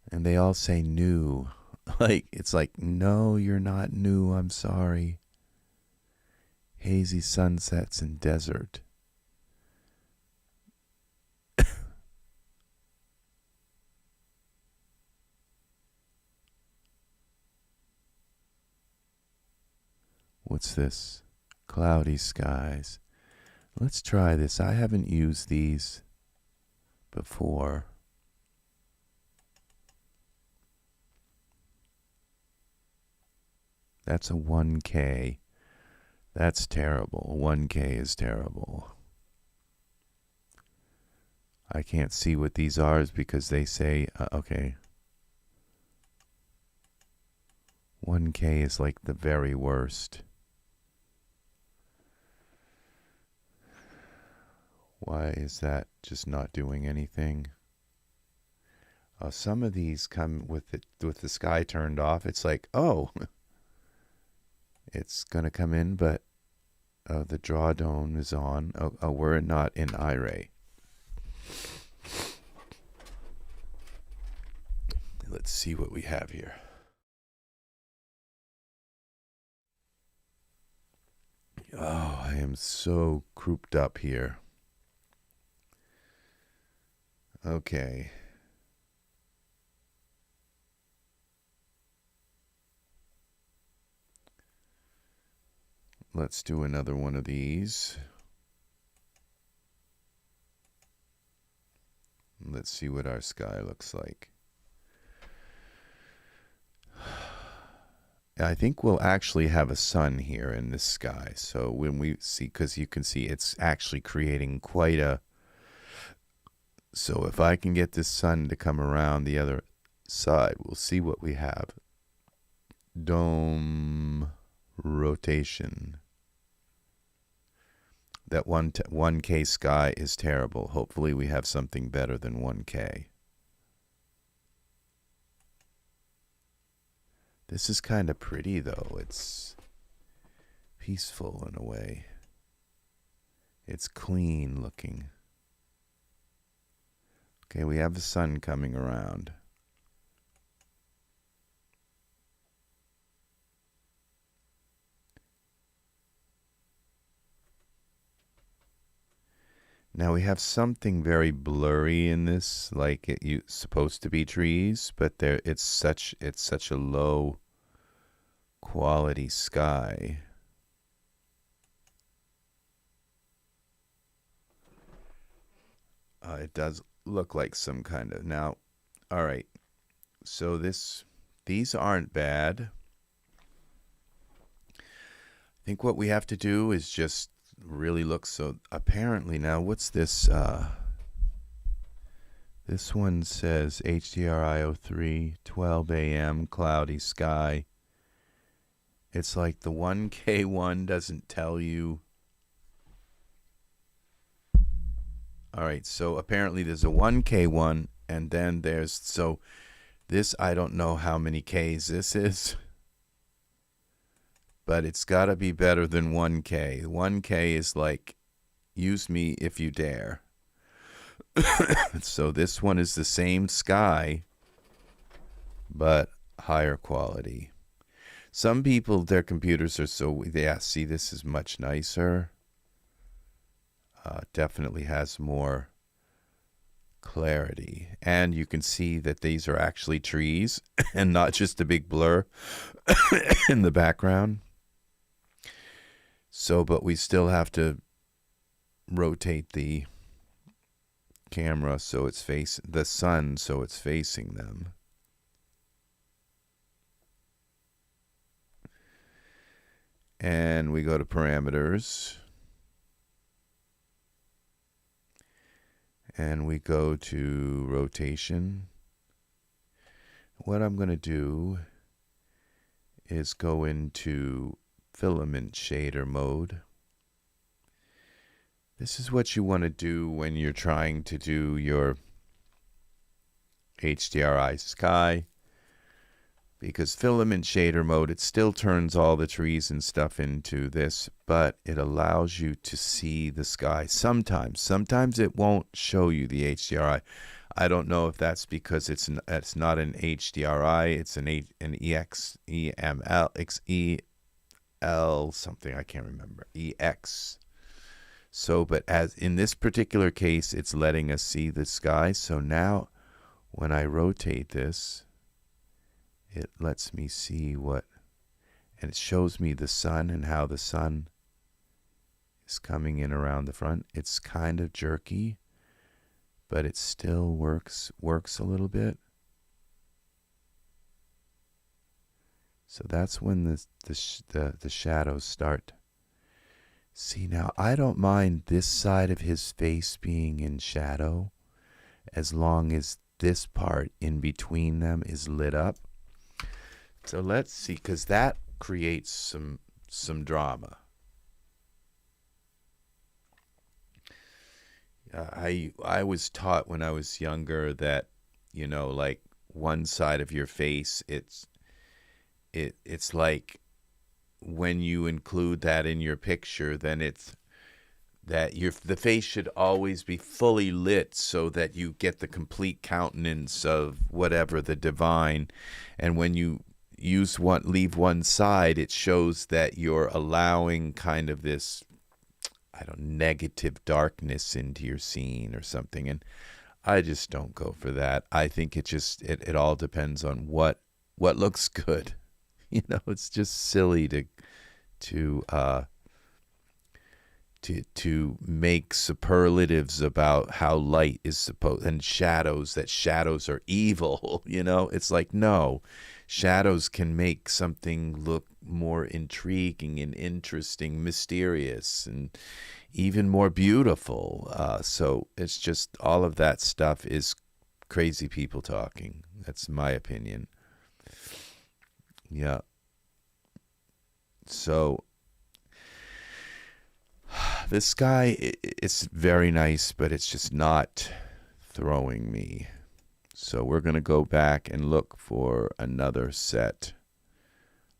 Speaker 1: And they all say new. Like, it's like, no, you're not new, I'm sorry. Hazy sunsets and desert. What's this? Cloudy skies. Let's try this. I haven't used these before. That's a 1K. That's terrible. 1K is terrible. I can't see what these are because they say, okay. 1K is like the very worst. Why is that just not doing anything? Some of these come with the sky turned off. It's like, oh, it's gonna come in, but the Terradome is on. Oh, we're not in Iray. Let's see what we have here. Oh, I am so crouped up here. Okay. Let's do another one of these. Let's see what our sky looks like. I think we'll actually have a sun here in this sky. So when we see, because you can see it's actually creating quite a... So if I can get this sun to come around the other side, we'll see what we have. Dome rotation. That 1K sky is terrible. Hopefully we have something better than 1K. This is kind of pretty though. It's peaceful in a way. It's clean looking. Okay, we have the sun coming around. Now we have something very blurry in this, like it's supposed to be trees, but it's such a low quality sky. It does look like some kind of now. All right, so these aren't bad. I think what we have to do is just really look. So apparently now, what's this? This one says HDRI 03, 12 a.m. cloudy sky. It's like the 1K one doesn't tell you. All right, so apparently there's a 1K one, and then there's, so this, I don't know how many Ks this is, but it's got to be better than 1K. 1K is like, use me if you dare. So this one is the same sky, but higher quality. Some people, their computers are so, yeah, see, this is much nicer. Definitely has more clarity. And you can see that these are actually trees and not just a big blur in the background. So, but we still have to rotate the camera so it's the sun so it's facing them. And we go to parameters. And we go to rotation. What I'm going to do is go into filament shader mode. This is what you want to do when you're trying to do your HDRI sky. Because filament shader mode, it still turns all the trees and stuff into this, but it allows you to see the sky sometimes. Sometimes it won't show you the HDRI. I don't know if that's because it's not an HDRI, it's an EML, something I can't remember, EX. So, but as in this particular case, it's letting us see the sky. So now when I rotate this, it lets me see what, and it shows me the sun and how the sun is coming in around the front. It's kind of jerky, but it still works a little bit. So that's when the shadows start. See, now I don't mind this side of his face being in shadow as long as this part in between them is lit up. So let's see, because that creates some drama. I was taught when I was younger that, you know, like one side of your face, it's like when you include that in your picture, then it's that the face should always be fully lit so that you get the complete countenance of whatever the divine. And when you leave one side, it shows that you're allowing kind of this, I don't know, negative darkness into your scene or something. And I just don't go for that. I think it all depends on what looks good. You know, it's just silly to make superlatives about how light is supposed, and that shadows are evil. You know, it's like, no, shadows can make something look more intriguing and interesting, mysterious, and even more beautiful. So it's just, all of that stuff is crazy people talking. That's my opinion. Yeah. So the sky, it's very nice, but it's just not throwing me. So we're going to go back and look for another set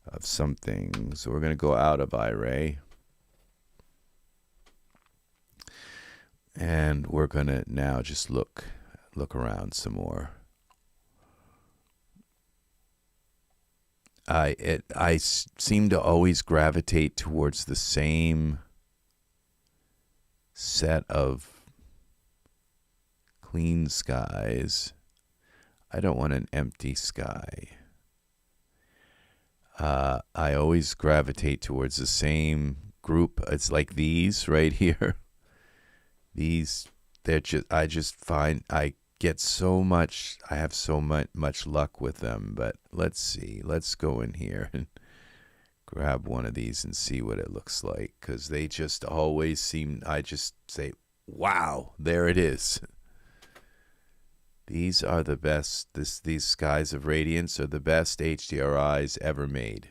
Speaker 1: of something. So we're going to go out of Iray. And we're going to now just look around some more. I seem to always gravitate towards the same set of clean skies. I don't want an empty sky. I always gravitate towards the same group. It's like these right here. These I just find I get so much, I have so much luck with them. But let's see, let's go in here and grab one of these and see what it looks like, because they just always seem, I just say, wow, there it is. These are the best. These Skies of Radiance are the best HDRIs ever made.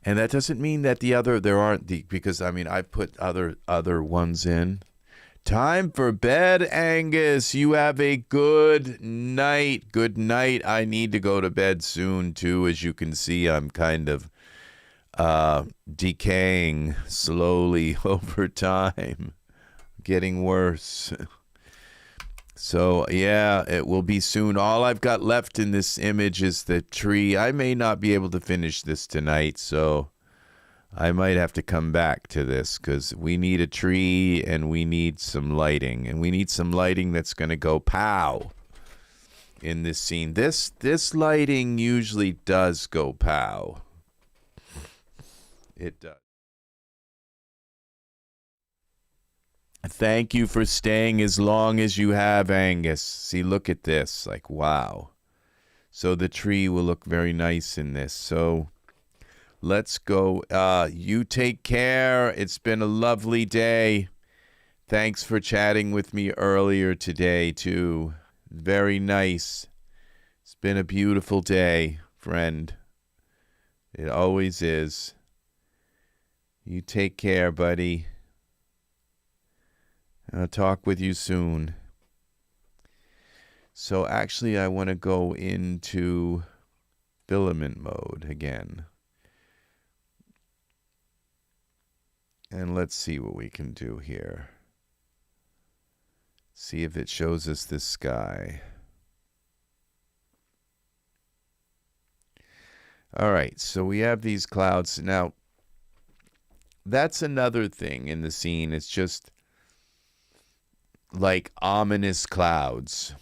Speaker 1: And that doesn't mean that there aren't because I mean, I put other ones in. Time for bed, Angus. You have a good night. Good night. I need to go to bed soon too. As you can see, I'm kind of decaying slowly over time. Getting worse. So yeah, it will be soon. All I've got left in this image is the tree. I may not be able to finish this tonight, so I might have to come back to this, because we need a tree and we need some lighting, and we need some lighting that's going to go pow in this scene. This lighting usually does go pow. It does. Thank you for staying as long as you have, Angus. See, look at this. Like, wow. So the tree will look very nice in this. So let's go. You take care. It's been a lovely day. Thanks for chatting with me earlier today, too. Very nice. It's been a beautiful day, friend. It always is. You take care, buddy. I'll talk with you soon. So actually, I want to go into filament mode again. And let's see what we can do here. See if it shows us this sky. All right, so we have these clouds. Now, that's another thing in the scene. It's just like ominous clouds.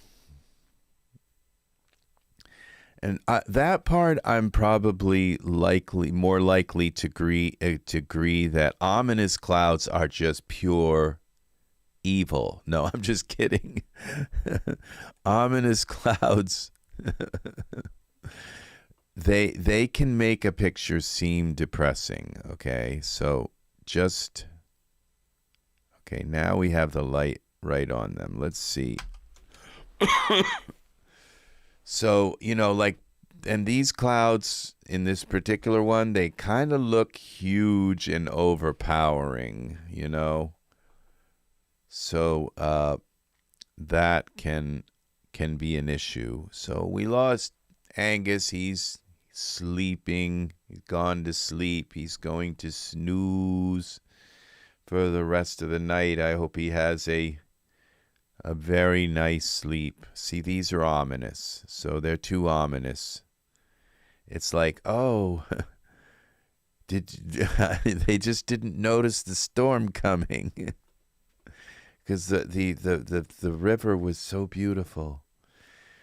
Speaker 1: And that part, I'm probably more likely to agree that ominous clouds are just pure evil. No, I'm just kidding. Ominous clouds, they can make a picture seem depressing. Okay, so just okay. Now we have the light right on them. Let's see. So, you know, like, and these clouds in this particular one, they kind of look huge and overpowering, you know. So that can be an issue. So we lost Angus. He's sleeping. He's gone to sleep. He's going to snooze for the rest of the night. I hope he has a very nice sleep. See, these are ominous. So they're too ominous. It's like, oh, they just didn't notice the storm coming. Because the river was so beautiful.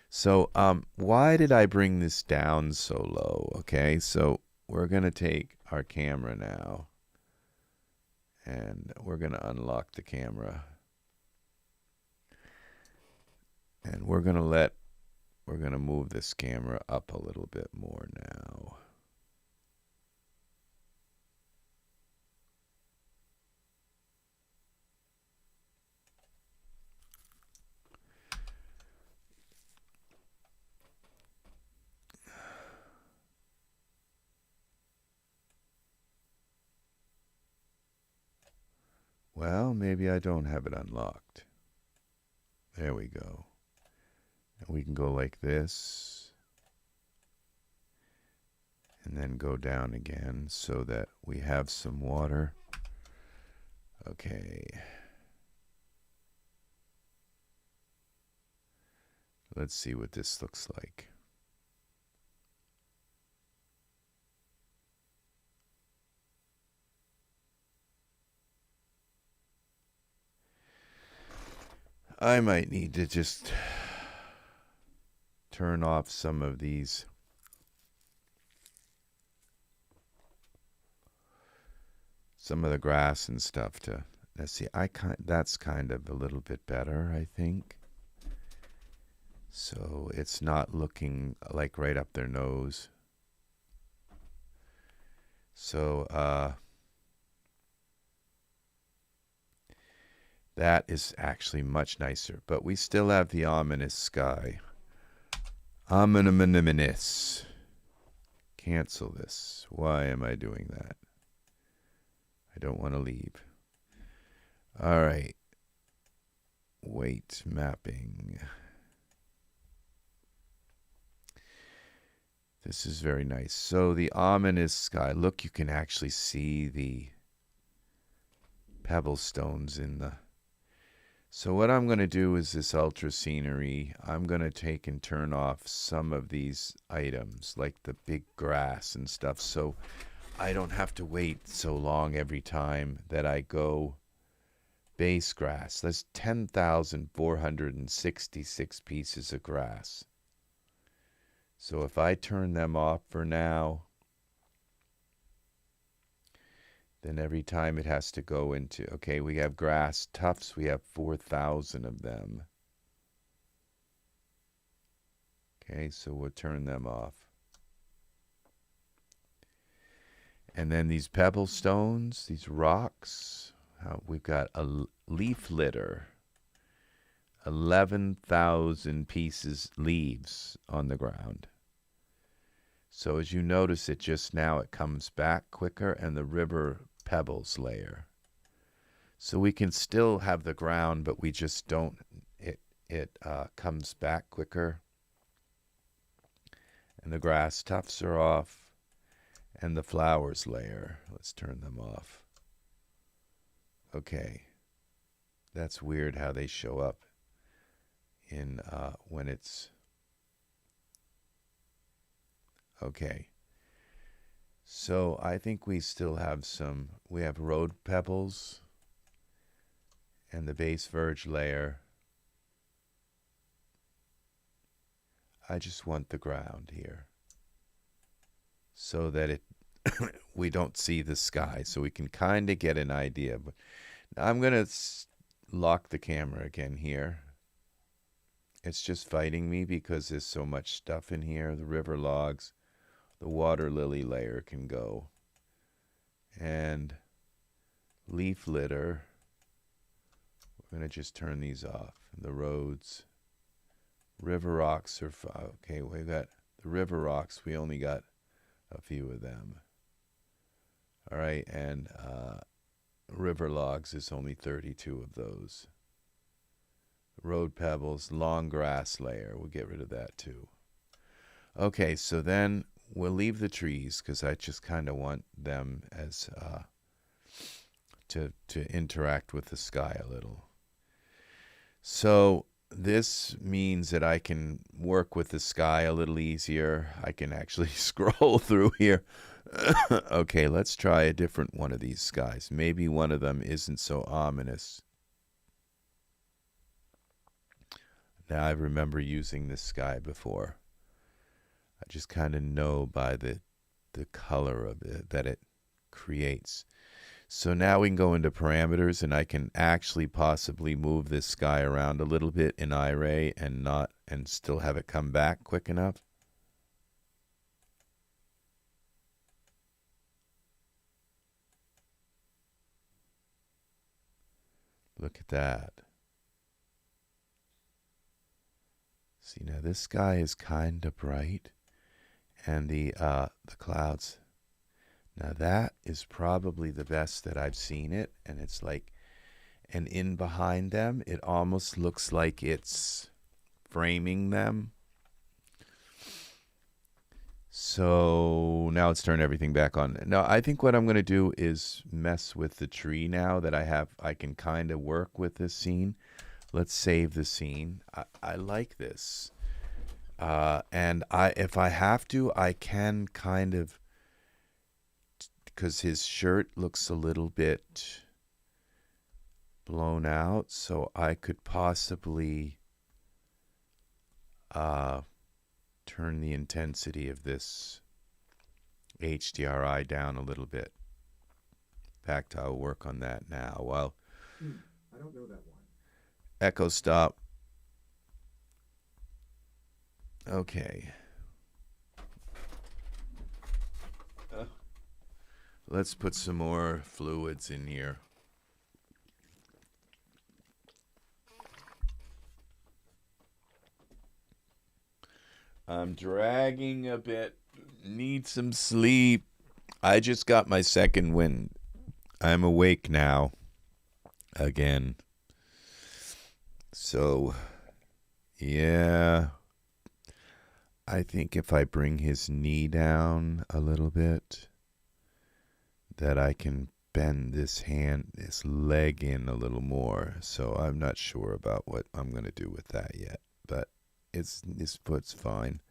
Speaker 1: So why did I bring this down so low? Okay, so we're going to take our camera now. And we're going to unlock the camera. And we're going to move this camera up a little bit more now. Well, maybe I don't have it unlocked. There we go. And we can go like this. And then go down again so that we have some water. Okay. Let's see what this looks like. I might need to just turn off some of these. some of the grass and stuff to, let's see, that's kind of a little bit better, I think. So it's not looking like right up their nose. So that is actually much nicer, but we still have the ominous sky. Ominous. Cancel this. Why am I doing that? I don't want to leave. All right. Weight mapping. This is very nice. So the ominous sky. Look, you can actually see the pebble stones in the... So what I'm going to do is this ultra scenery. I'm going to take and turn off some of these items, like the big grass and stuff, so I don't have to wait so long every time that I go base grass. That's 10,466 pieces of grass. So if I turn them off for now, then every time it has to go into, okay, we have grass tufts, we have 4,000 of them. Okay, so we'll turn them off. And then these pebble stones, these rocks, we've got a leaf litter, 11,000 pieces leaves on the ground. So as you notice it just now, it comes back quicker, and the river pebbles layer. So we can still have the ground, but we just don't, it comes back quicker. And the grass tufts are off, and the flowers layer. Let's turn them off. Okay. That's weird how they show up in when it's... Okay. So I think we still have some, we have road pebbles and the base verge layer. I just want the ground here so that it we don't see the sky, so we can kind of get an idea. But I'm going to lock the camera again here. It's just fighting me because there's so much stuff in here. The river logs, the water lily layer can go. And leaf litter, we're going to just turn these off. The roads, river rocks are, okay, we've got the river rocks, we only got a few of them. All right, and river logs is only 32 of those. Road pebbles, long grass layer, we'll get rid of that too. Okay, so then we'll leave the trees because I just kind of want them as to interact with the sky a little. So this means that I can work with the sky a little easier. I can actually scroll through here. Okay, let's try a different one of these skies. Maybe one of them isn't so ominous. Now I remember using this sky before. I just kind of know by the color of it that it creates. So now we can go into parameters, and I can actually possibly move this sky around a little bit in Iray and still have it come back quick enough. Look at that. See, now this sky is kind of bright, and the clouds. Now that is probably the best that I've seen it, and it's like, and in behind them, it almost looks like it's framing them. So now let's turn everything back on. Now I think what I'm going to do is mess with the tree now that I can kind of work with this scene. Let's save the scene. I like this. And if I have to, I can kind of, because his shirt looks a little bit blown out, so I could possibly turn the intensity of this HDRI down a little bit. fact, I'll work on that now. Well,
Speaker 2: I don't know that one.
Speaker 1: echo stop. Okay. Let's put some more fluids in here. I'm dragging a bit. Need some sleep. I just got my second wind. I'm awake now. Again. So, yeah. I think if I bring his knee down a little bit, that I can bend this leg in a little more. So I'm not sure about what I'm going to do with that yet. But his foot's fine.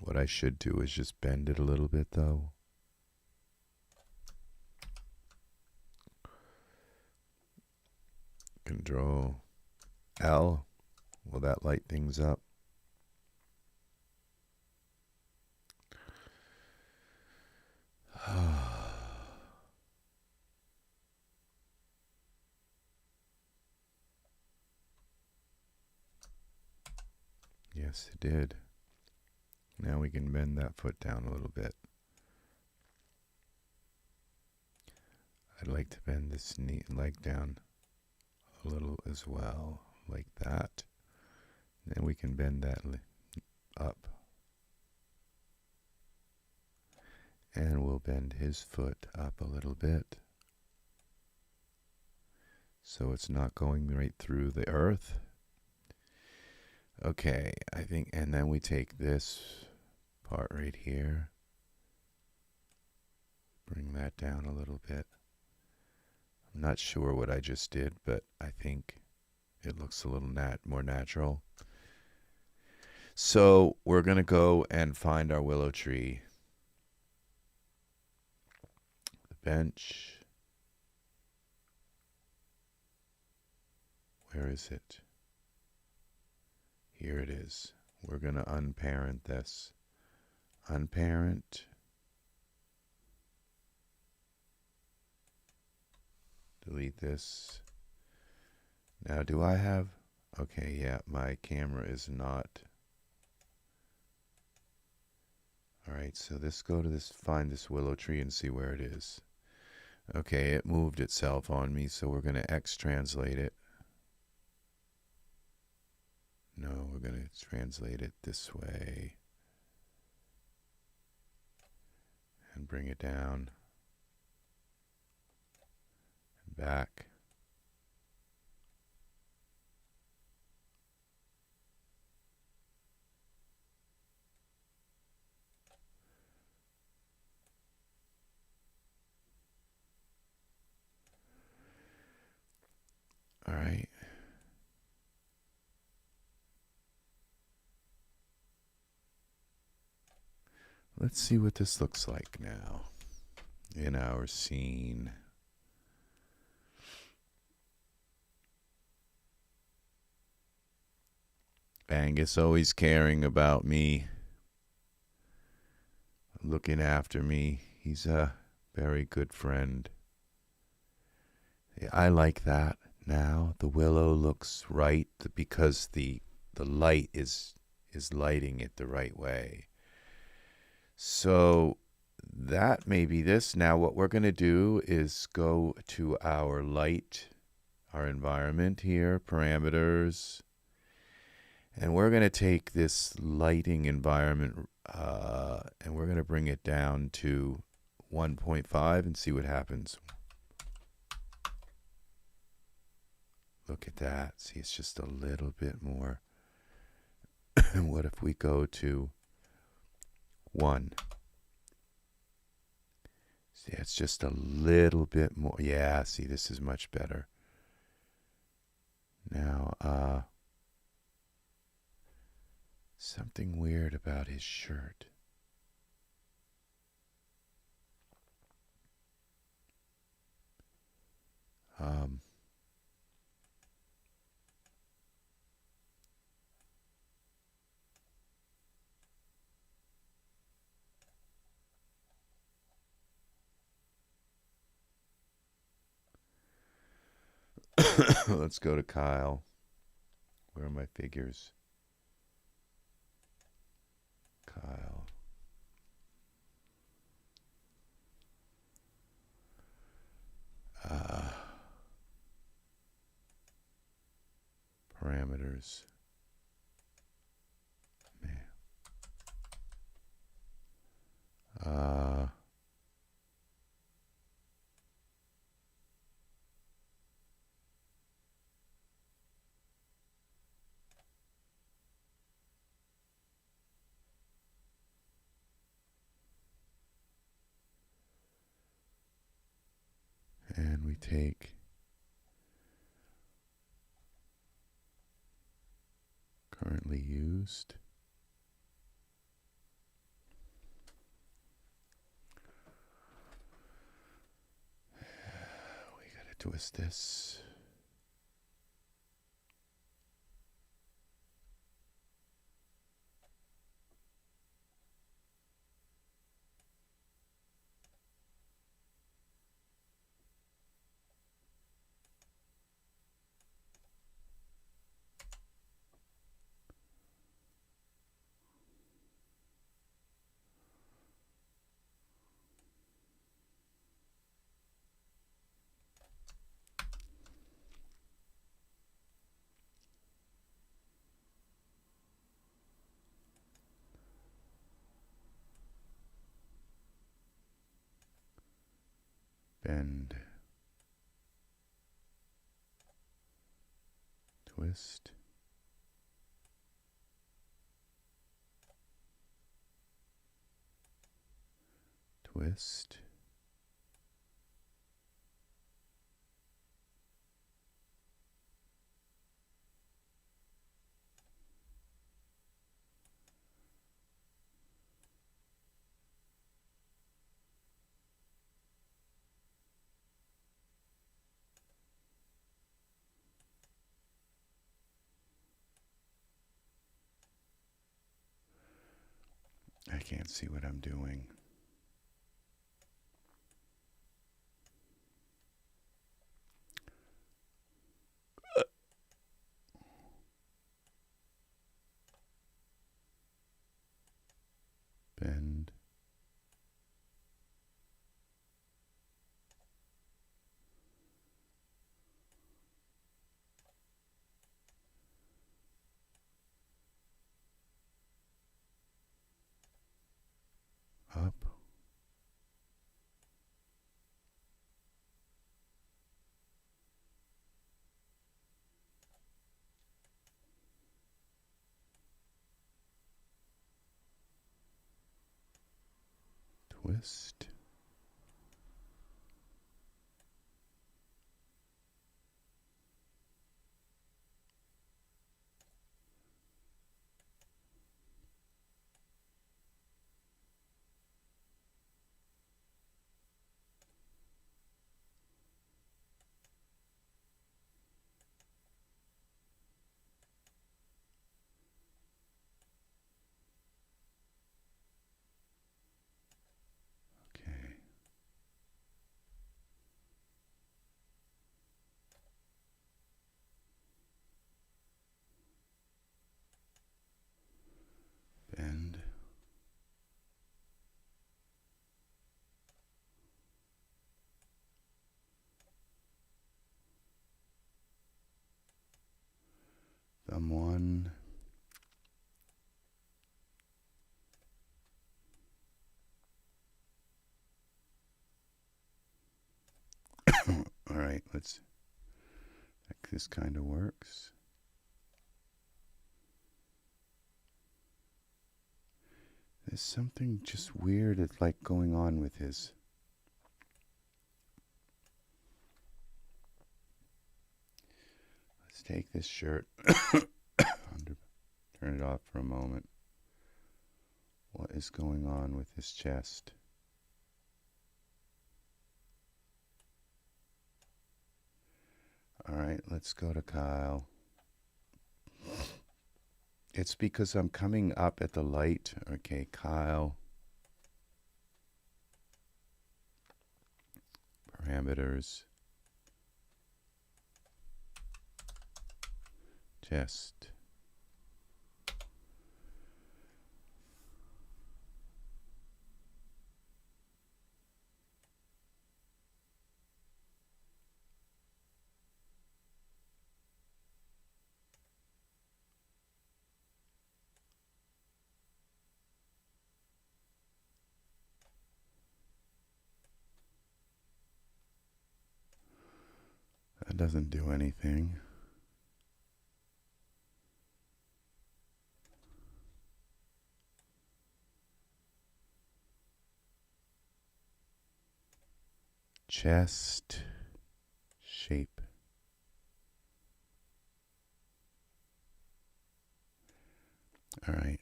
Speaker 1: What I should do is just bend it a little bit, though. Control L. Will that light things up? Yes, it did. Now we can bend that foot down a little bit. I'd like to bend this knee leg down a little as well, like that. Then we can bend that up. And we'll bend his foot up a little bit. So it's not going right through the earth. Okay, I think, and then we take this part right here. Bring that down a little bit. I'm not sure what I just did, but I think it looks a little more natural. So we're going to go and find our willow tree. The bench. Where is it? Here it is. We're going to unparent this. Unparent. Delete this. Now, do I have... Okay, yeah, my camera is not... Alright, so let's go to this, find this willow tree and see where it is. Okay, it moved itself on me, so we're going to X-translate it. No, we're going to translate it this way. And bring it down. And back. All right. Let's see what this looks like now in our scene. Angus always caring about me, looking after me. He's a very good friend. I like that now. The willow looks right because the light is lighting it the right way. So that may be this. Now what we're going to do is go to our light, our environment here, parameters, and we're going to take this lighting environment and we're going to bring it down to 1.5 and see what happens. Look at that. See, it's just a little bit more. And what if we go to 1? See, it's just a little bit more. Yeah, see, this is much better. Now, something weird about his shirt. Let's go to Kyle. Where are my figures? Kyle. Parameters. Man. And we take currently used. We gotta twist this. Bend. Twist. Twist. I can't see what I'm doing. Bend. Up. Twist. Okay. Bend. Thumb one. All right, let's. This kind of works. There's something just weird like going on with his. Let's take this shirt. Turn it off for a moment. What is going on with his chest? All right, let's go to Kyle. It's because I'm coming up at the light. Okay, Kyle. Parameters. chest. That doesn't do anything. Chest shape. All right.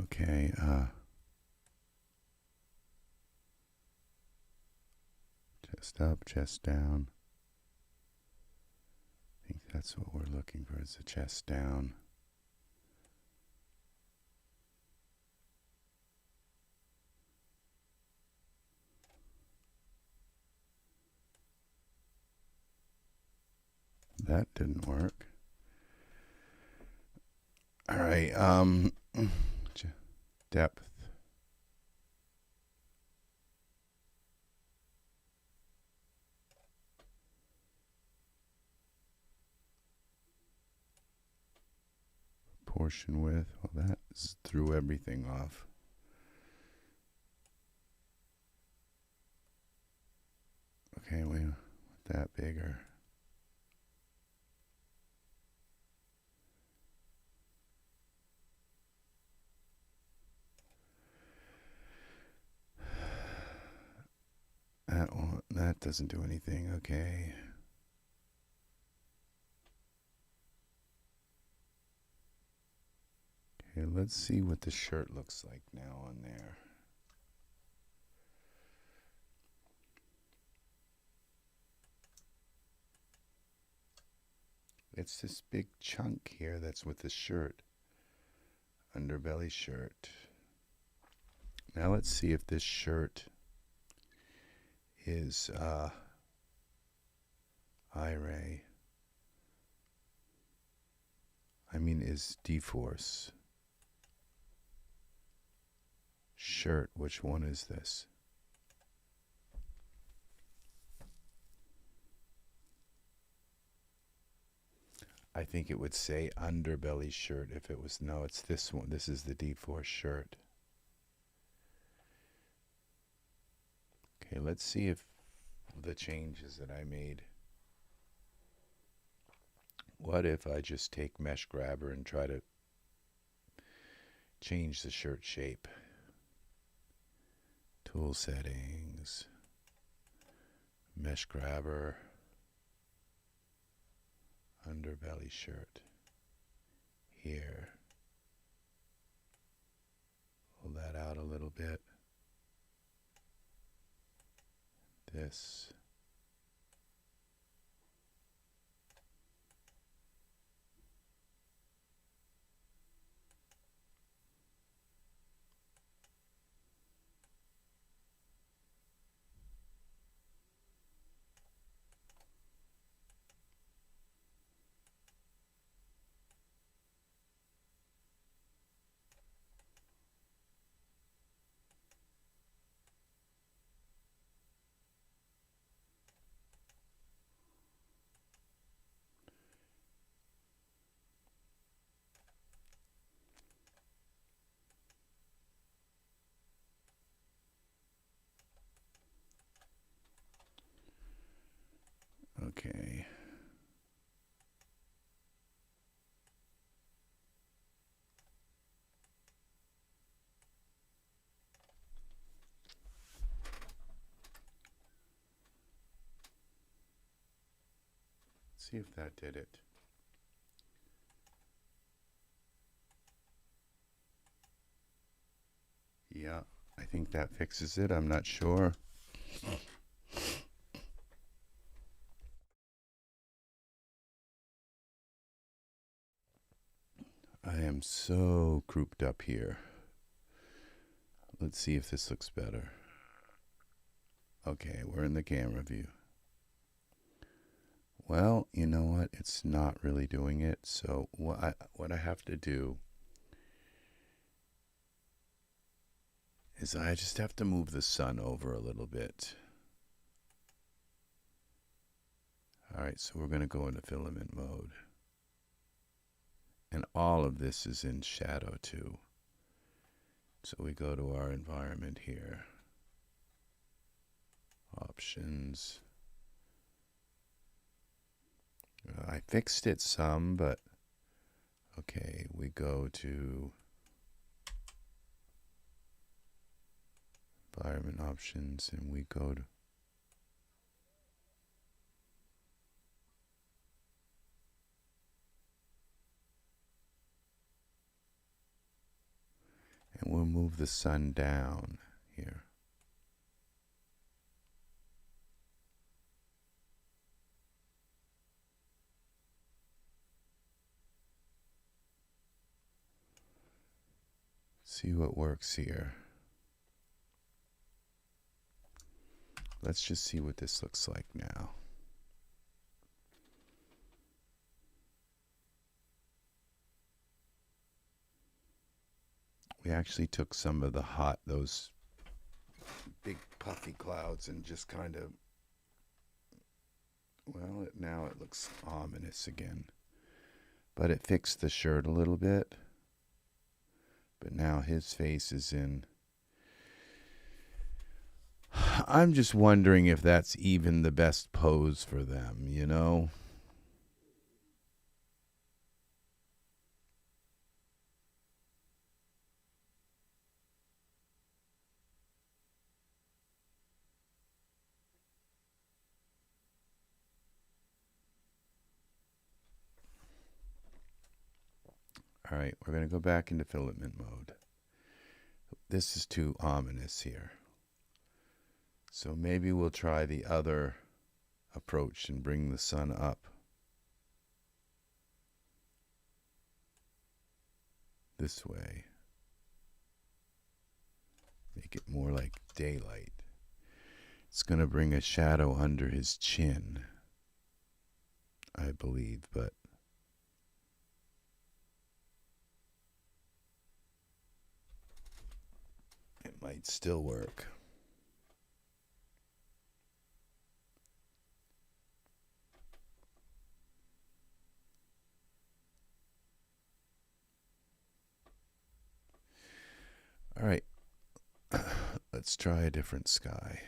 Speaker 1: Okay, chest up, chest down. I think that's what we're looking for, is the chest down. That didn't work. All right, depth. Proportion width. Well, that threw everything off. Okay, we want that bigger. That doesn't do anything. Okay. Okay, let's see what the shirt looks like now on there. It's this big chunk here that's with the shirt. Underbelly shirt. Now let's see if this shirt is Iray. Is D-Force. Shirt, which one is this? I think it would say underbelly shirt if it was, no, it's this one. This is the D-Force shirt. Okay, let's see if the changes that I made. What if I just take mesh grabber and try to change the shirt shape? Tool settings, mesh grabber, underbelly shirt. Here. Pull that out a little bit. This. Okay. Let's see if that did it. Yeah, I think that fixes it. I'm not sure. I am so crooped up here. Let's see if this looks better. Okay, we're in the camera view. Well, you know what? It's not really doing it. So what I have to do is I just have to move the sun over a little bit. All right, so we're going to go into filament mode. And all of this is in shadow too. So we go to our environment here. Options. I fixed it some, but okay, we go to environment options and we go to and we'll move the sun down here. See what works here. Let's just see what this looks like now. We actually took some of the those big puffy clouds and just kind of, well, now it looks ominous again. But it fixed the shirt a little bit. But now his face is in. I'm just wondering if that's even the best pose for them, you know? All right, we're going to go back into filament mode. This is too ominous here. So maybe we'll try the other approach and bring the sun up. This way. Make it more like daylight. It's going to bring a shadow under his chin, I believe, but it might still work. All right, let's try a different sky.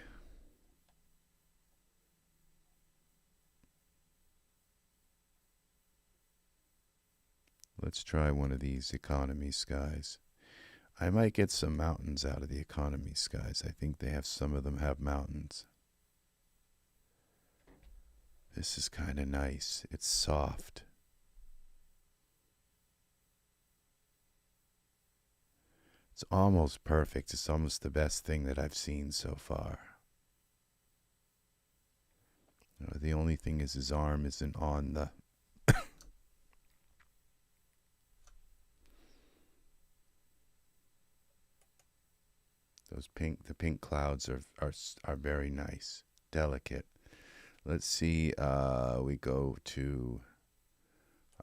Speaker 1: Let's try one of these economy skies. I might get some mountains out of the economy skies. I think they have, some of them have mountains. This is kind of nice. It's soft. It's almost perfect. It's almost the best thing that I've seen so far. The only thing is his arm isn't on the the pink clouds are very nice, delicate. Let's see, we go to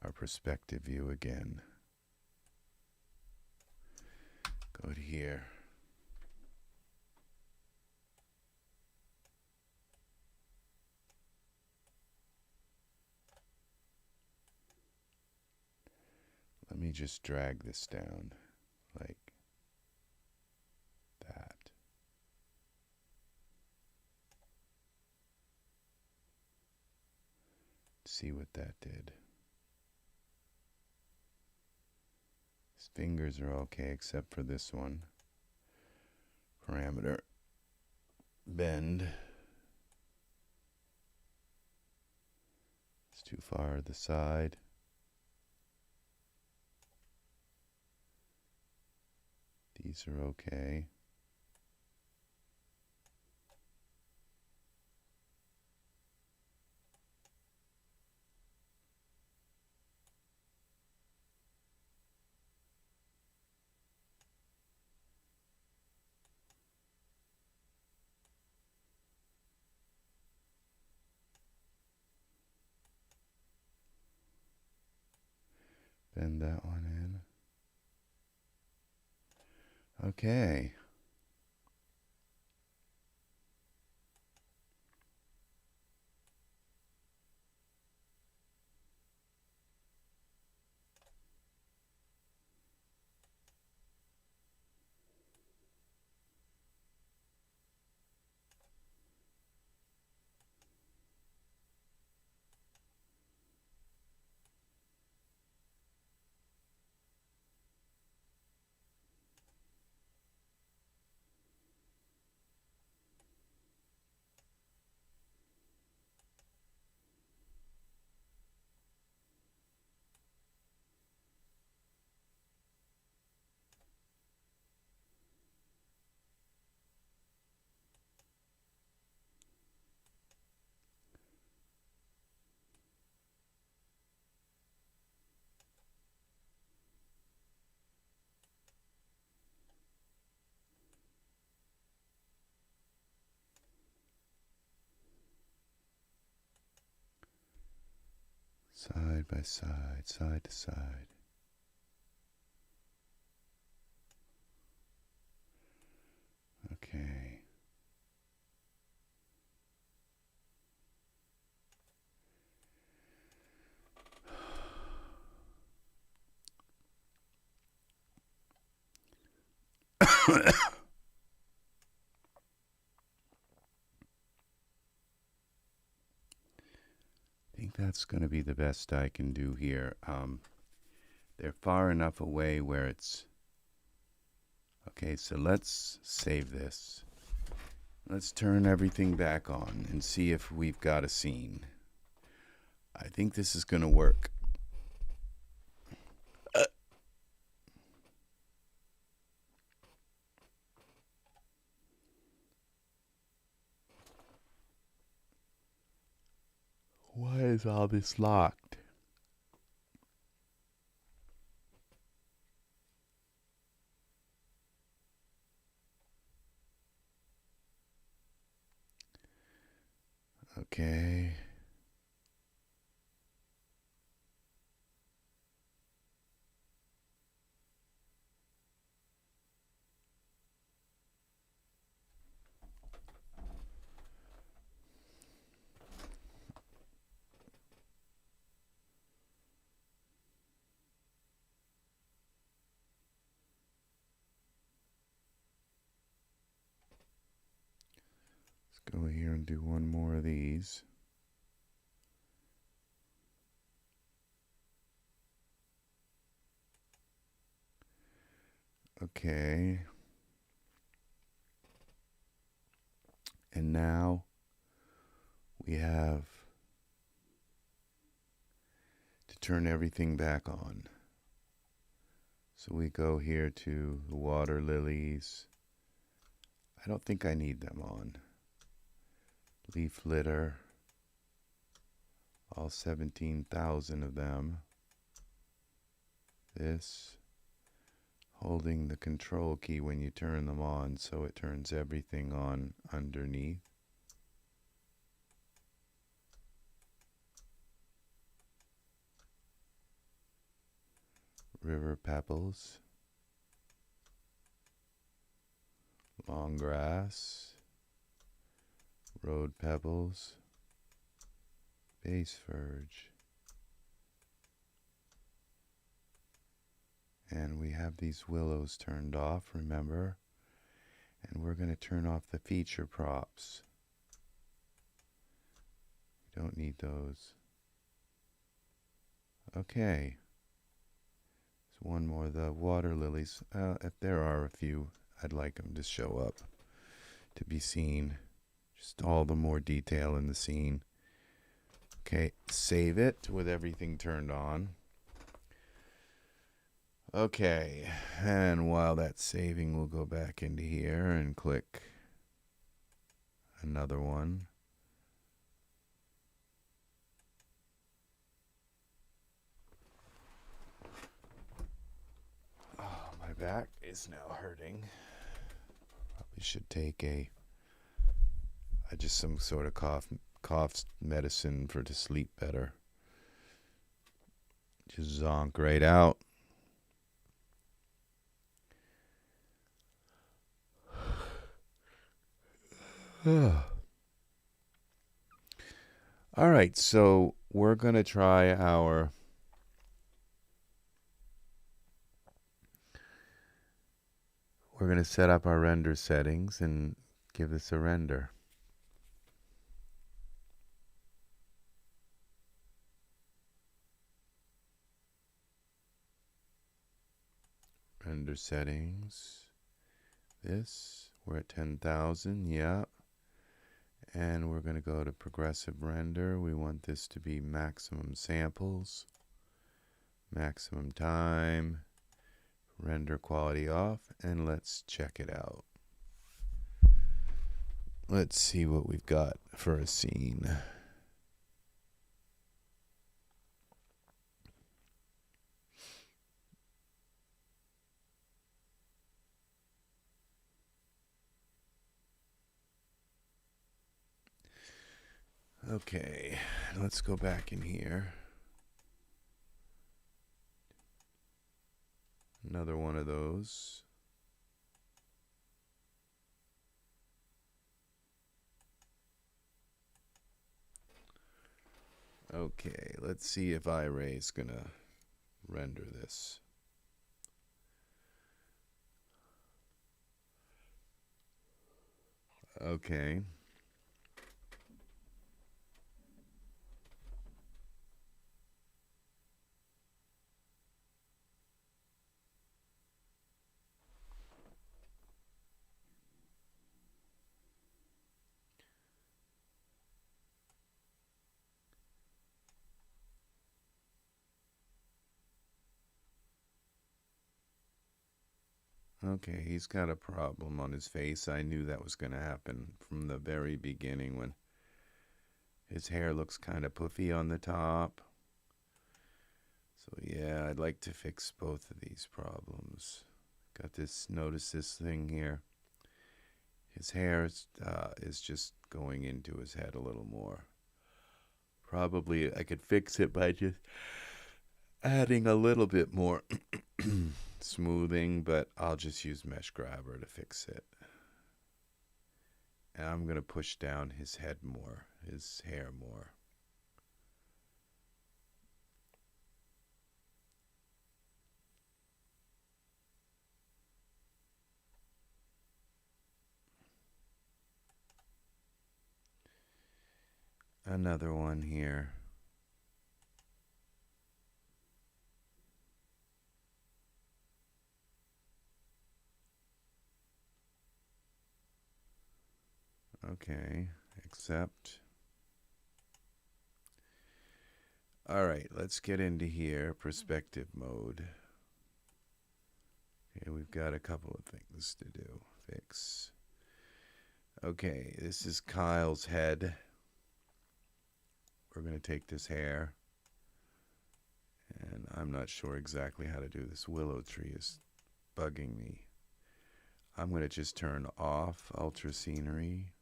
Speaker 1: our perspective view again. Go to here. Let me just drag this down like that. See what that did. His fingers are okay except for this one. Parameter bend. It's too far to the side. These are okay. that one in. Okay. Side by side, side to side. Okay. I think that's going to be the best I can do here. They're far enough away where it's... Okay, so let's save this. Let's turn everything back on and see if we've got a scene. I think this is going to work. Why is all this locked? Okay. Let's go here and do one more of these. Okay. And now we have to turn everything back on. So we go here to the water lilies. I don't think I need them on. Leaf litter. All 17,000 of them. This. Holding the control key when you turn them on, so it turns everything on underneath. River pebbles. Long grass. Road pebbles. Base verge. And we have these willows turned off, remember? And we're going to turn off the feature props. We don't need those. Okay. There's one more, the water lilies. If there are a few, I'd like them to show up, to be seen. Just all the more detail in the scene. Okay, save it with everything turned on. Okay, and while that's saving, we'll go back into here and click another one. Oh, my back is now hurting. Probably should take just some sort of cough medicine to sleep better. Just zonk right out. All right, so we're going to try we're going to set up our render settings and give this a render. Render settings. We're at 10,000, yeah. And we're going to go to progressive render. We want this to be maximum samples, maximum time, render quality off, and let's check it out. Let's see what we've got for a scene. Okay, let's go back in here. Another one of those. Okay, let's see if Iray is gonna render this. Okay. Okay, he's got a problem on his face. I knew that was going to happen from the very beginning when his hair looks kind of puffy on the top. So yeah, I'd like to fix both of these problems. Got this, notice this thing here. His hair is just going into his head a little more. Probably I could fix it by just adding a little bit more smoothing, but I'll just use mesh grabber to fix it. And I'm going to push down his head more, his hair more. Another one here. Okay, accept. All right, let's get into here, perspective mode. Okay, we've got a couple of things to do. Fix. Okay, this is Kyle's head. We're going to take this hair, and I'm not sure exactly how to do this. Willow tree is bugging me. I'm going to just turn off Ultra Scenery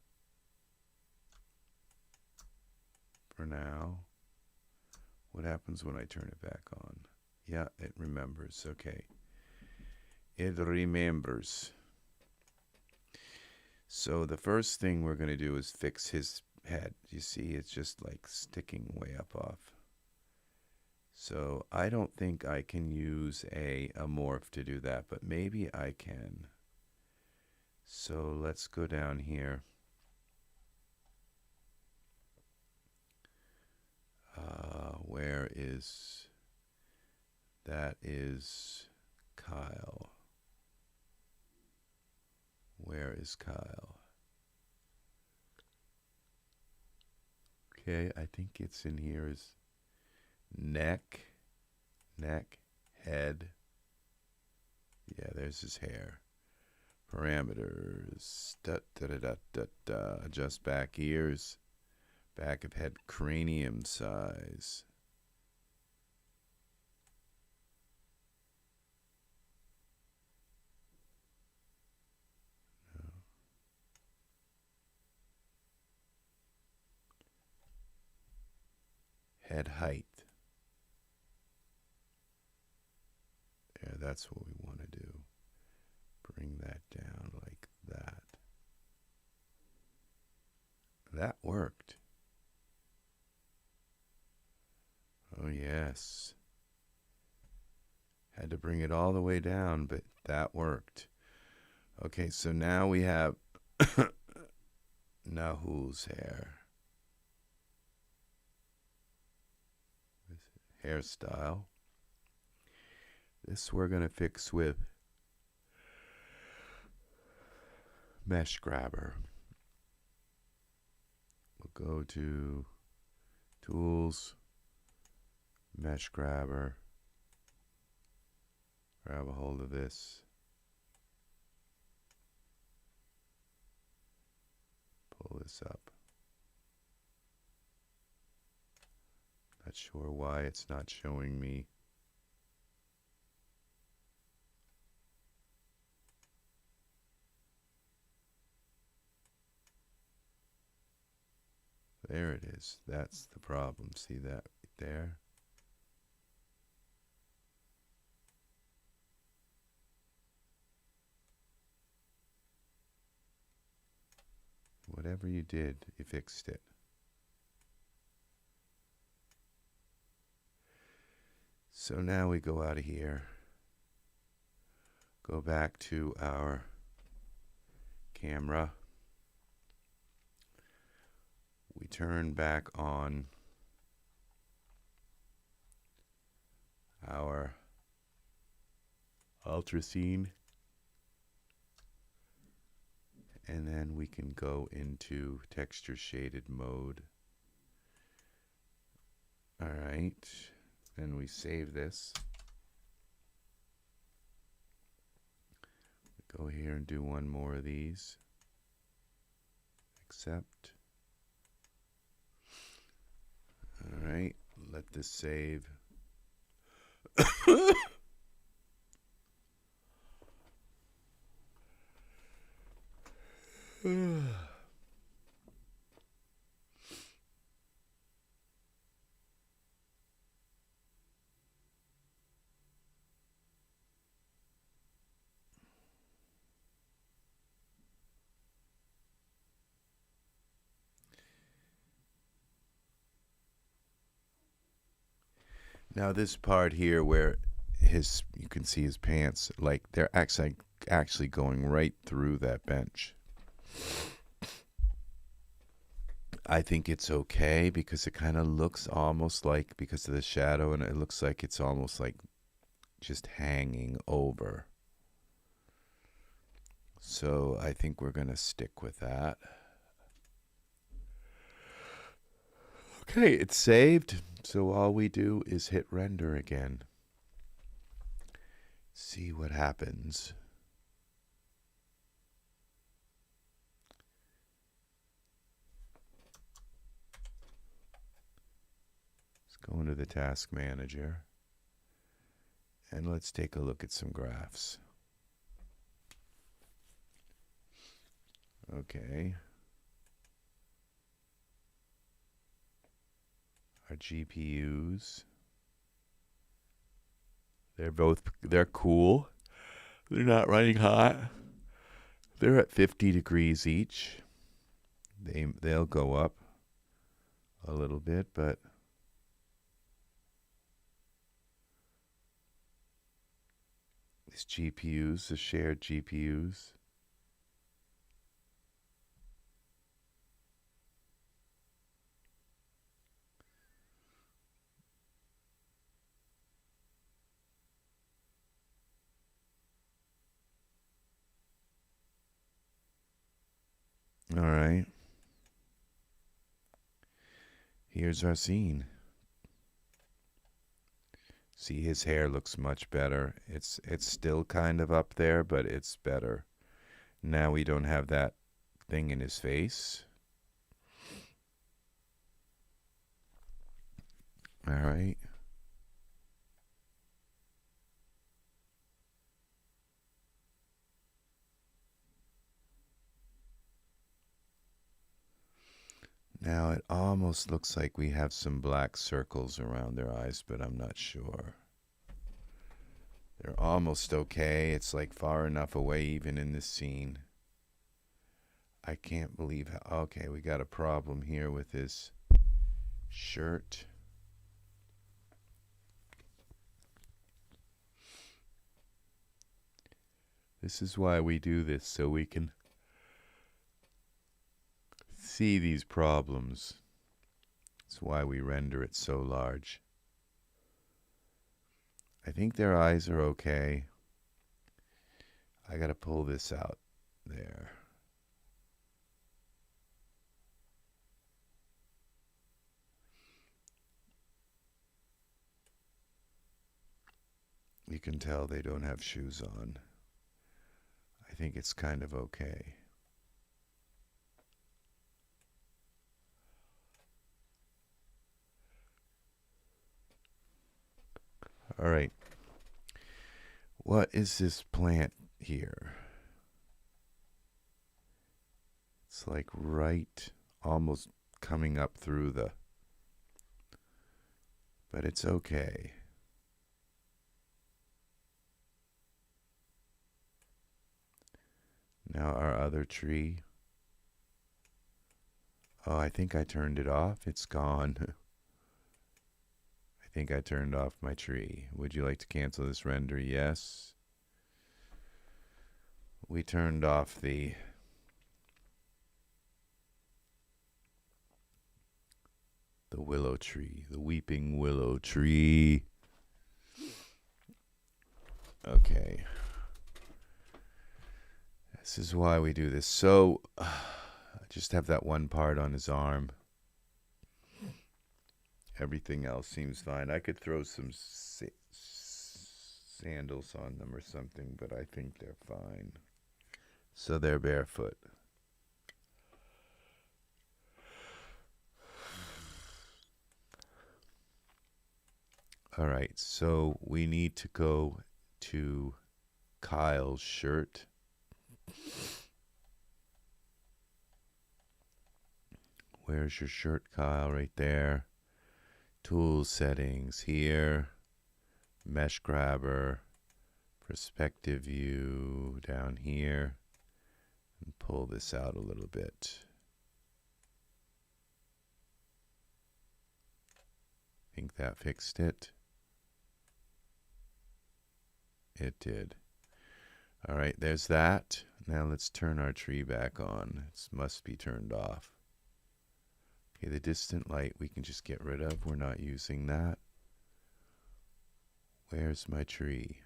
Speaker 1: for now. What happens when I turn it back on? Yeah, it remembers. Okay. It remembers. So the first thing we're going to do is fix his head. You see, it's just like sticking way up off. So I don't think I can use a morph to do that, but maybe I can. So let's go down here. Where is... That is Kyle. Where is Kyle? Okay, I think it's in here is neck, head. Yeah, there's his hair. Parameters. Adjust back ears. Back of head cranium size. Head height. Yeah, that's what we want to do. Bring that down like that. that worked. Oh, yes. Had to bring it all the way down, but that worked. Okay, so now we have Nahul's hairstyle. This we're going to fix with Mesh Grabber. We'll go to Tools, Mesh Grabber, grab a hold of this, pull this up. Not sure why it's not showing me. There it is. That's the problem. See that right there? Whatever you did, you fixed it. So now we go out of here, go back to our camera. We turn back on our Ultra Scene, and then we can go into texture shaded mode. All right, then we save this. Go here and do one more of these. Accept. All right, let this save. Now this part here where you can see his pants, like they're actually going right through that bench. I think it's okay because it kind of looks almost like, because of the shadow, and it looks like it's almost like just hanging over. So I think we're going to stick with that. Okay, it's saved. So all we do is hit render again. See what happens. Let's go into the task manager and let's take a look at some graphs. Okay. Our GPUs. They're cool. They're not running hot. They're at 50 degrees each. They'll go up a little bit, but these GPUs, the shared GPUs, all right. Here's our scene. See, his hair looks much better. It's still kind of up there, but it's better. Now we don't have that thing in his face. All right. Now it almost looks like we have some black circles around their eyes, but I'm not sure. They're almost okay. It's like far enough away even in this scene. I can't believe how. Okay, we got a problem here with his shirt. This is why we do this, so we can see these problems. That's why we render it so large. I think their eyes are okay. I gotta pull this out there. You can tell they don't have shoes on. I think it's kind of okay. All right. What is this plant here? It's like right, almost coming up through the, but it's okay. Now our other tree. Oh, I think I turned it off. It's gone. I think I turned off my tree. Would you like to cancel this render? Yes. We turned off the willow tree, the weeping willow tree. Okay. This is why we do this. So, I just have that one part on his arm. Everything else seems fine. I could throw some sandals on them or something, but I think they're fine. So they're barefoot. All right, so we need to go to Kyle's shirt. Where's your shirt, Kyle? Right there. Tool settings here. Mesh grabber. Perspective view down here. And pull this out a little bit. Think that fixed it? It did. All right, there's that. Now let's turn our tree back on. It must be turned off. Okay, the distant light we can just get rid of. We're not using that. Where's my tree?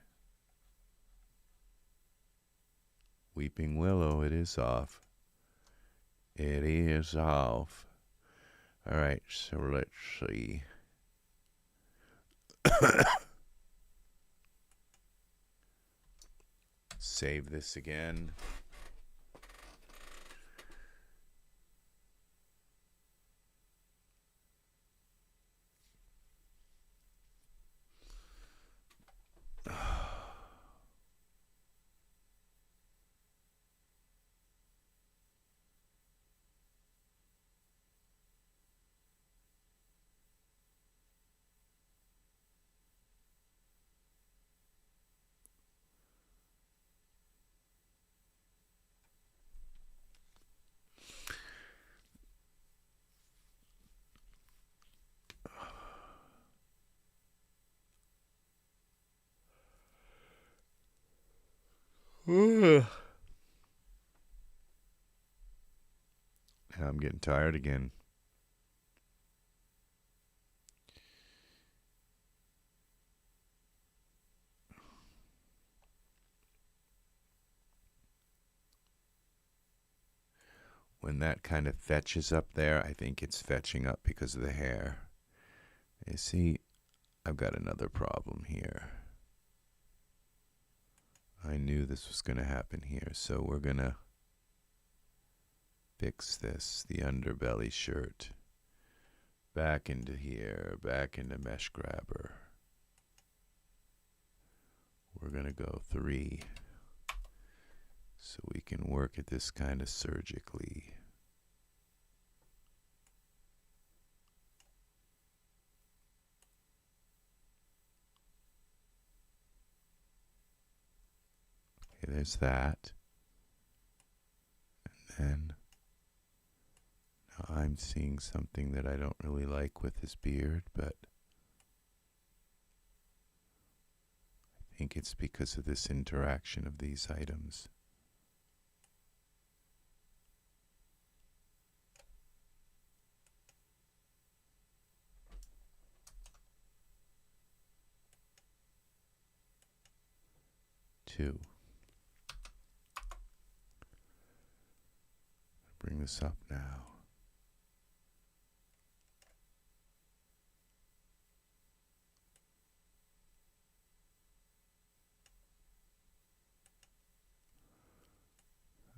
Speaker 1: Weeping willow, it is off. It is off. All right, so let's see. Save this again. Now I'm getting tired again. When that kind of fetches up there, I think it's fetching up because of the hair. You see, I've got another problem here. I knew this was going to happen here, so we're going to fix this, the underbelly shirt. Back into here, back into mesh grabber. We're going to go 3. So we can work at this kind of surgically. Okay, there's that. And then Now I'm seeing something that I don't really like with his beard, but I think it's because of this interaction of these items. Two. Bring this up now.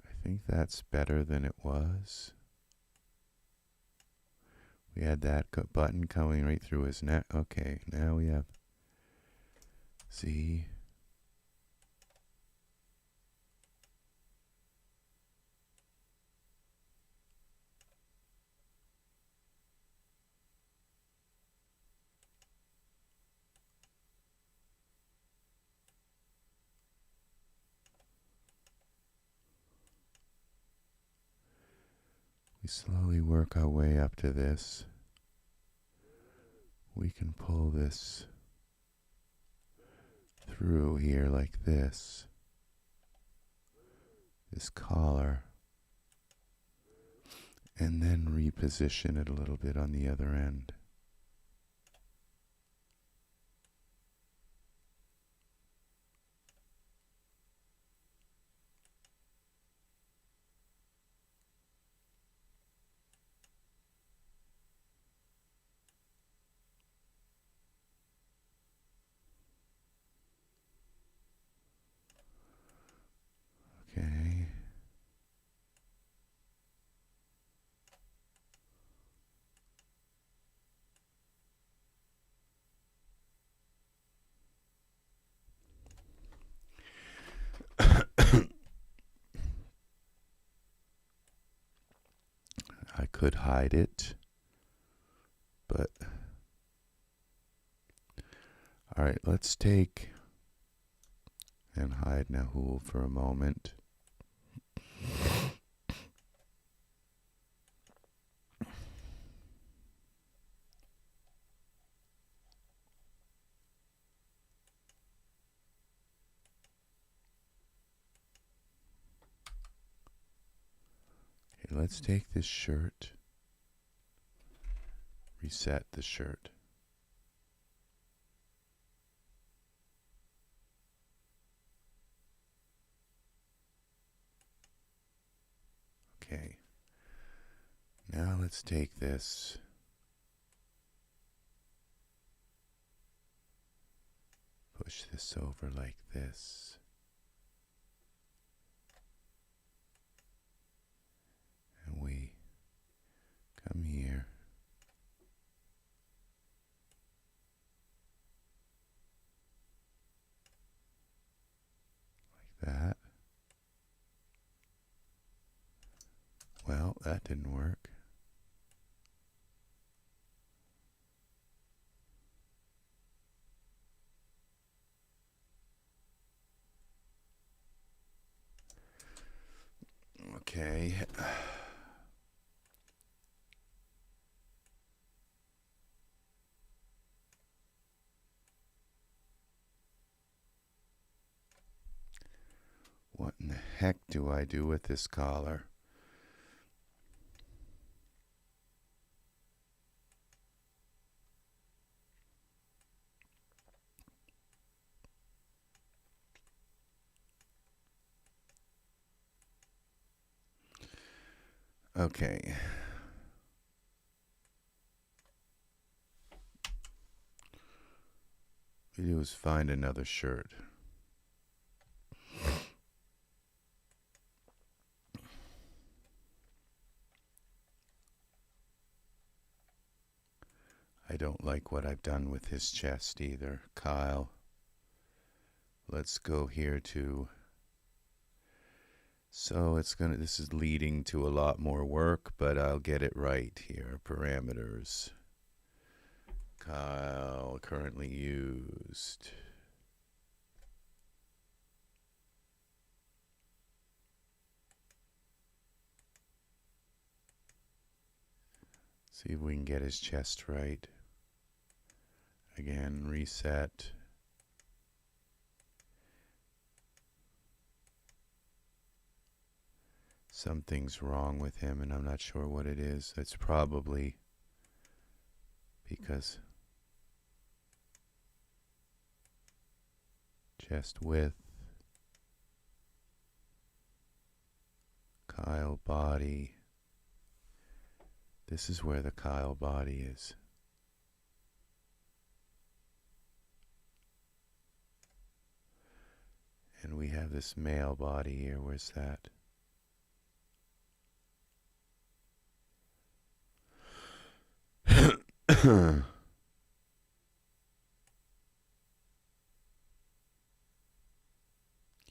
Speaker 1: I think that's better than it was. We had that button coming right through his neck. Okay, now we have Z. We slowly work our way up to this. We can pull this through here like this collar, and then reposition it a little bit on the other end. Okay. I could hide it, but all right, let's take and hide Nahul for a moment. Okay, let's take this shirt, reset the shirt. Okay, now let's take this, push this over like this, and we come here, like that. Well, that didn't work. Okay. What in the heck do I do with this collar? Okay. What we do is find another shirt. I don't like what I've done with his chest either. Kyle, let's go here to, so it's gonna, this is leading to a lot more work, but I'll get it right here. Parameters. Kyle, currently used. See if we can get his chest right. Again, reset. Something's wrong with him, and I'm not sure what it is. It's probably because chest width, Kyle body. This is where the Kyle body is. And we have this male body here. Where's that?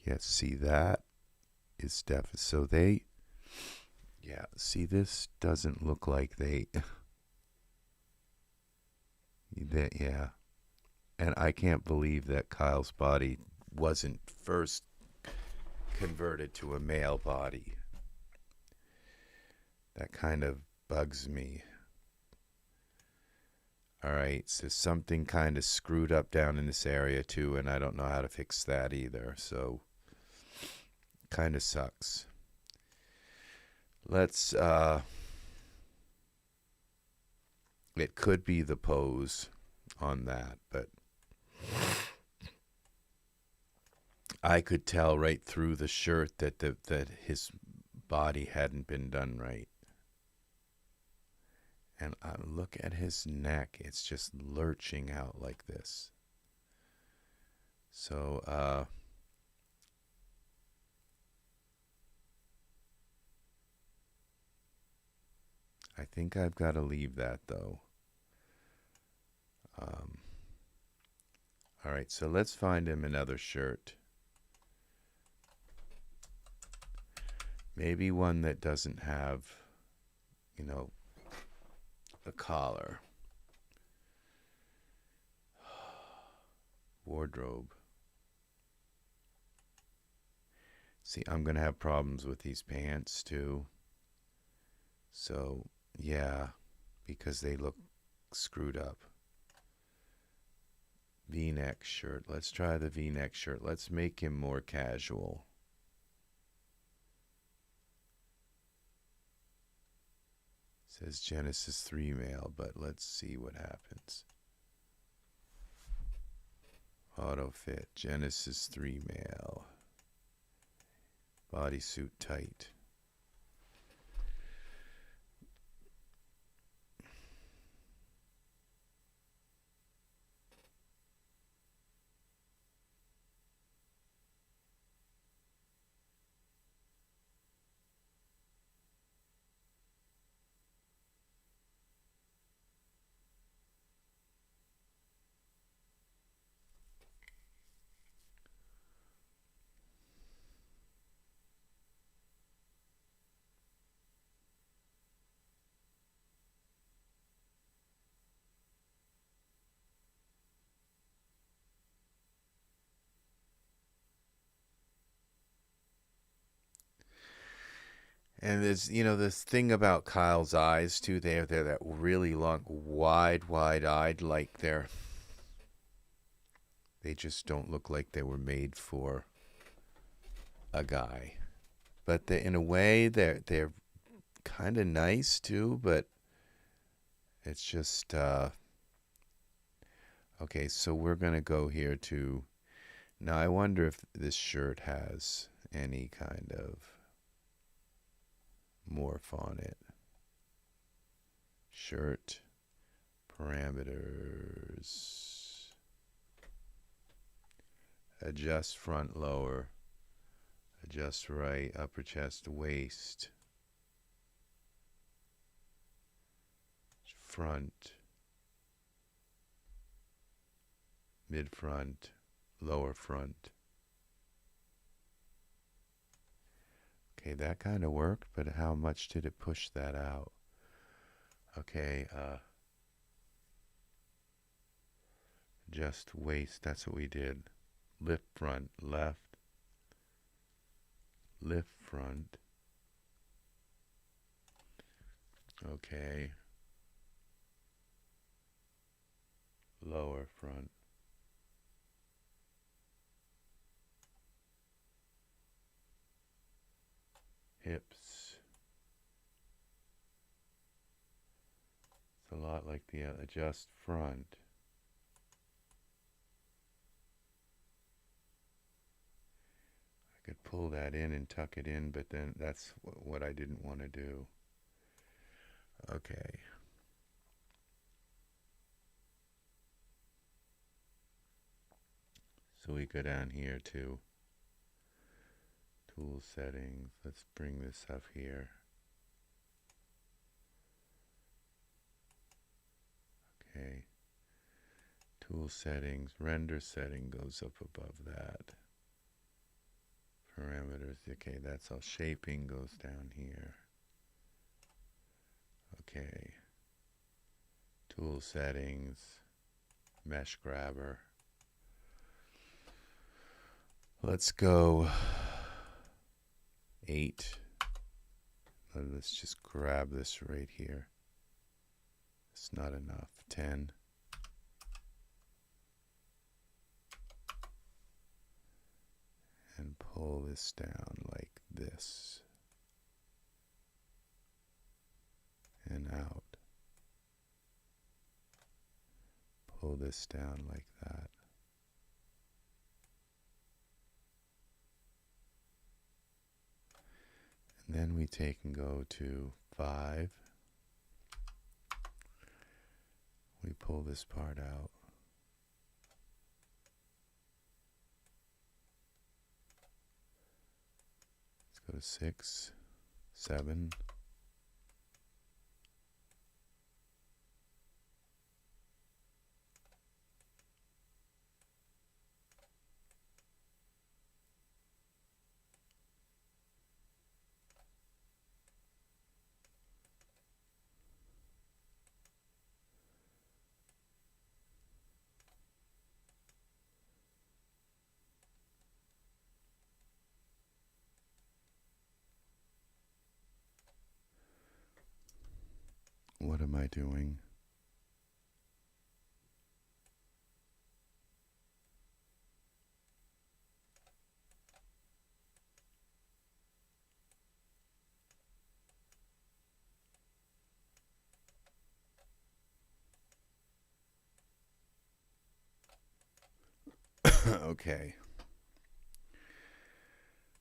Speaker 1: Yes, see that is deficit. So they, yeah, see this doesn't look like they, yeah. And I can't believe that Kyle's body wasn't first converted to a male body. That kind of bugs me. All right, so something kind of screwed up down in this area too, and I don't know how to fix that either, so kind of sucks. Let's, it could be the pose on that, but I could tell right through the shirt that that his body hadn't been done right. And look at his neck. It's just lurching out like this. So, I think I've got to leave that, though. All right, so let's find him another shirt. Maybe one that doesn't have, you know, a collar. Wardrobe. See, I'm going to have problems with these pants, too. So, yeah, because they look screwed up. V-neck shirt. Let's try the V-neck shirt. Let's make him more casual. It says Genesis 3 male, but let's see what happens. Auto fit. Genesis 3 male. Bodysuit tight. And there's, you know, this thing about Kyle's eyes too. They're that really long, wide-eyed, like they just don't look like they were made for a guy. But in a way, they're kind of nice too. But it's just okay. So we're gonna go here to. Now I wonder if this shirt has any kind of morph on it. Shirt parameters. Adjust front lower. Adjust right upper chest waist. Front. Mid front. Lower front. Okay, that kind of worked, but how much did it push that out? Okay, just waist, that's what we did. Lift front, left. Lift front. Okay. lower front. Hips. It's a lot like the adjust front. I could pull that in and tuck it in, but then that's what I didn't want to do. Okay. So we go down here to tool settings. Let's bring this up here. Okay. Tool settings, render setting goes up above that. Parameters, okay, that's all. Shaping goes down here. Okay. Tool settings, mesh grabber. Let's go 8. Let's just grab this right here. It's not enough. 10. And pull this down like this. And out. Pull this down like that. And then we take and go to 5. We pull this part out. Let's go to 6, 7. What am I doing? Okay.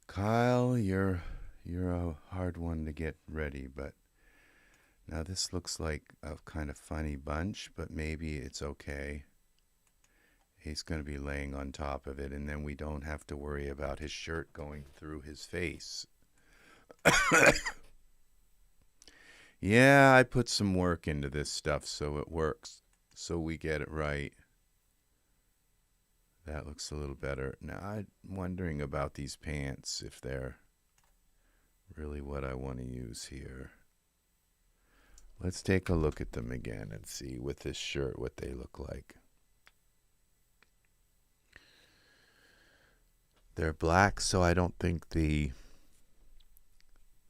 Speaker 1: Kyle, you're a hard one to get ready, but now this looks like a kind of funny bunch, but maybe it's okay. He's going to be laying on top of it, and then we don't have to worry about his shirt going through his face. Yeah, I put some work into this stuff so it works, so we get it right. That looks a little better. Now, I'm wondering about these pants, if they're really what I want to use here. Let's take a look at them again and see with this shirt what they look like. They're black, so I don't think the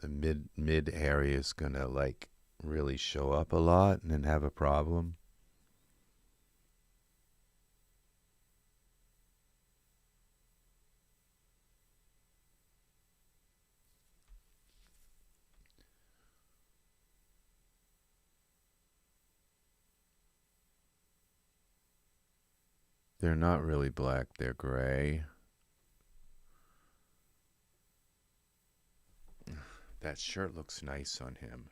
Speaker 1: mid area is gonna like really show up a lot and then have a problem. They're not really black, they're gray. That shirt looks nice on him.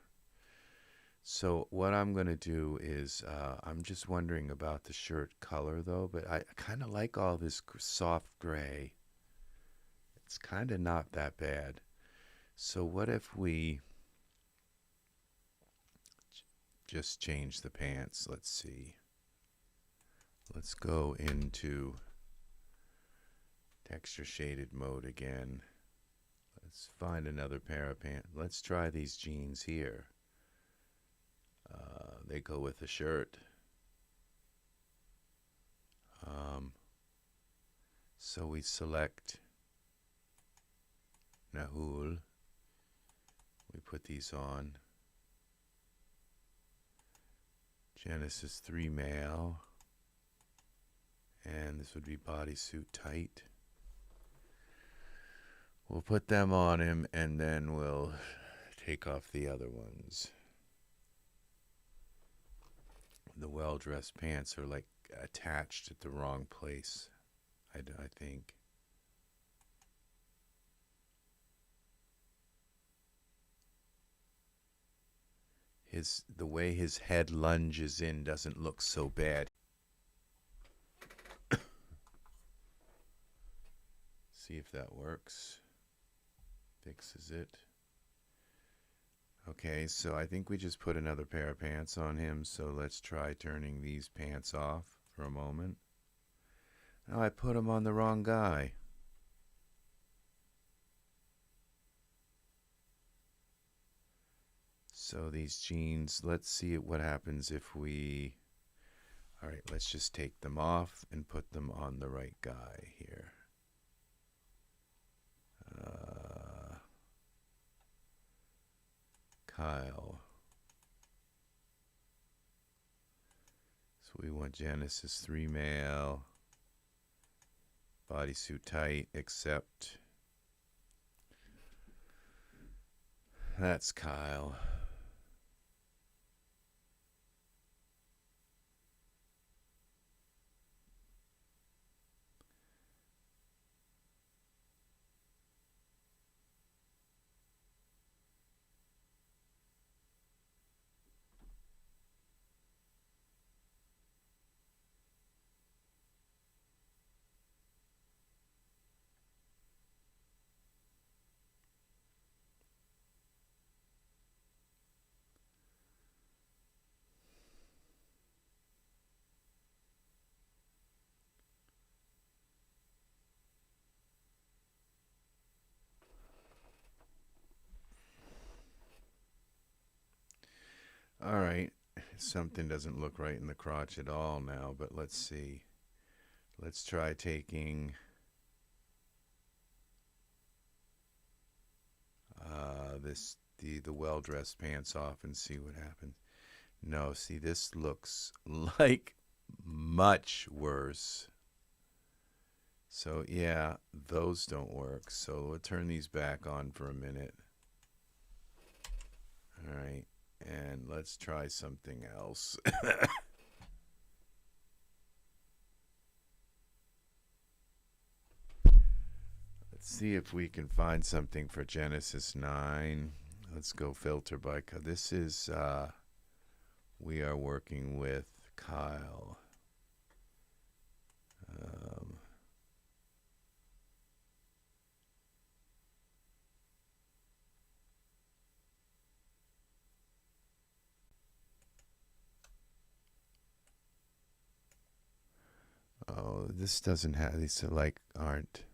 Speaker 1: So what I'm going to do is, I'm just wondering about the shirt color though, but I kind of like all this soft gray. It's kind of not that bad. So what if we just change the pants? Let's see. Let's go into texture shaded mode again. Let's find another pair of pants. Let's try these jeans here. They go with the shirt. So we select Nahul. We put these on. Genesis 3 male. And this would be bodysuit tight. We'll put them on him, and then we'll take off the other ones. The well-dressed pants are like attached at the wrong place, I think. The way his head lunges in doesn't look so bad. See if that works. Fixes it. Okay, so I think we just put another pair of pants on him, so let's try turning these pants off for a moment. Oh, I put them on the wrong guy. So these jeans, let's see what happens if we... Alright, let's just take them off and put them on the right guy here. Kyle. So we want Genesis 3 male. Bodysuit tight, except that's Kyle. All right, something doesn't look right in the crotch at all now, but let's see. Let's try taking the well-dressed pants off and see what happens. No, see, this looks like much worse. So yeah, those don't work. So we'll turn these back on for a minute. All right. And let's try something else. Let's see if we can find something for Genesis 9. Let's go filter by... This is... we are working with Kyle. Oh, this doesn't have... These like aren't...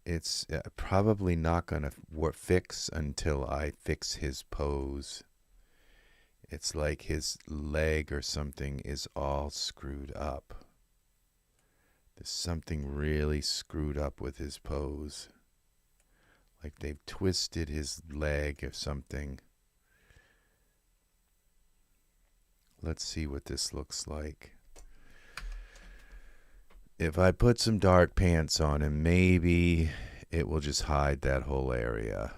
Speaker 1: It's probably not going to fix until I fix his pose. It's like his leg or something is all screwed up. There's something really screwed up with his pose. Like they've twisted his leg or something. Let's see what this looks like. If I put some dark pants on him, maybe it will just hide that whole area.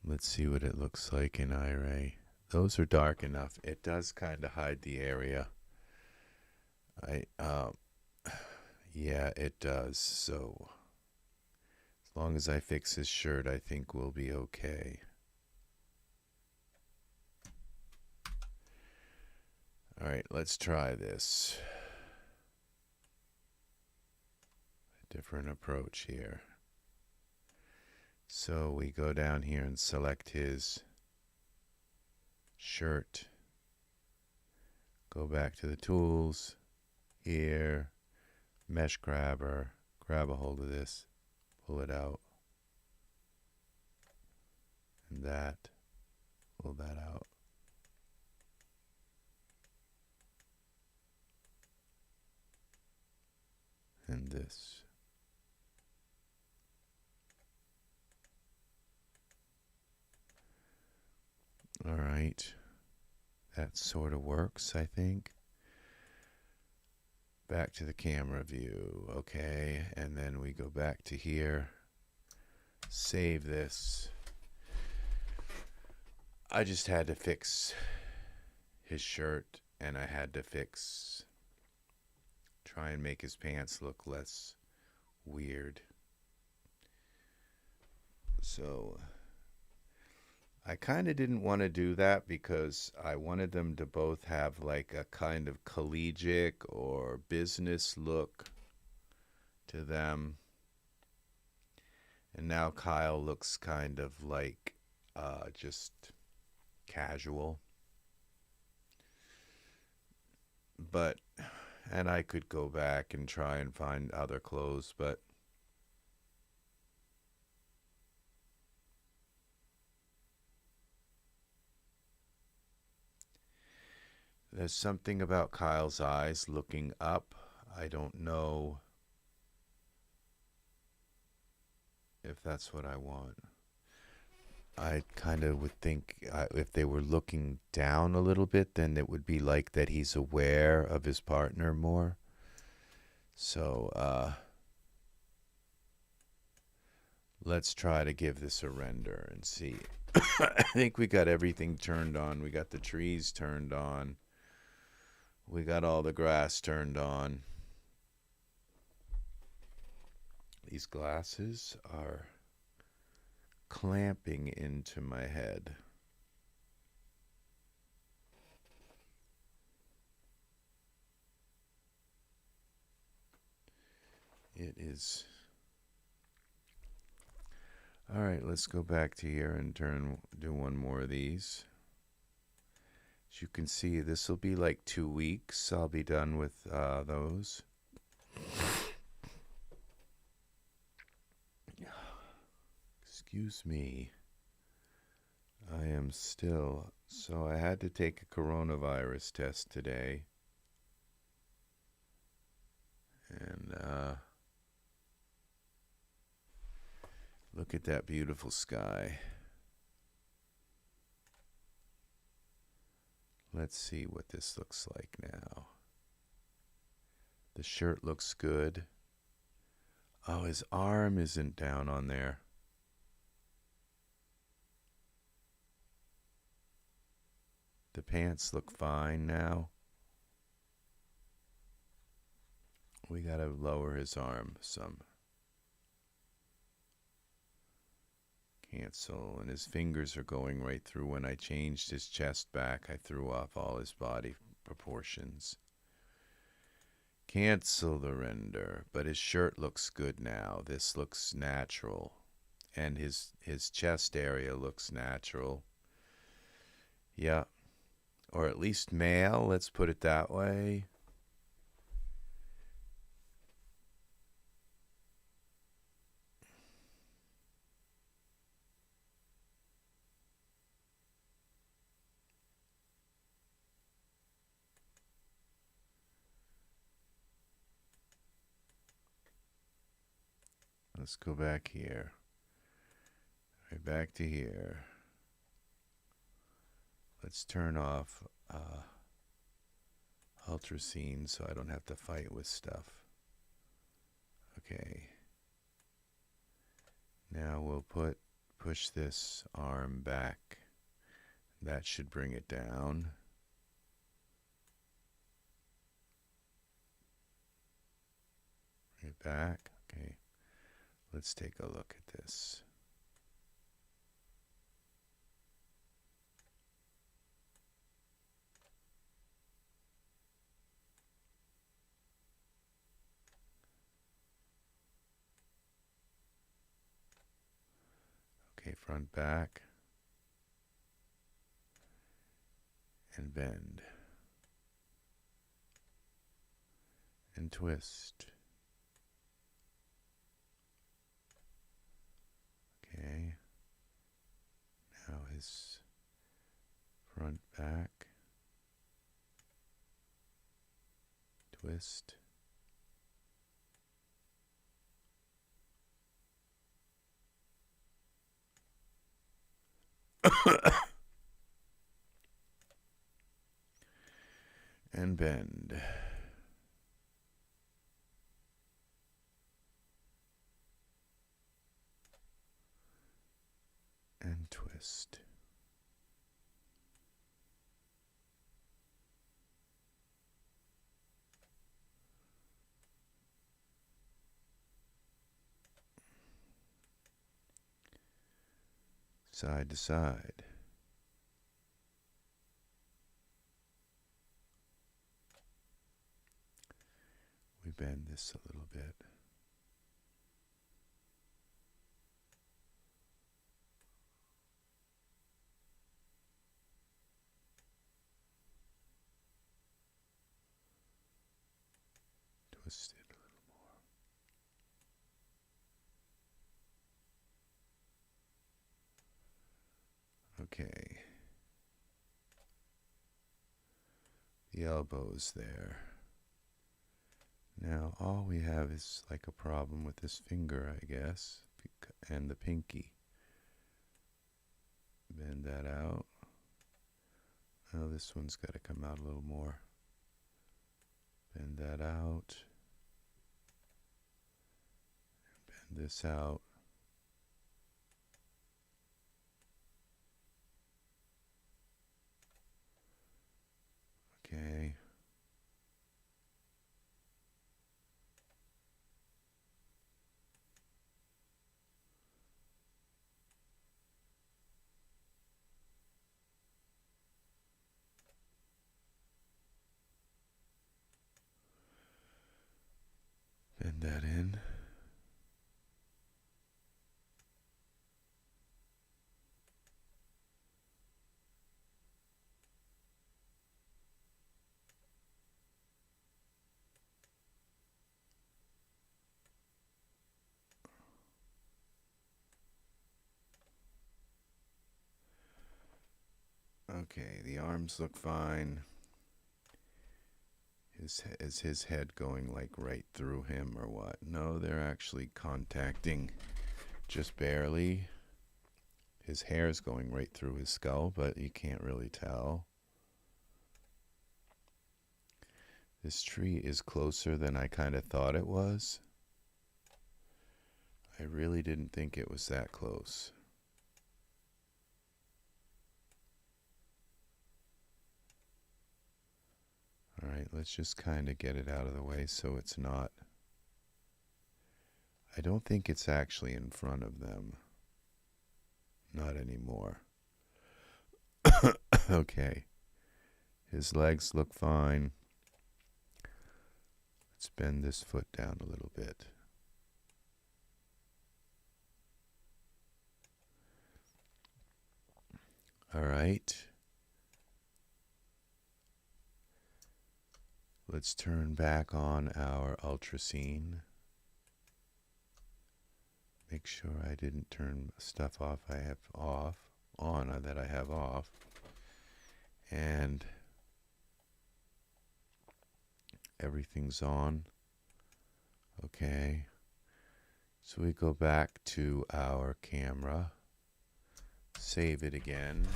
Speaker 1: Let's see what it looks like in Iray. Those are dark enough. It does kind of hide the area. Yeah, it does. So as long as I fix his shirt, I think we'll be okay. All right, let's try this. A different approach here. So we go down here and select his shirt. Go back to the tools. Here, mesh grabber. Grab a hold of this. Pull it out. and that. Pull that out. And this. All right. That sort of works, I think. Back to the camera view. Okay. And then we go back to here. Save this. I just had to fix his shirt, and I had to try and make his pants look less weird. So I kind of didn't want to do that because I wanted them to both have like a kind of collegiate or business look to them. And now Kyle looks kind of like just casual. But, and I could go back and try and find other clothes, but there's something about Kyle's eyes looking up. I don't know if that's what I want. I kind of would think if they were looking down a little bit, then it would be like that he's aware of his partner more. So let's try to give this a render and see. I think we got everything turned on. We got the trees turned on. We got all the grass turned on. These glasses are clamping into my head. It is. All right, let's go back to here and do one more of these. As you can see, this will be like 2 weeks. I'll be done with those. Excuse me. I am still. So I had to take a coronavirus test today. And look at that beautiful sky. Let's see what this looks like now. The shirt looks good. Oh, his arm isn't down on there. The pants look fine now. We gotta lower his arm some. Cancel, and his fingers are going right through. When I changed his chest back, I threw off all his body proportions. Cancel the render, but his shirt looks good now. This looks natural, and his chest area looks natural. Yeah, or at least male, let's put it that way. Let's go back here. Right back to here. Let's turn off Ultra Scene so I don't have to fight with stuff. Okay. Now we'll push this arm back. That should bring it down. Right back. Okay. Let's take a look at this. Okay, front, back, and bend, and twist. Okay, now his front, back, twist. And bend. And twist. Side to side. We bend this a little bit. Twist it a little more. Okay. The elbow's there. Now all we have is like a problem with this finger, I guess, and the pinky. Bend that out. Oh, this one's got to come out a little more. Bend that out. Bend this out. Okay. Bend that in. Okay, the arms look fine. Is his head going like right through him or what? No, they're actually contacting just barely. His hair's going right through his skull, but you can't really tell. This tree is closer than I kind of thought it was. I really didn't think it was that close. All right, let's just kind of get it out of the way so it's not. I don't think it's actually in front of them. Not anymore. Okay. His legs look fine. Let's bend this foot down a little bit. All right. Let's turn back on our Ultra Scene. Make sure I didn't turn stuff off I have on that I have off. And everything's on. Okay. So we go back to our camera, save it again,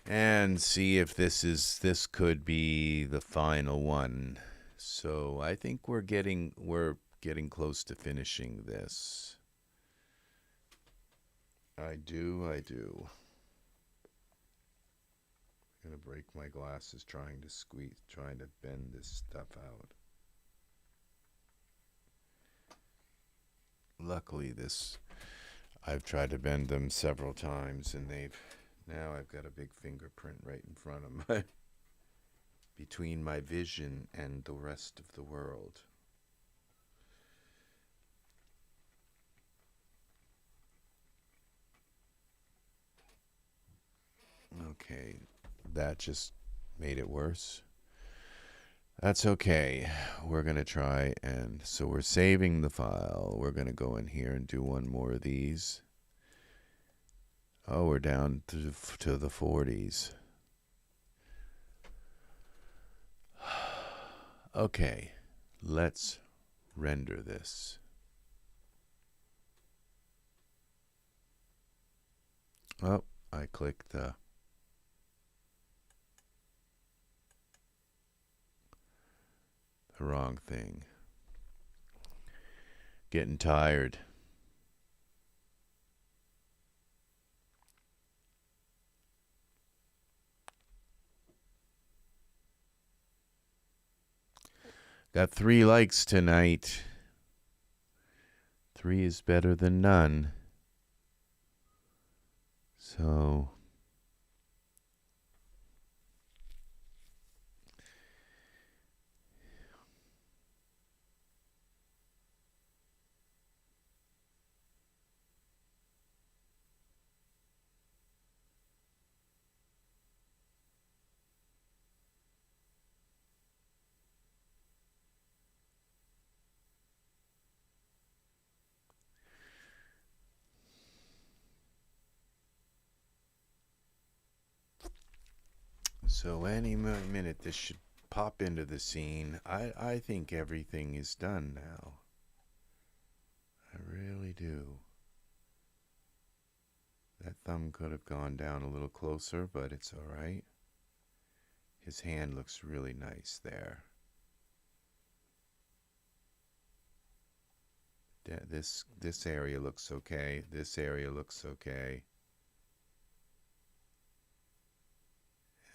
Speaker 1: and see if this could be the final one. So I think we're getting close to finishing this. I do. I'm gonna break my glasses trying to bend this stuff out. Luckily I've tried to bend them several times and now I've got a big fingerprint right in front of my, between my vision and the rest of the world. Okay, that just made it worse. That's okay. We're going to try, and so we're saving the file. We're going to go in here and do one more of these. Oh, we're down to the 40s. Okay, let's render this. Oh, I clicked the wrong thing. Getting tired. Got 3 likes tonight. 3 is better than none. So any minute this should pop into the scene. I think everything is done now. I really do. That thumb could have gone down a little closer, but it's all right. His hand looks really nice there. This area looks okay. This area looks okay.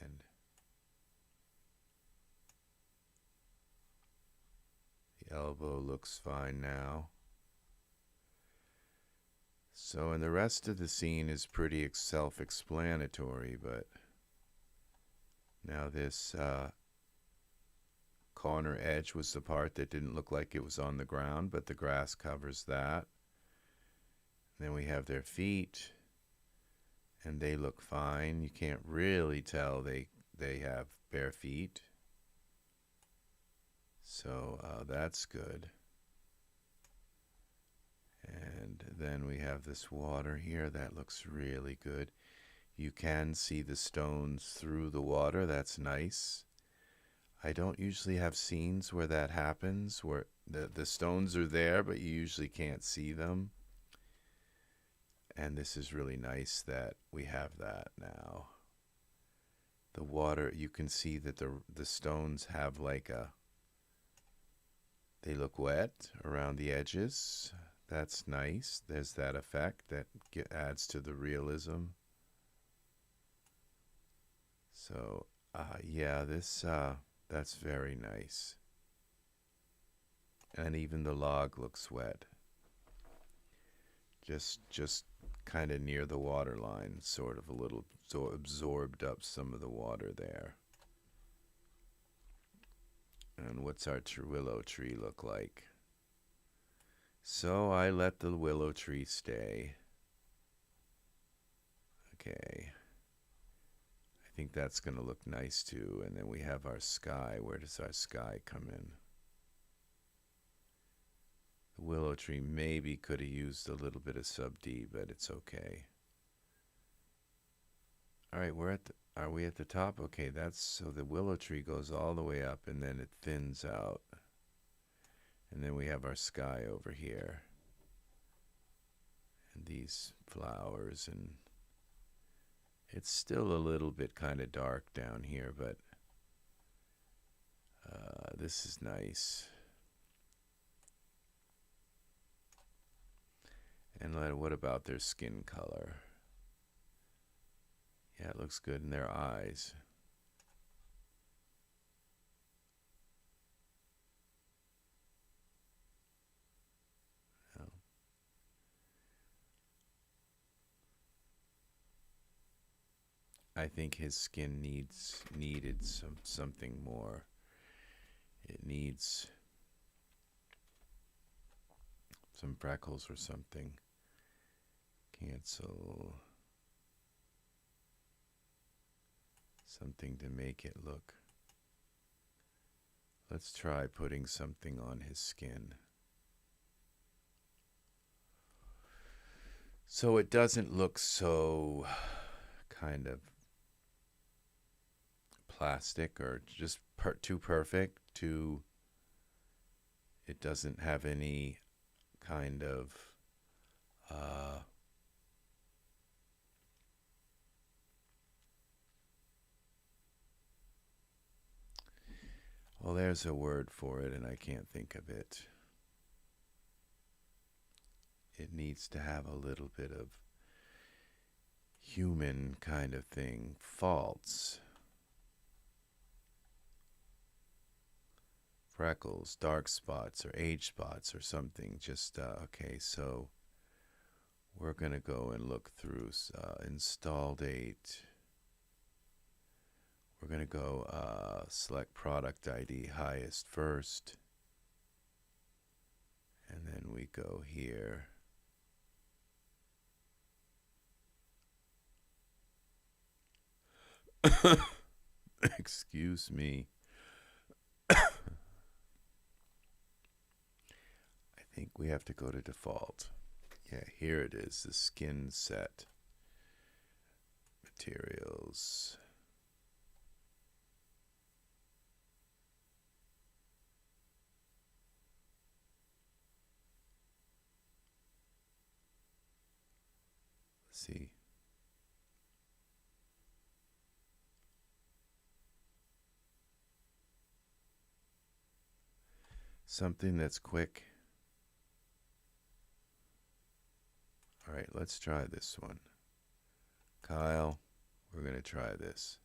Speaker 1: And the elbow looks fine now. So, and the rest of the scene is pretty self-explanatory, but now this corner edge was the part that didn't look like it was on the ground, but the grass covers that. Then we have their feet, and they look fine. You can't really tell they have bare feet. So that's good. And then we have this water here. That looks really good. You can see the stones through the water. That's nice. I don't usually have scenes where that happens, where the stones are there, but you usually can't see them. And this is really nice that we have that now. The water, you can see that the stones have like they look wet around the edges. That's nice. There's that effect that adds to the realism. So, yeah, that's very nice. And even the log looks wet. Just kind of near the water line, sort of a little, so absorbed up some of the water there. And what's our willow tree look like? So I let the willow tree stay. Okay. I think that's going to look nice too. And then we have our sky. Where does our sky come in? The willow tree maybe could have used a little bit of sub D, but it's okay. All right, are we at the top? Okay, so the willow tree goes all the way up and then it thins out. And then we have our sky over here. And these flowers, and it's still a little bit kind of dark down here, but this is nice. And what about their skin color? Yeah, it looks good in their eyes. I think his skin needed something more. It needs some freckles or something. Cancel. Something to make it look. Let's try putting something on his skin. So it doesn't look so kind of plastic or just too perfect. Too, it doesn't have any kind of well, there's a word for it and I can't think of it. It needs to have a little bit of human kind of thing. Faults, freckles, dark spots, or age spots, or something. Just okay. So we're gonna go and look through install date. We're gonna go select product ID highest first, and then we go here. Excuse me. I think we have to go to default. Yeah, here it is, the skin set. Materials. Let's see. Something that's quick. All right, let's try this one. Kyle, we're going to try this.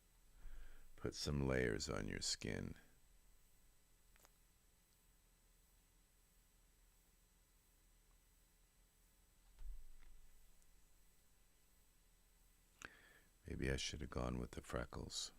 Speaker 1: Put some layers on your skin. Maybe I should have gone with the freckles.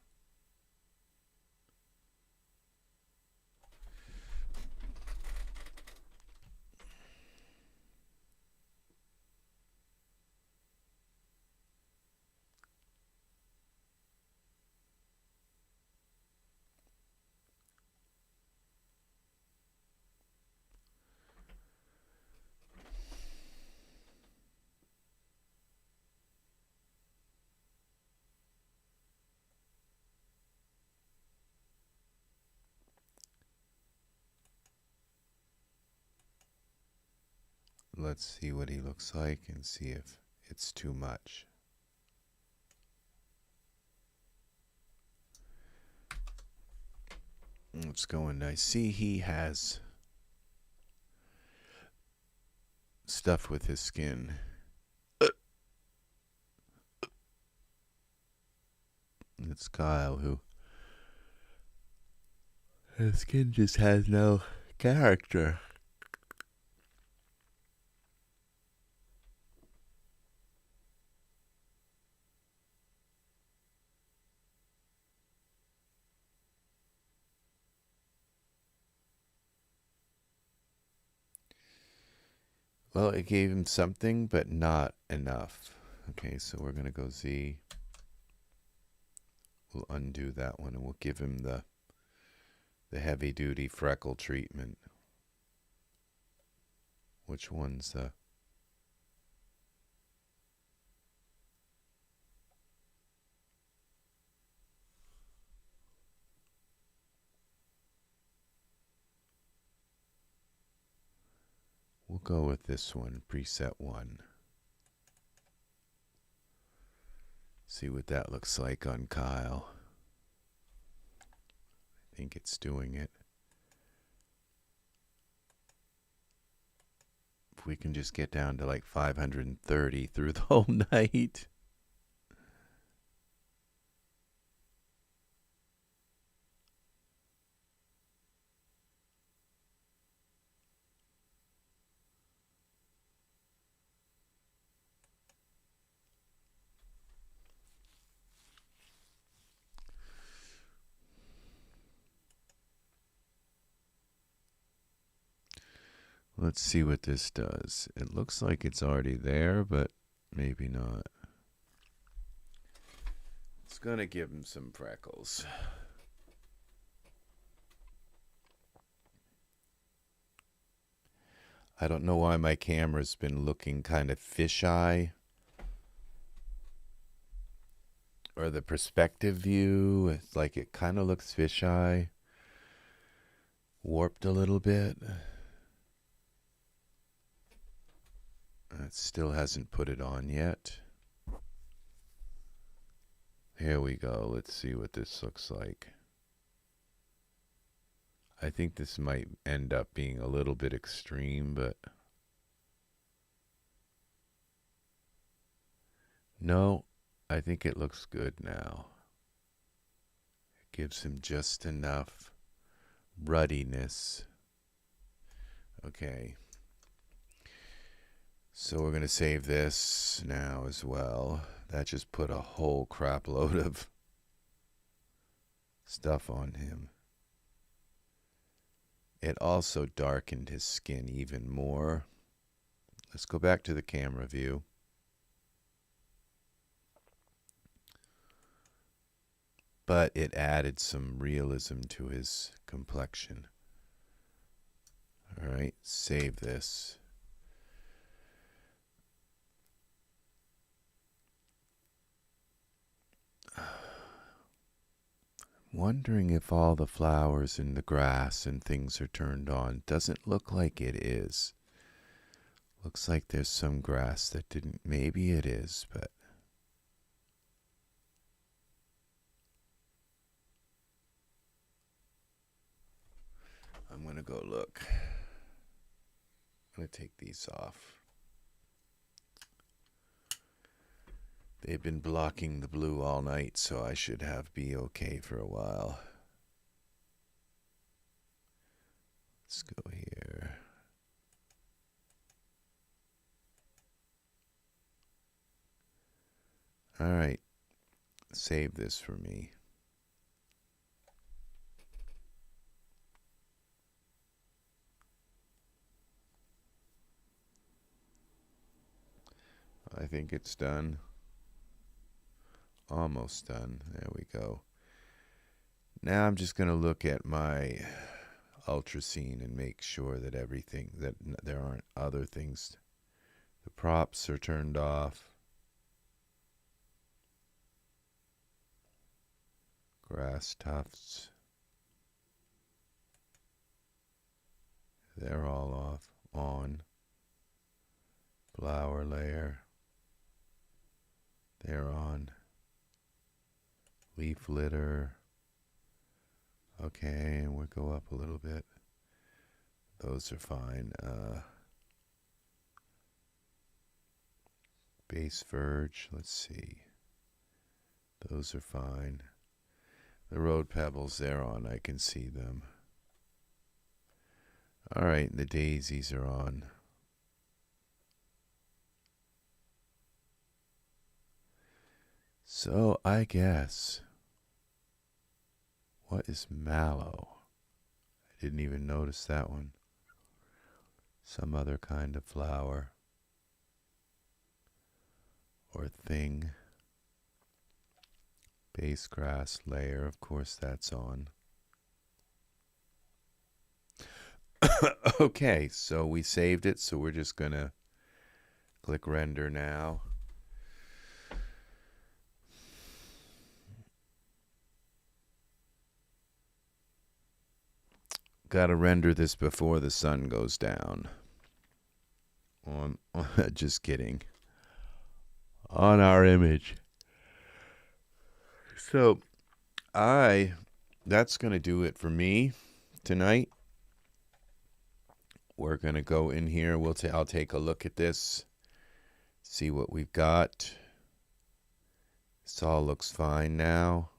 Speaker 1: Let's see what he looks like and see if it's too much. Let's go and I see he has stuff with his skin. It's Kyle who his skin just has no character. Well, it gave him something, but not enough. Okay, so we're going to go Z. We'll undo that one and we'll give him the heavy-duty freckle treatment. Which one's the... We'll go with this one, preset 1. See what that looks like on Kyle. I think it's doing it. If we can just get down to like 530 through the whole night. Let's see what this does. It looks like it's already there, but maybe not. It's gonna give him some freckles. I don't know why my camera's been looking kind of fisheye. or the perspective view. It's like it kind of looks fisheye, warped a little bit. It still hasn't put it on yet. Here we go. Let's see what this looks like. I think this might end up being a little bit extreme, but no, I think it looks good now. It gives him just enough ruddiness. Okay. So we're going to save this now as well. That just put a whole crap load of stuff on him. It also darkened his skin even more. Let's go back to the camera view. But it added some realism to his complexion. All right, save this. Wondering if all the flowers and the grass and things are turned on. Doesn't look like it is. Looks like there's some grass that didn't. Maybe it is, but I'm going to go look. I'm going to take these off. They've been blocking the blue all night, so I should be okay for a while. Let's go here. All right. Save this for me. I think it's done. Almost done. There we go. Now I'm just going to look at my Ultra Scene and make sure that everything, that there aren't other things. The props are turned off. Grass tufts. They're all off. On. Flower layer. They're on. Leaf litter. Okay, and we'll go up a little bit. Those are fine. Base verge, let's see. Those are fine. The road pebbles, they're on. I can see them. All right, the daisies are on. So I guess, what is mallow? I didn't even notice that one. Some other kind of flower or thing. Base grass layer, of course that's on. Okay, so we saved it, so we're just gonna click render now. Gotta render this before the sun goes down. Just kidding. On our image. So, that's gonna do it for me tonight. We're gonna go in here. I'll take a look at this, see what we've got. This all looks fine now,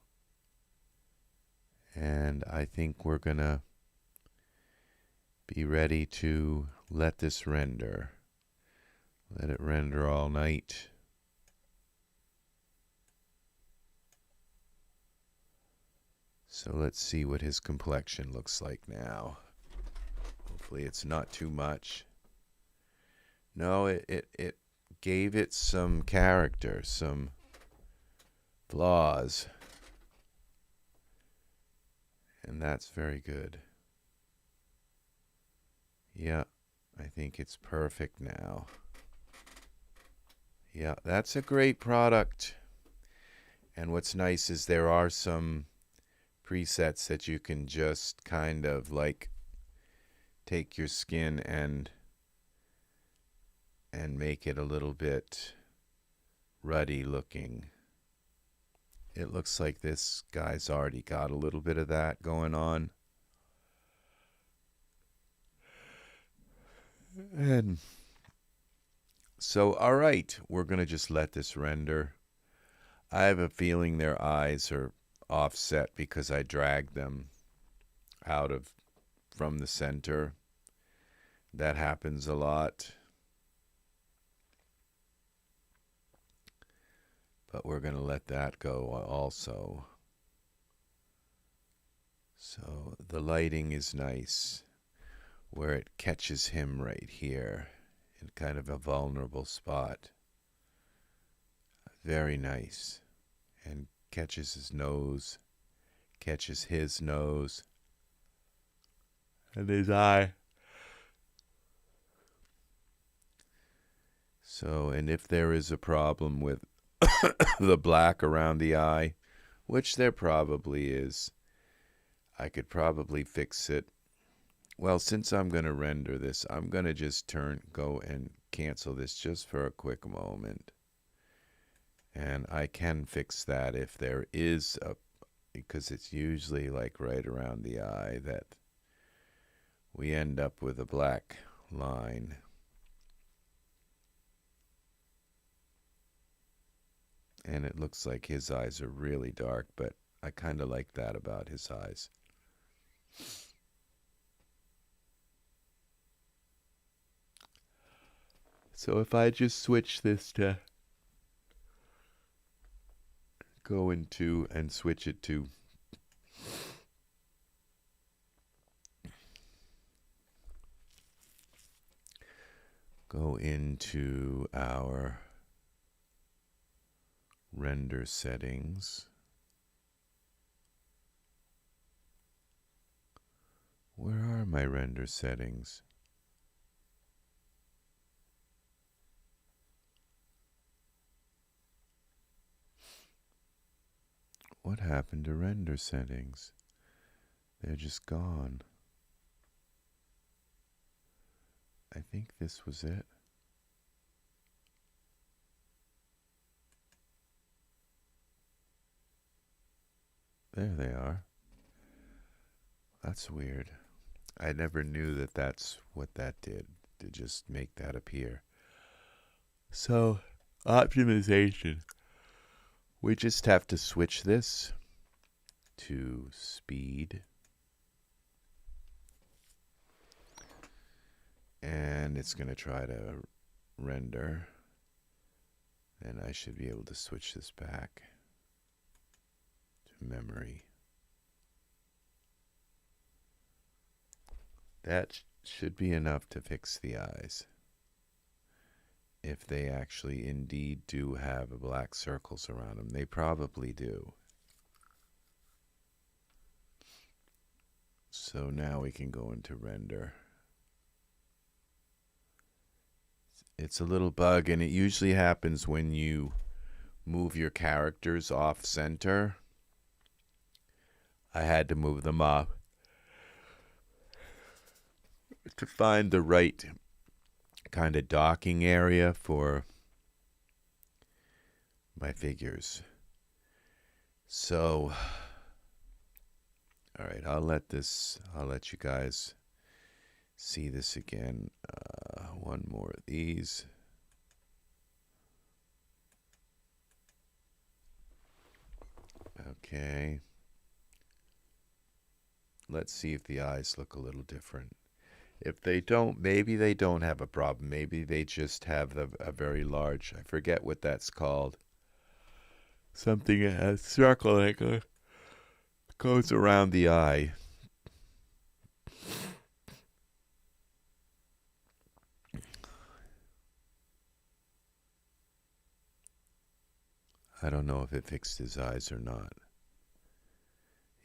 Speaker 1: and I think we're gonna be ready to let this render. Let it render all night. So let's see what his complexion looks like now. Hopefully it's not too much. No, it gave it some character, some flaws. And that's very good. Yeah, I think it's perfect now. Yeah, that's a great product. And what's nice is there are some presets that you can just kind of like take your skin and make it a little bit ruddy looking. It looks like this guy's already got a little bit of that going on. And so, all right, we're going to just let this render. I have a feeling their eyes are offset because I dragged them out of from the center. That happens a lot. But we're going to let that go also. So the lighting is nice where it catches him right here in kind of a vulnerable spot. Very nice. And catches his nose, catches his nose, and his eye. So, and if there is a problem with the black around the eye, which there probably is, I could probably fix it. Well, since I'm going to render this, I'm going to just go and cancel this just for a quick moment. And I can fix that if there is because it's usually like right around the eye that we end up with a black line. And it looks like his eyes are really dark, but I kind of like that about his eyes. So if I just switch this to go into and switch it to go into our render settings. Where are my render settings? What happened to render settings? They're just gone. I think this was it. There they are. That's weird. I never knew that that's what that did, to just make that appear. So, optimization. We just have to switch this to speed. And it's going to try to render. And I should be able to switch this back to memory. That should be enough to fix the eyes. If they actually indeed do have black circles around them. They probably do. So now we can go into render. It's a little bug, and it usually happens when you move your characters off center. I had to move them off to find the right kind of docking area for my figures. So, all right, I'll let you guys see this again. One more of these. Okay. Let's see if the eyes look a little different. If they don't, maybe they don't have a problem. Maybe they just have a very large, I forget what that's called. Something, a circle that goes around the eye. I don't know if it fixed his eyes or not.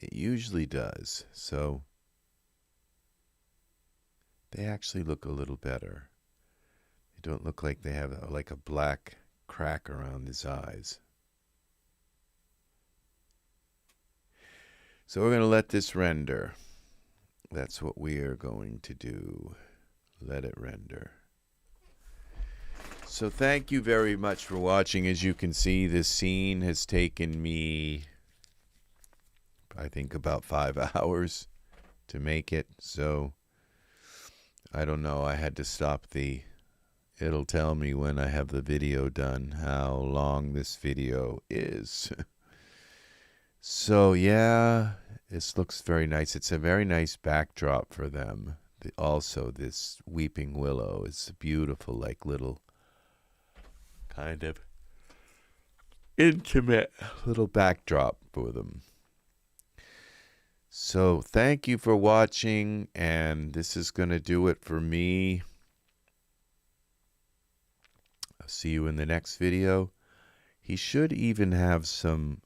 Speaker 1: It usually does, so they actually look a little better. They don't look like they have like a black crack around his eyes. So we're going to let this render. That's what we are going to do. Let it render. So thank you very much for watching. As you can see, this scene has taken me, I think, about 5 hours to make it. So I don't know. I had to stop it'll tell me when I have the video done how long this video is. So yeah, this looks very nice. It's a very nice backdrop for them. Also, this weeping willow is a beautiful, like, little kind of intimate little backdrop for them. So thank you for watching, and this is going to do it for me. I'll see you in the next video. He should even have some,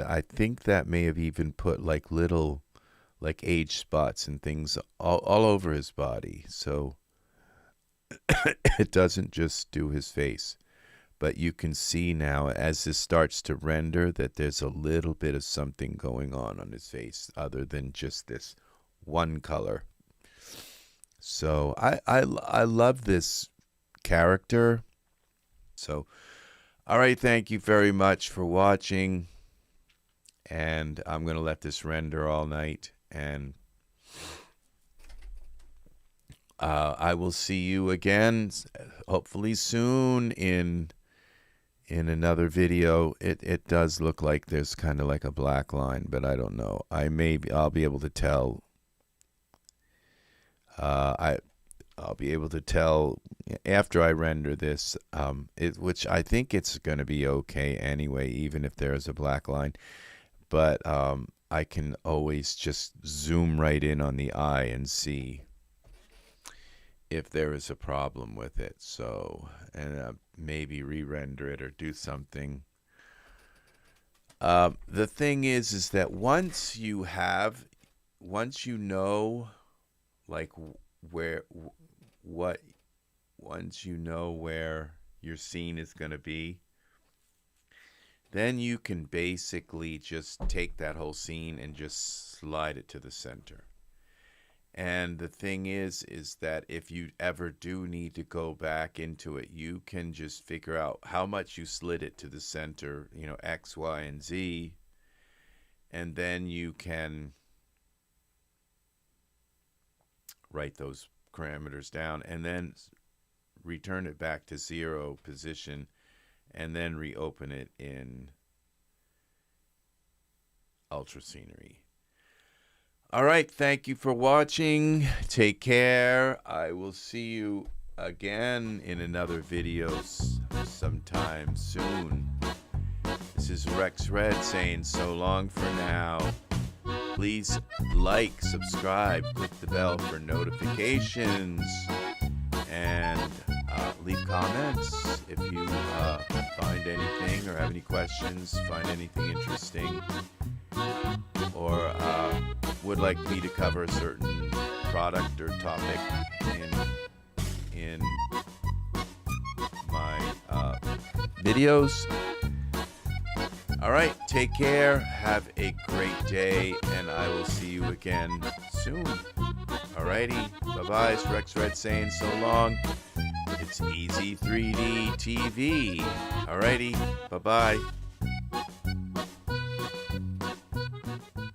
Speaker 1: I think that may have even put like little, like age spots and things all over his body. So it doesn't just do his face. But you can see now, as this starts to render, that there's a little bit of something going on his face other than just this one color. So I love this character. So, all right, thank you very much for watching. And I'm going to let this render all night. And I will see you again, hopefully soon, in another video. It does look like there's kind of like a black line, but I don't know. I'll be able to tell. I'll be able to tell after I render this, which I think it's going to be okay anyway, even if there's a black line. But I can always just zoom right in on the eye and see if there is a problem with it. So, and maybe re-render it or do something. The thing is that once you know, like once you know where your scene is going to be, then you can basically just take that whole scene and just slide it to the center. And the thing is that if you ever do need to go back into it, you can just figure out how much you slid it to the center, you know, X, Y, and Z. And then you can write those parameters down and then return it back to 0 position and then reopen it in Ultra Scenery. All right, thank you for watching. Take care. I will see you again in another video sometime soon. This is Rex Red saying so long for now. Please like, subscribe, click the bell for notifications, and leave comments if you find anything or have any questions, find anything interesting, or would like me to cover a certain product or topic in my videos. All right, take care, have a great day, and I will see you again soon. Alrighty, bye-bye. It's Rex Red saying so long. It's EZ3DTV. Alrighty, bye-bye.